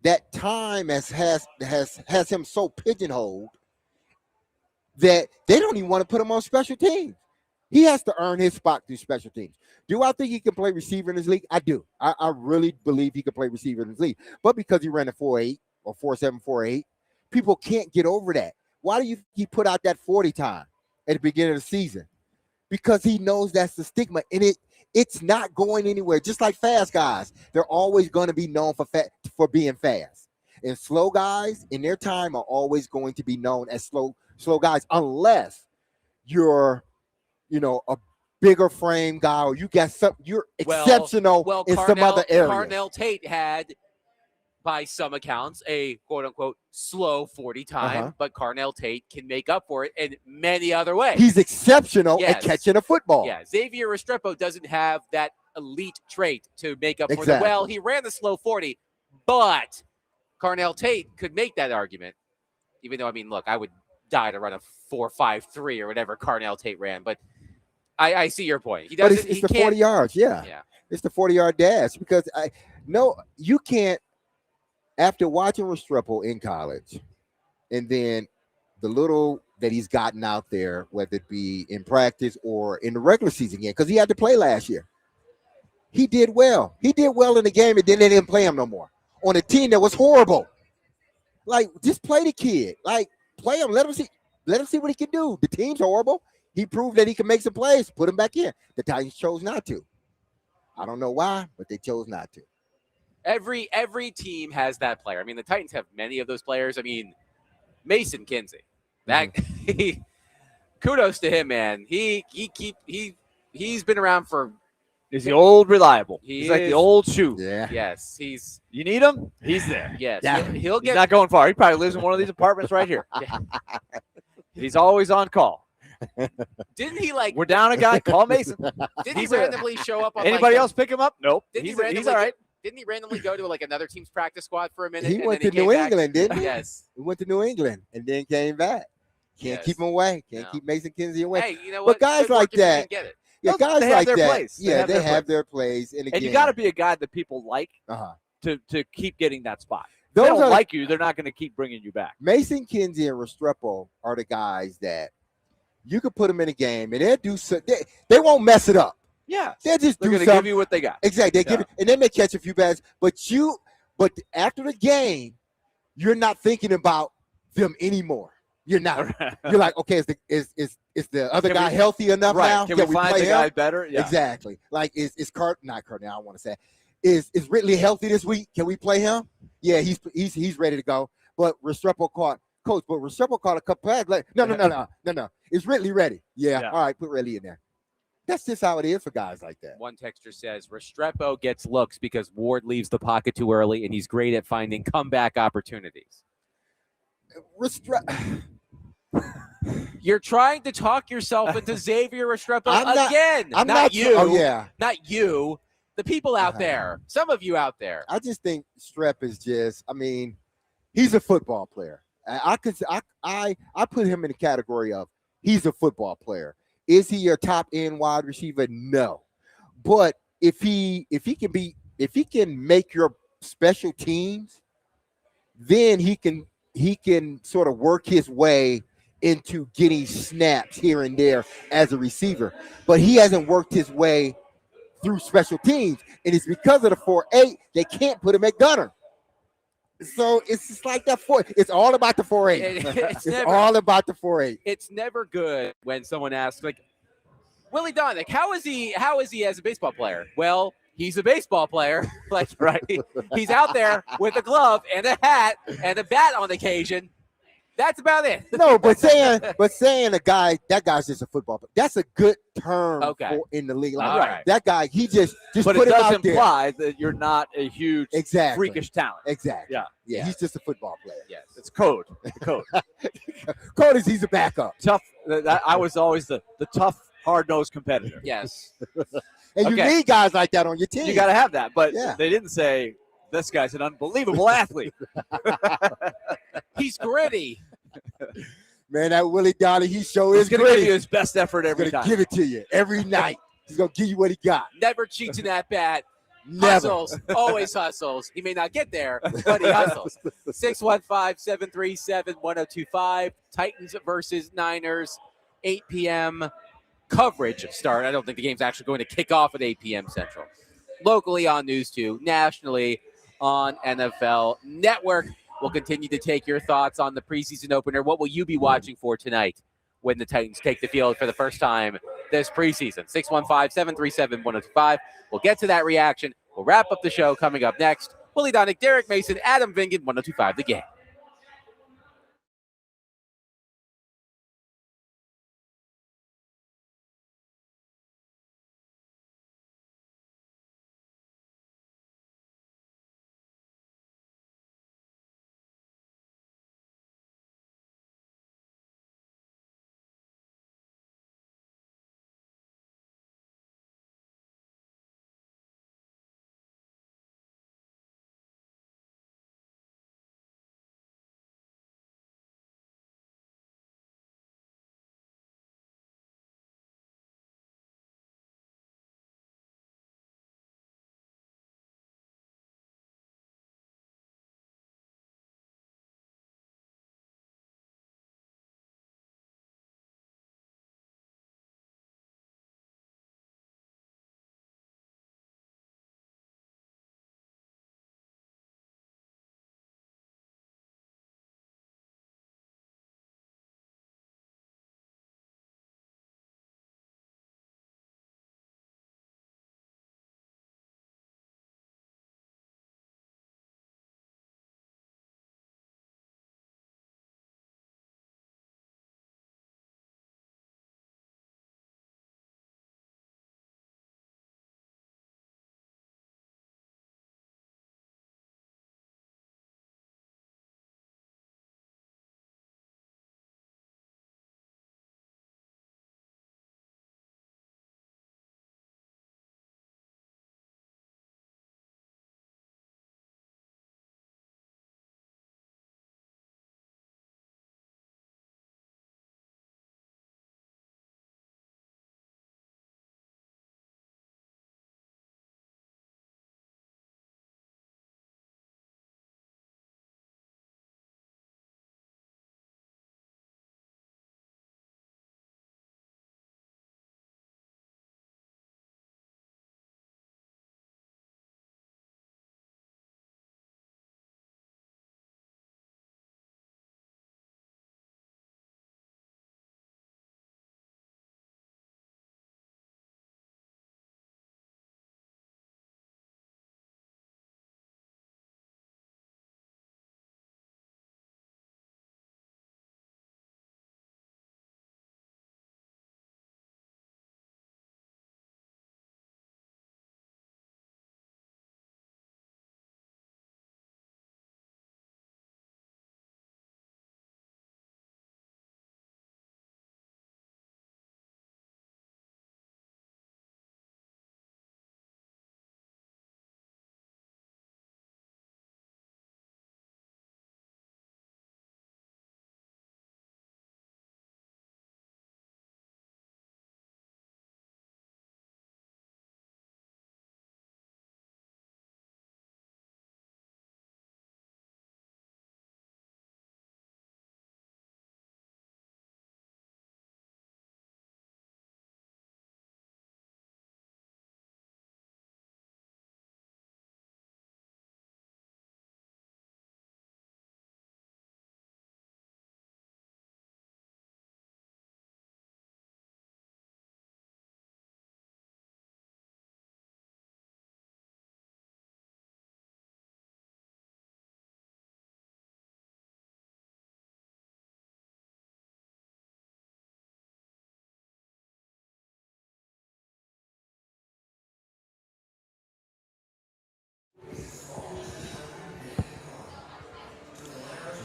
that time has him so pigeonholed that they don't even want to put him on special teams. He has to earn his spot through special teams. Do I think he can play receiver in this league? I do. I really believe he can play receiver in this league. But because he ran a 4.8 or 4.7, 4.8, people can't get over that. Why do you think he put out that 40 time at the beginning of the season? Because he knows that's the stigma, and it's not going anywhere. Just like fast guys, they're always going to be known for being fast. And slow guys in their time are always going to be known as slow guys, unless you're, a bigger frame guy or you're exceptional in some other areas. Carnell Tate had, by some accounts, a quote-unquote slow 40 time, but Carnell Tate can make up for it in many other ways. He's exceptional Yes. at catching a football. Yeah, Xavier Restrepo doesn't have that elite trait to make up for Exactly. the, well, he ran the slow 40, but Carnell Tate could make that argument, even though, look, I would die to run a 4.53 or whatever Carnell Tate ran, but I see your point. He But doesn't. it's he the can't, 40 yards, yeah. It's the 40-yard dash because you can't. After watching Restrepo in college, and then the little that he's gotten out there, whether it be in practice or in the regular season game, because he had to play last year, he did well. He did well in the game, and then they didn't play him no more on a team that was horrible. Like, just play the kid. Like, play him. Let him see what he can do. The team's horrible. He proved that he can make some plays. Put him back in. The Titans chose not to. I don't know why, but they chose not to. Every team has that player. The Titans have many of those players. Mason Kinsey. That kudos to him, man. He He's been around for. He's the old reliable. He He's like the is. old shoe. Yeah. Yes, he's. You need him? He's there. Yes, Yeah. he'll He's get. not going far. He probably lives in one of these apartments right here. He's always on call. Didn't he like? We're down a guy. Call Mason. Didn't he he's a- randomly show up on? Anybody like, else pick him up? Nope. Didn't He's, he randomly? he's all right. Didn't he randomly go to like another team's practice squad for a minute? He and went then to came New back? England, didn't he? Yes. He went to New England and then came back. Can't Yes. keep him away. Can't No. keep Mason Kinsey away. Hey, you know But what? guys Good work like if you that- can get it. Yeah, Those- guys they have like their that. place. They Yeah, have they their have their plays. And again, And you got to be a guy that people like uh-huh. to keep getting that spot. If Those they don't are like you, they're not going to keep bringing you back. Mason Kinsey and Restrepo are the guys that you could put them in a game and they'll do so. They won't mess it up. Yeah. They'll just They're do going to something. give you what they got. Exactly. They give Yeah. it, and they may catch a few bags, but after the game, you're not thinking about them anymore. You're not. You're like, okay, is the other Can guy we- healthy enough right. now? Can we find play the him? guy better? Yeah. Exactly. Like is not Courtney, I don't want to say. Is Ridley healthy this week? Can we play him? Yeah, he's ready to go. But Restrepo caught a couple bags. Like, no. Is Ridley ready? Yeah. Yeah. All right, put Ridley in there. That's just how it is for guys like that. One texter says Restrepo gets looks because Ward leaves the pocket too early, and he's great at finding comeback opportunities. You're trying to talk yourself into Xavier Restrepo again. I'm not you. Oh yeah. Not you. The people out Uh-huh. there. Some of you out there. I just think Strep is just. I mean, he's a football player. I put him in the category of he's a football player. Is he your top end wide receiver? No. But if he can make your special teams, then he can sort of work his way into getting snaps here and there as a receiver. But he hasn't worked his way through special teams, and it's because of the 4.8 they can't put him at gunner. So it's just like that it's all about the 4.8. It's all about the 4.8. It's never good when someone asks, like, Willy Donick, how is he as a baseball player? Well, he's a baseball player. Like, right. He's out there with a glove and a hat and a bat on occasion. That's about it. No, but saying that guy's just a football player. That's a good term in the league. Like, All right. That guy, he just But put it him does out there. imply that you're not a huge, Exactly. freakish talent. Exactly. Yeah. He's just a football player. Yes. It's code. The code. Cody's he's a backup. Tough. I was always the tough, hard-nosed competitor. Yes. And you Okay. need guys like that on your team. You got to have that. But Yeah. they didn't say, this guy's an unbelievable athlete. He's gritty. Man, that Willie Donnelly, he sure He's is going to give great. you his best effort He's every gonna time. give it to you every night. He's gonna give you what he got. Never cheats in that bat. Never. Hustles. Always hustles. He may not get there, but he hustles. 615-737-1025. Titans versus Niners. 8 p.m. coverage start. I don't think the game's actually going to kick off at 8 p.m. Central. Locally on News 2, nationally on NFL Network. We'll continue to take your thoughts on the preseason opener. What will you be watching for tonight when the Titans take the field for the first time this preseason? 615-737-1025. We'll get to that reaction. We'll wrap up the show coming up next. Willy Donick, Derek Mason, Adam Vingan, 1025 The Game.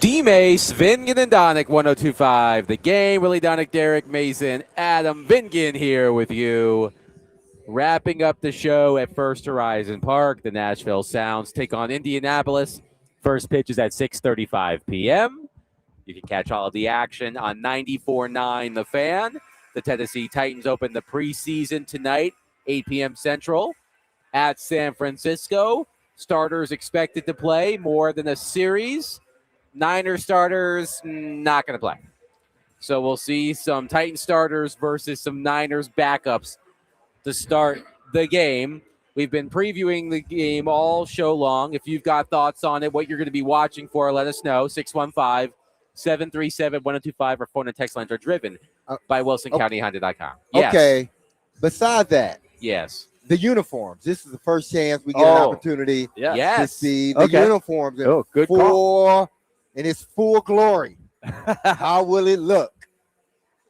DMase, Vingan and Donick, 102.5. The Game. Willie Donick, Derek Mason, Adam Vingan here with you. Wrapping up the show at First Horizon Park. The Nashville Sounds take on Indianapolis. First pitch is at 6:35 p.m. You can catch all of the action on 94.9 The Fan. The Tennessee Titans open the preseason tonight, 8 p.m. Central, at San Francisco. Starters expected to play more than a series. Niner starters not going to play. So we'll see some Titan starters versus some Niners backups to start the game. We've been previewing the game all show long. If you've got thoughts on it, what you're going to be watching for, let us know. 615-737-1025 or phone and text lines are driven by WilsonCountyHonda.com. Yes. Okay. Besides that, Yes. the uniforms. This is the first chance we get an opportunity to Yes. see the uniforms in good call. in its full glory. How will it look?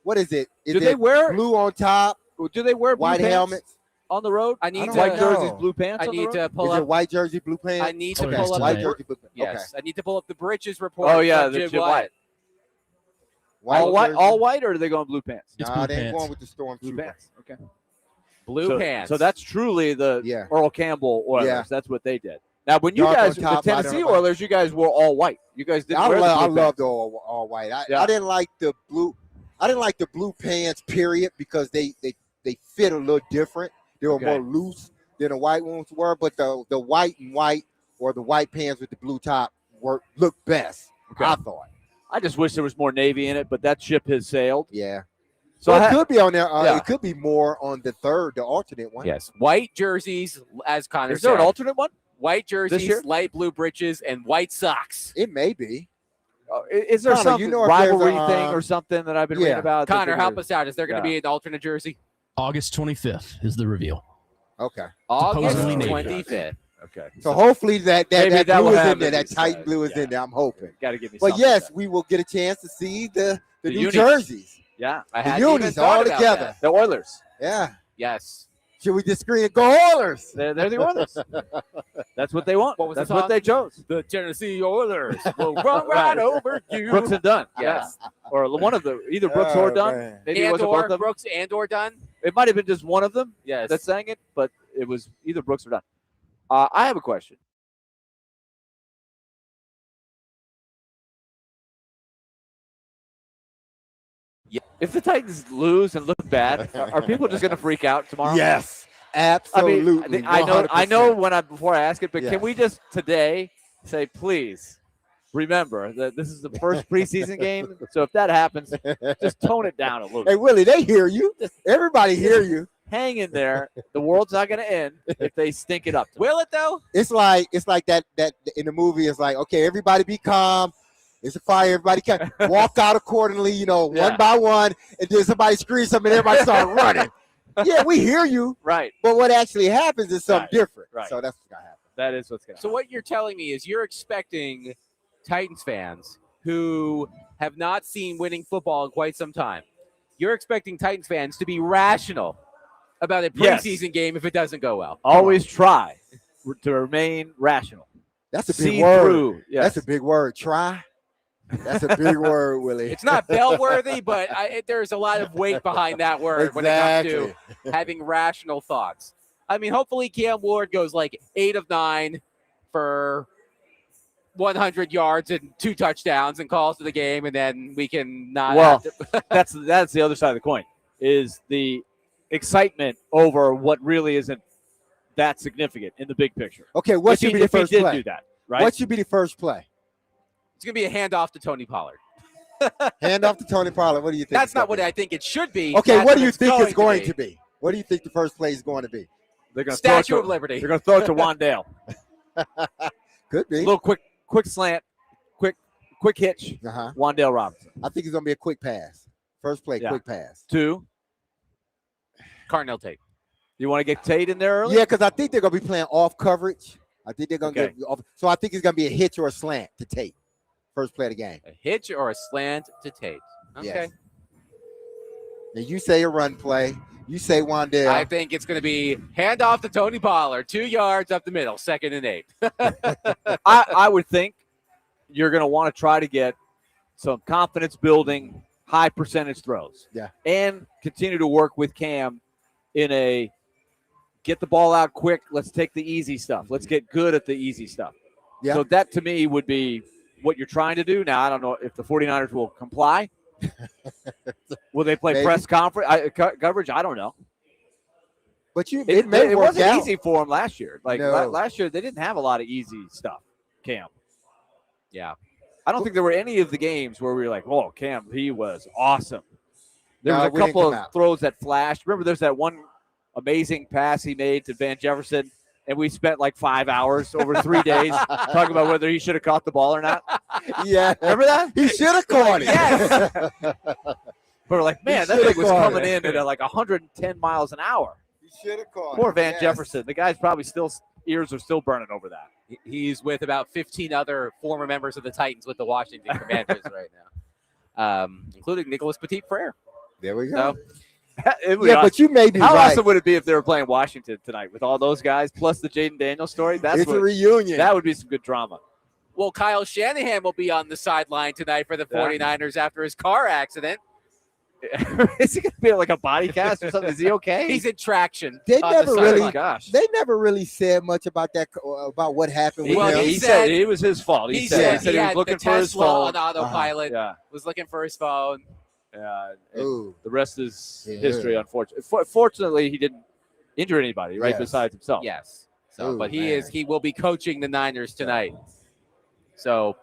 What is it? Is Do they it wear blue on top, Do they wear blue white pants helmets? on the road? I need don't to White know. jerseys, blue pants. I on the need road? to pull Is it up. white jersey, blue pants? I need to Okay. pull up. White tonight. jersey, blue pants. Yes. Okay. I need to pull up the Bridges report. Oh yeah, from the Jim Jim Wyatt. White. All white, jersey. all white, or are they going blue pants? It's Nah, blue they ain't pants. going with the storm Blue pants. Okay. Blue pants. So that's truly the Yeah. Earl Campbell Oilers. Yeah. That's what they did. Now, when you Dark guys, on top, the light on Tennessee the bottom. Oilers, you guys wore all white. You guys didn't I wear the love blue pants. the all white. Yeah. I didn't like the blue. I didn't like the blue pants. Period, because they fit a little different. They were Okay. more loose than the white ones were. But the white and white or the white pants with the blue top looked best. Okay. I thought. I just wish there was more Navy in it, but that ship has sailed. Yeah. So So I it could be on there. yeah. It could be more on the third, the alternate one. Yes. White jerseys, as Connor is there said. an alternate one? White year? jerseys, light blue breeches, and white socks. It may be. Is there Connor, some you know if there's rivalry a, thing or something that I've been reading about? that Connor, they're- help us out. Is there going to Yeah. be an alternate jersey? August 25th is the reveal. Okay. August Supposedly navy. 25th. Okay. So hopefully that Maybe that blue will is have in there. it That tight instead. blue is Yeah. in there. I'm hoping. Got to give me But something yes, like that. we will get a chance to see the new unis. jerseys. Yeah. I The hadn't even unis thought all about together. that. The Oilers. Yeah. Yes. Should we just screen Go Oilers? They're the Oilers. That's what they want. What was the That's what song? they chose. The Tennessee Oilers will run right over you. Brooks and Dunn. Yes. Or one of the either Brooks or Dunn. man. Maybe it wasn't both of them. Brooks and or Dunn. It might have been just one of them Yes. that sang it, but it was either Brooks or Dunn. I have a question. Yeah. If the Titans lose and look bad, are people just going to freak out tomorrow? Yes. I Absolutely. mean, I know 100%. before I ask it, but Yes. can we just today say, please remember that this is the first preseason game? So if that happens, just tone it down a little Hey, bit. Willie, they hear you. Everybody hear you. Hang in there. The world's not going to end if they stink it up. Will it though? It's like that in the movie. It's like, okay, everybody be calm. It's a fire. Everybody can walk out accordingly, Yeah. one by one, and then somebody screams something and everybody start running. Yeah, we hear you, Right. but what actually happens is something Right, different. right. So that's what's gonna happen. That is what's going to So what you're telling me is you're expecting Titans fans who have not seen winning football in quite some time. You're expecting Titans fans to be rational about a Yes. preseason game if it doesn't go well. Always try to remain rational. That's a big See word. through. Yes. That's a big word. Try. That's a big word, Willie. It's not bell-worthy, but there's a lot of weight behind that word when it comes to having rational thoughts. I mean, hopefully Cam Ward goes like 8 of 9 for 100 yards and 2 touchdowns and calls to the game, and then we can not. Well, have to, that's the other side of the coin, is the excitement over what really isn't that significant in the big picture. Okay, what should be the if he first did play? do that, right? What should be the first play? it's going to be a handoff to Tony Pollard. Hand off to Tony Pollard. What do you think? That's it's not gonna what be? I think it should be. Okay, That's what do you think it's going be. to be? What do you think the first play is going to be? They're going to Statue of Liberty. They're going to throw it to Wandale. Could A be. little quick slant, quick hitch. Uh-huh. Wandale Robinson. I think it's going to be a quick pass. First play, Yeah. quick pass. 2. Carnell Tate. You want to get Tate in there early? Yeah, because I think they're going to be playing off coverage. I think they're going to Okay. get off. So I think it's going to be a hitch or a slant to Tate. First play of the game. A hitch or a slant to Tate. Okay. Yes. Now you say a run play. You say Wandale. I think it's going to be handoff to Tony Pollard, 2 yards up the middle, 2nd and 8. I would think you're going to want to try to get some confidence building, high percentage throws. Yeah. And continue to work with Cam in a get the ball out quick. Let's take the easy stuff. Let's get good at the easy stuff. Yeah. So that to me would be what you're trying to do. Now, I don't know if the 49ers will comply. Will they play Maybe. press coverage? I don't know. But It may work wasn't out. easy for them last year. Like No. last year, they didn't have a lot of easy stuff, Cam. Yeah. I don't think there were any of the games where we were like, "Oh, Cam, he was awesome." There No, was a we didn't couple come of out. throws that flashed. Remember, there's that one amazing pass he made to Van Jefferson, and we spent like 5 hours over 3 days talking about whether he should have caught the ball or not. Yeah. Remember that? He should have caught it. Yes. But we're like, man, that should've thing was caught coming it. in at like 110 miles an hour. He should have caught Poor it. Van Yes. Jefferson. The guy's probably ears are still burning over that. He's with about 15 other former members of the Titans with the Washington Commanders right now, including Nicholas Petit-Frere. There we go. So, It was Yeah, awesome. but you may be How right. awesome would it be if they were playing Washington tonight with all those guys plus the Jaden Daniels story? It's a reunion. That would be some good drama. well, Kyle Shanahan will be on the sideline tonight for the Yeah. 49ers after his car accident. Is he going to be like a body cast or something? Is he okay? He's in traction. They on the never sideline. really- Oh, gosh. They never really said much about that, about what happened with Well, him. he said- said it was his fault. He said said he he was had looking the for his Tesla phone. on autopilot, Yeah. was looking for his phone. Yeah. And Ooh. the rest is Yeah. history, unfortunately. Fortunately, he didn't injure anybody, right, Yes. besides himself. Yes. So, Oh, but man. he will be coaching the Niners tonight. So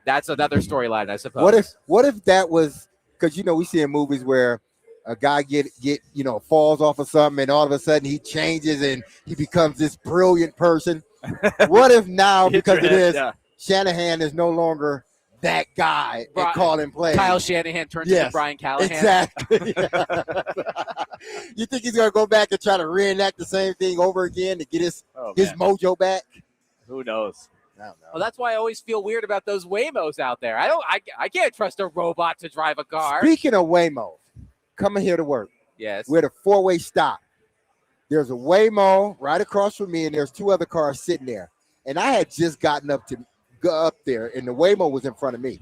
that's another storyline, I suppose. What if that was, because we see in movies where a guy get falls off of something and all of a sudden he changes and he becomes this brilliant person. What if now, Hit because your of head, this, yeah. Shanahan is no longer that guy Bri- and calling plays? Kyle Shanahan turns into Yes. Brian Callahan. Exactly. You think he's gonna go back and try to reenact the same thing over again to get his Oh, his man. mojo back? Who knows? I don't know. Well, that's why I always feel weird about those Waymos out there. I can't trust a robot to drive a car. Speaking of Waymo, coming here to work, Yes. we're at a four-way stop. There's a Waymo right across from me, and there's two other cars sitting there. And I had just gotten up to go up there, and the Waymo was in front of me.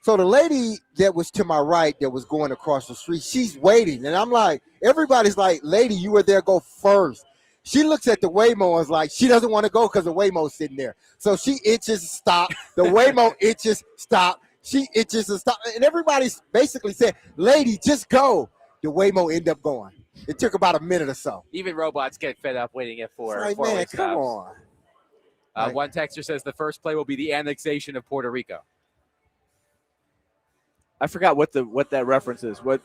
So the lady that was to my right that was going across the street, she's waiting. And I'm like, everybody's like, lady, you were there, go first. She looks at the Waymo and is like, she doesn't want to go because the Waymo's sitting there. So she itches, stop. The Waymo itches, stop. She itches and stop. And everybody's basically said, lady, just go. The Waymo ended up going. It took about a minute or so. Even robots get fed up waiting at four. It's like, four-way man, come stops. on. One texter says the first play will be the annexation of Puerto Rico. I forgot what that reference is. What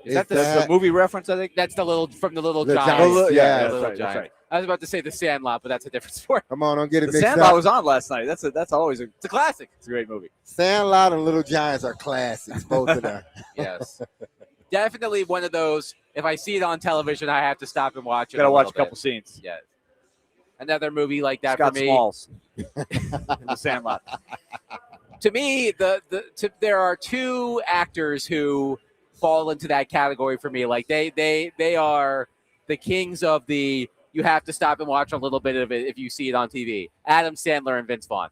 Is that the the movie reference? I think. That's the little from the Little The Giants. Giants, yeah, the that's Little right, that's Giants. right. I was about to say the Sandlot, but that's a different sport. Come on, don't get it The mixed Sandlot up. was on last night. That's always It's a classic. it's a great movie. Sandlot and Little Giants are classics, both of them. Yes. Definitely one of those. If I see it on television, I have to stop and watch it. Got to watch a little couple scenes. bit. Yeah. Another movie like that Scott for me. Smalls. In the Sandlot. To me, there are two actors who fall into that category for me. Like they are the kings of the. You have to stop and watch a little bit of it if you see it on TV. Adam Sandler and Vince Vaughn.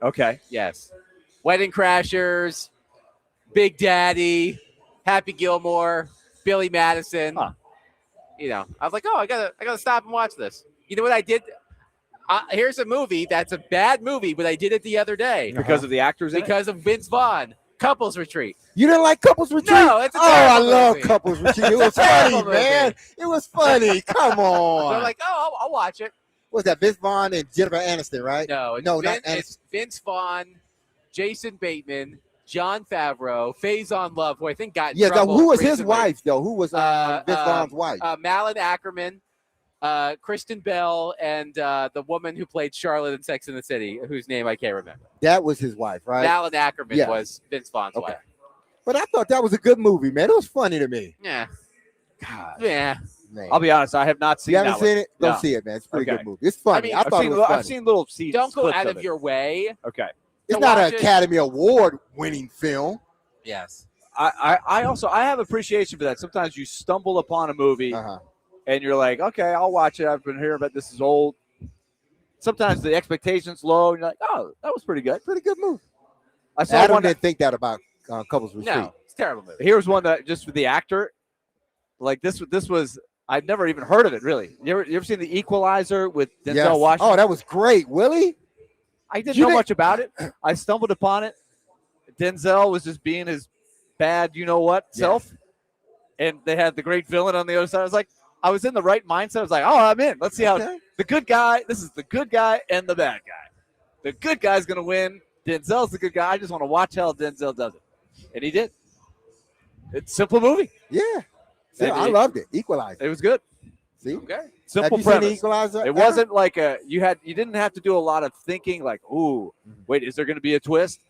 Okay. Yes. Wedding Crashers, Big Daddy, Happy Gilmore, Billy Madison. Huh. I was like, I gotta stop and watch this. You know what I did? Here's a movie that's a bad movie, but I did it the other day Because of the actors in it? because of Vince Vaughn. Couples Retreat. You didn't like Couples Retreat? No, it's a oh, I terrible love movie. Couples Retreat. It was terrible funny, man. movie. It was funny. Come So on. I'm like, I'll watch it. What's that? Vince Vaughn and Jennifer Aniston, right? No, it's No, Vince, not it's Vince Vaughn, Jason Bateman, John Favreau, Faison Love, who I think got in Yeah, though, trouble who was his recently. wife, though? Who was Vince Vaughn's wife? Malin Ackerman, Kristen Bell, and the woman who played Charlotte in Sex and the City, whose name I can't remember. That was his wife, right? Malin Ackerman Yeah. was Vince Vaughn's Okay. wife. But I thought that was a good movie, man. It was funny to me. Yeah. God, Yeah. man. I'll be honest. I have not seen You that haven't one. seen it? Go No. see it, man. It's a pretty Okay. good movie. It's funny. mean, I thought it was funny. I've seen little seeds. Don't go clips out of of it. your way. Okay. It's to not watch an it. Academy Award-winning film. Yes. I also have appreciation for that. Sometimes you stumble upon a movie Uh-huh. and you're like, okay, I'll watch it. I've been hearing about this is old. sometimes the expectation's low, and you're like, oh, that was pretty good. Pretty good move. I saw Adam one. didn't think that about Couples Retreat. No, it's a terrible movie. Here's one that just with the actor, like this was I'd never even heard of it really. You ever seen The Equalizer with Denzel Yes. Washington? Oh, that was great, Willie. I didn't You know didn't- much about it. I stumbled upon it. Denzel was just being his bad, self, and they had the great villain on the other side. I was in the right mindset. I was like, oh, I'm in. Let's see how the good guy. This is the good guy and the bad guy. The good guy's gonna win. Denzel's the good guy. I just want to watch how Denzel does it, and he did. It's a simple movie. Yeah. See, I loved it. Equalizer. It was good. See? Okay. Simple Have you seen premise. Equalizer? It wasn't like you didn't have to do a lot of thinking. Like, ooh, wait, is there going to be a twist?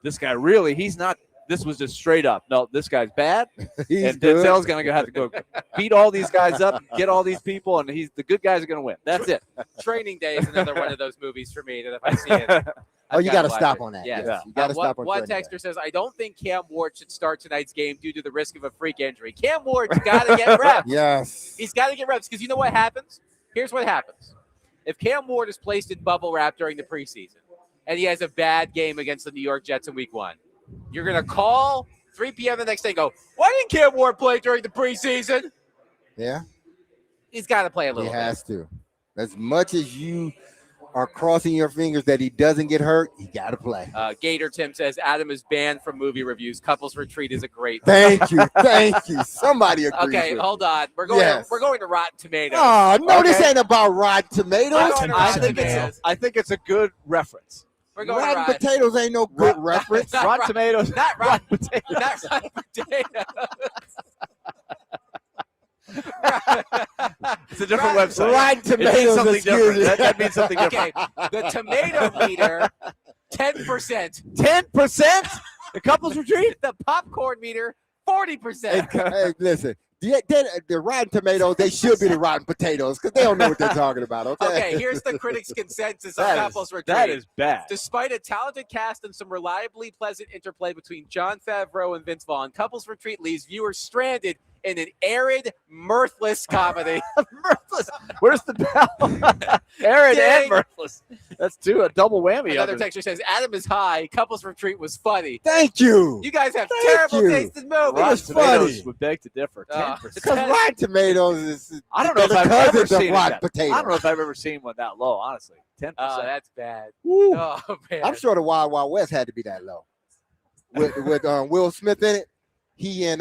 This guy really? He's not. This was just straight up. No, this guy's bad, He's and good. Denzel's going to have to go beat all these guys up, get all these people, and the good guys are going to win. That's it. Training Day is another one of those movies for me that if I see it, Oh, you got to watch stop it. on that. Yes. Yes. You got to stop on One Training texter Day. says, I don't think Cam Ward should start tonight's game due to the risk of a freak injury. Cam Ward's got to get reps. Yes. He's got to get reps because you know what happens? Here's what happens. If Cam Ward is placed in bubble wrap during the preseason and he has a bad game against the New York Jets in week 1, you're going to call 3 p.m. the next day and go, why didn't Cam Ward play during the preseason? Yeah. He's got to play a little He bit. has to. As much as you are crossing your fingers that he doesn't get hurt, he got to play. Gator Tim says Adam is banned from movie reviews. Couples Retreat is a great. Thank you. Thank you. Somebody agrees. Okay, with hold me. on. We're going. Yes. We're going to Rotten Tomatoes. Oh, no, this Okay. ain't about Rotten Tomatoes. Rotten I Tomatoes. think it's a good reference. We're going to Rotten Rotten. Potatoes ain't no good reference. Not Rotten Rotten- Tomatoes. Not Rotten. Potatoes. Not Rotten Potatoes. It's a different Rotten- website. Rotten It means Tomatoes something is different. good. That means something different. Okay, the tomato meter, 10%. 10%? The Couples Retreat? The popcorn meter, 40%. Hey, listen. The Rotten Tomatoes, they should be the Rotten Potatoes because they don't know what they're talking about. Okay. Okay, here's the critics' consensus on That Couples Retreat. is bad. Despite a talented cast and some reliably pleasant interplay between Jon Favreau and Vince Vaughn, Couples Retreat leaves viewers stranded in an arid, mirthless comedy. Mirthless. Where's the bell? Aaron Dang. and Mirthless. That's a double whammy. Another of it. texter says, Adam is high. Couples Retreat was funny. Thank you. You guys have Thank terrible you. taste in movies. Rotten was Tomatoes funny. would beg to differ. 10%. Because Rotten Tomatoes is I don't know if they're I've the ever cousins of seen Rotten it. Potatoes. I don't know if I've ever seen one that low, honestly. 10%. Oh, that's bad. Woo. Oh, man. I'm sure the Wild Wild West had to be that low. With Will Smith in it. He and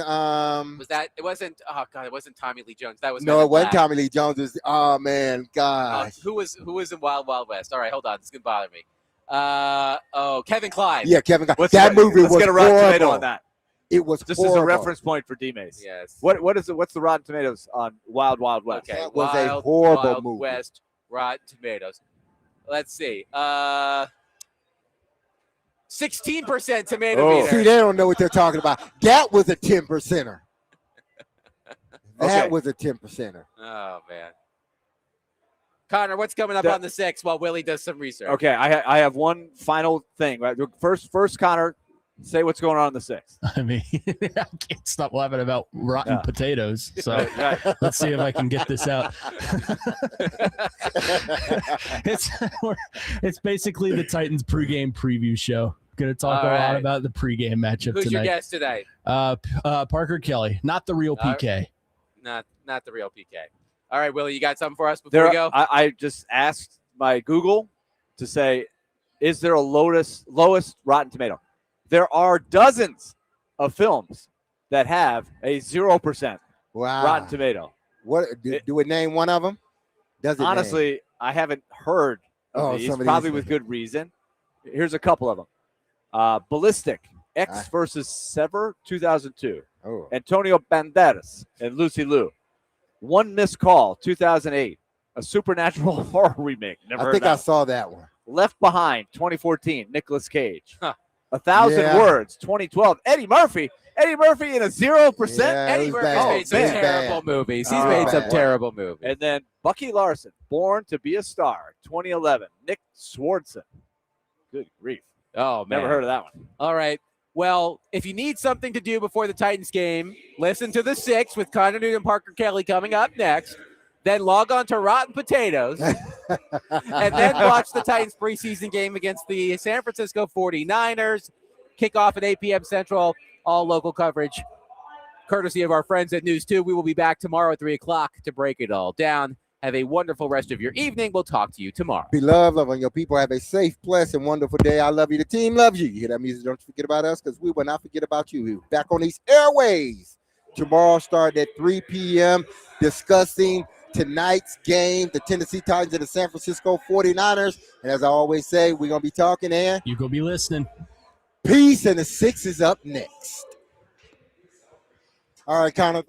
Was that, it wasn't, oh, God, it wasn't Tommy Lee Jones. That was no, Men it in wasn't Black. Tommy Lee Jones. It was, oh man, gosh. Who was in Wild Wild West? All right, hold on. This is going to bother me. Kevin Kline. Yeah, Kevin. Let's That movie let's was get a Rotten horrible. Tomato on that. It was Just horrible. as a reference point for DMase. Yes. What is it? What's the Rotten Tomatoes on Wild Wild West? Okay. That was a Wild horrible Wild movie. West, Rotten Tomatoes. Let's see. 16% tomato Oh. meter. See, they don't know what they're talking about. That was a 10%er. That Okay. was a 10%er. Oh, man. Connor, what's coming up The- on the 6th while Willie does some research? Okay, I have one final thing. Right? First, Connor, say what's going on the 6th. I mean, I can't stop laughing about rotten Yeah. potatoes. So Right. let's see if I can get this out. It's basically the Titans pregame preview show. Going to talk All a lot right. about the pregame matchup Who's your tonight. guest tonight? Parker Kelly, not the real All right. PK. Not the real PK. All right, Willie, you got something for us before we go? I just asked my Google to say, is there a lowest Rotten Tomato? There are dozens of films that have a 0% Wow. Rotten Tomato. What do it name one of them? Does it name? Honestly, I haven't heard of these, some of probably these. with good reason. Here's a couple of them. Ballistic, X Ah. versus Sever, 2002. Oh. Antonio Banderas and Lucy Liu. One Missed Call, 2008. A supernatural horror remake. Never I heard think that I one. saw that one. Left Behind, 2014. Nicolas Cage. Huh. 1,000 Yeah. Words, 2012. Eddie Murphy in a 0%. Yeah, it Eddie was Murphy's bad. made some man. terrible movies. He's Oh, made some bad. terrible movies. And then Bucky Larson, Born to Be a Star, 2011. Nick Swardson. Good grief. Oh, man. Never heard of that one. All right. Well, if you need something to do before the Titans game, listen to the 6 with Connor Newton and Parker Kelly coming up next. then log on to Rotten Potatoes, and then watch the Titans preseason game against the San Francisco 49ers. Kickoff at 8 p.m. Central, all local coverage, courtesy of our friends at News 2. We will be back tomorrow at 3 o'clock to break it all down. Have a wonderful rest of your evening. We'll talk to you tomorrow. Be love on your people. Have a safe, blessed, and wonderful day. I love you. The team loves you. You hear that music? Don't forget about us, because we will not forget about you. We're back on these airways tomorrow, starting at 3 p.m., discussing tonight's game, the Tennessee Titans and the San Francisco 49ers. And as I always say, we're going to be talking, and You go be listening. peace, and the 6 is up next. All right, Connor.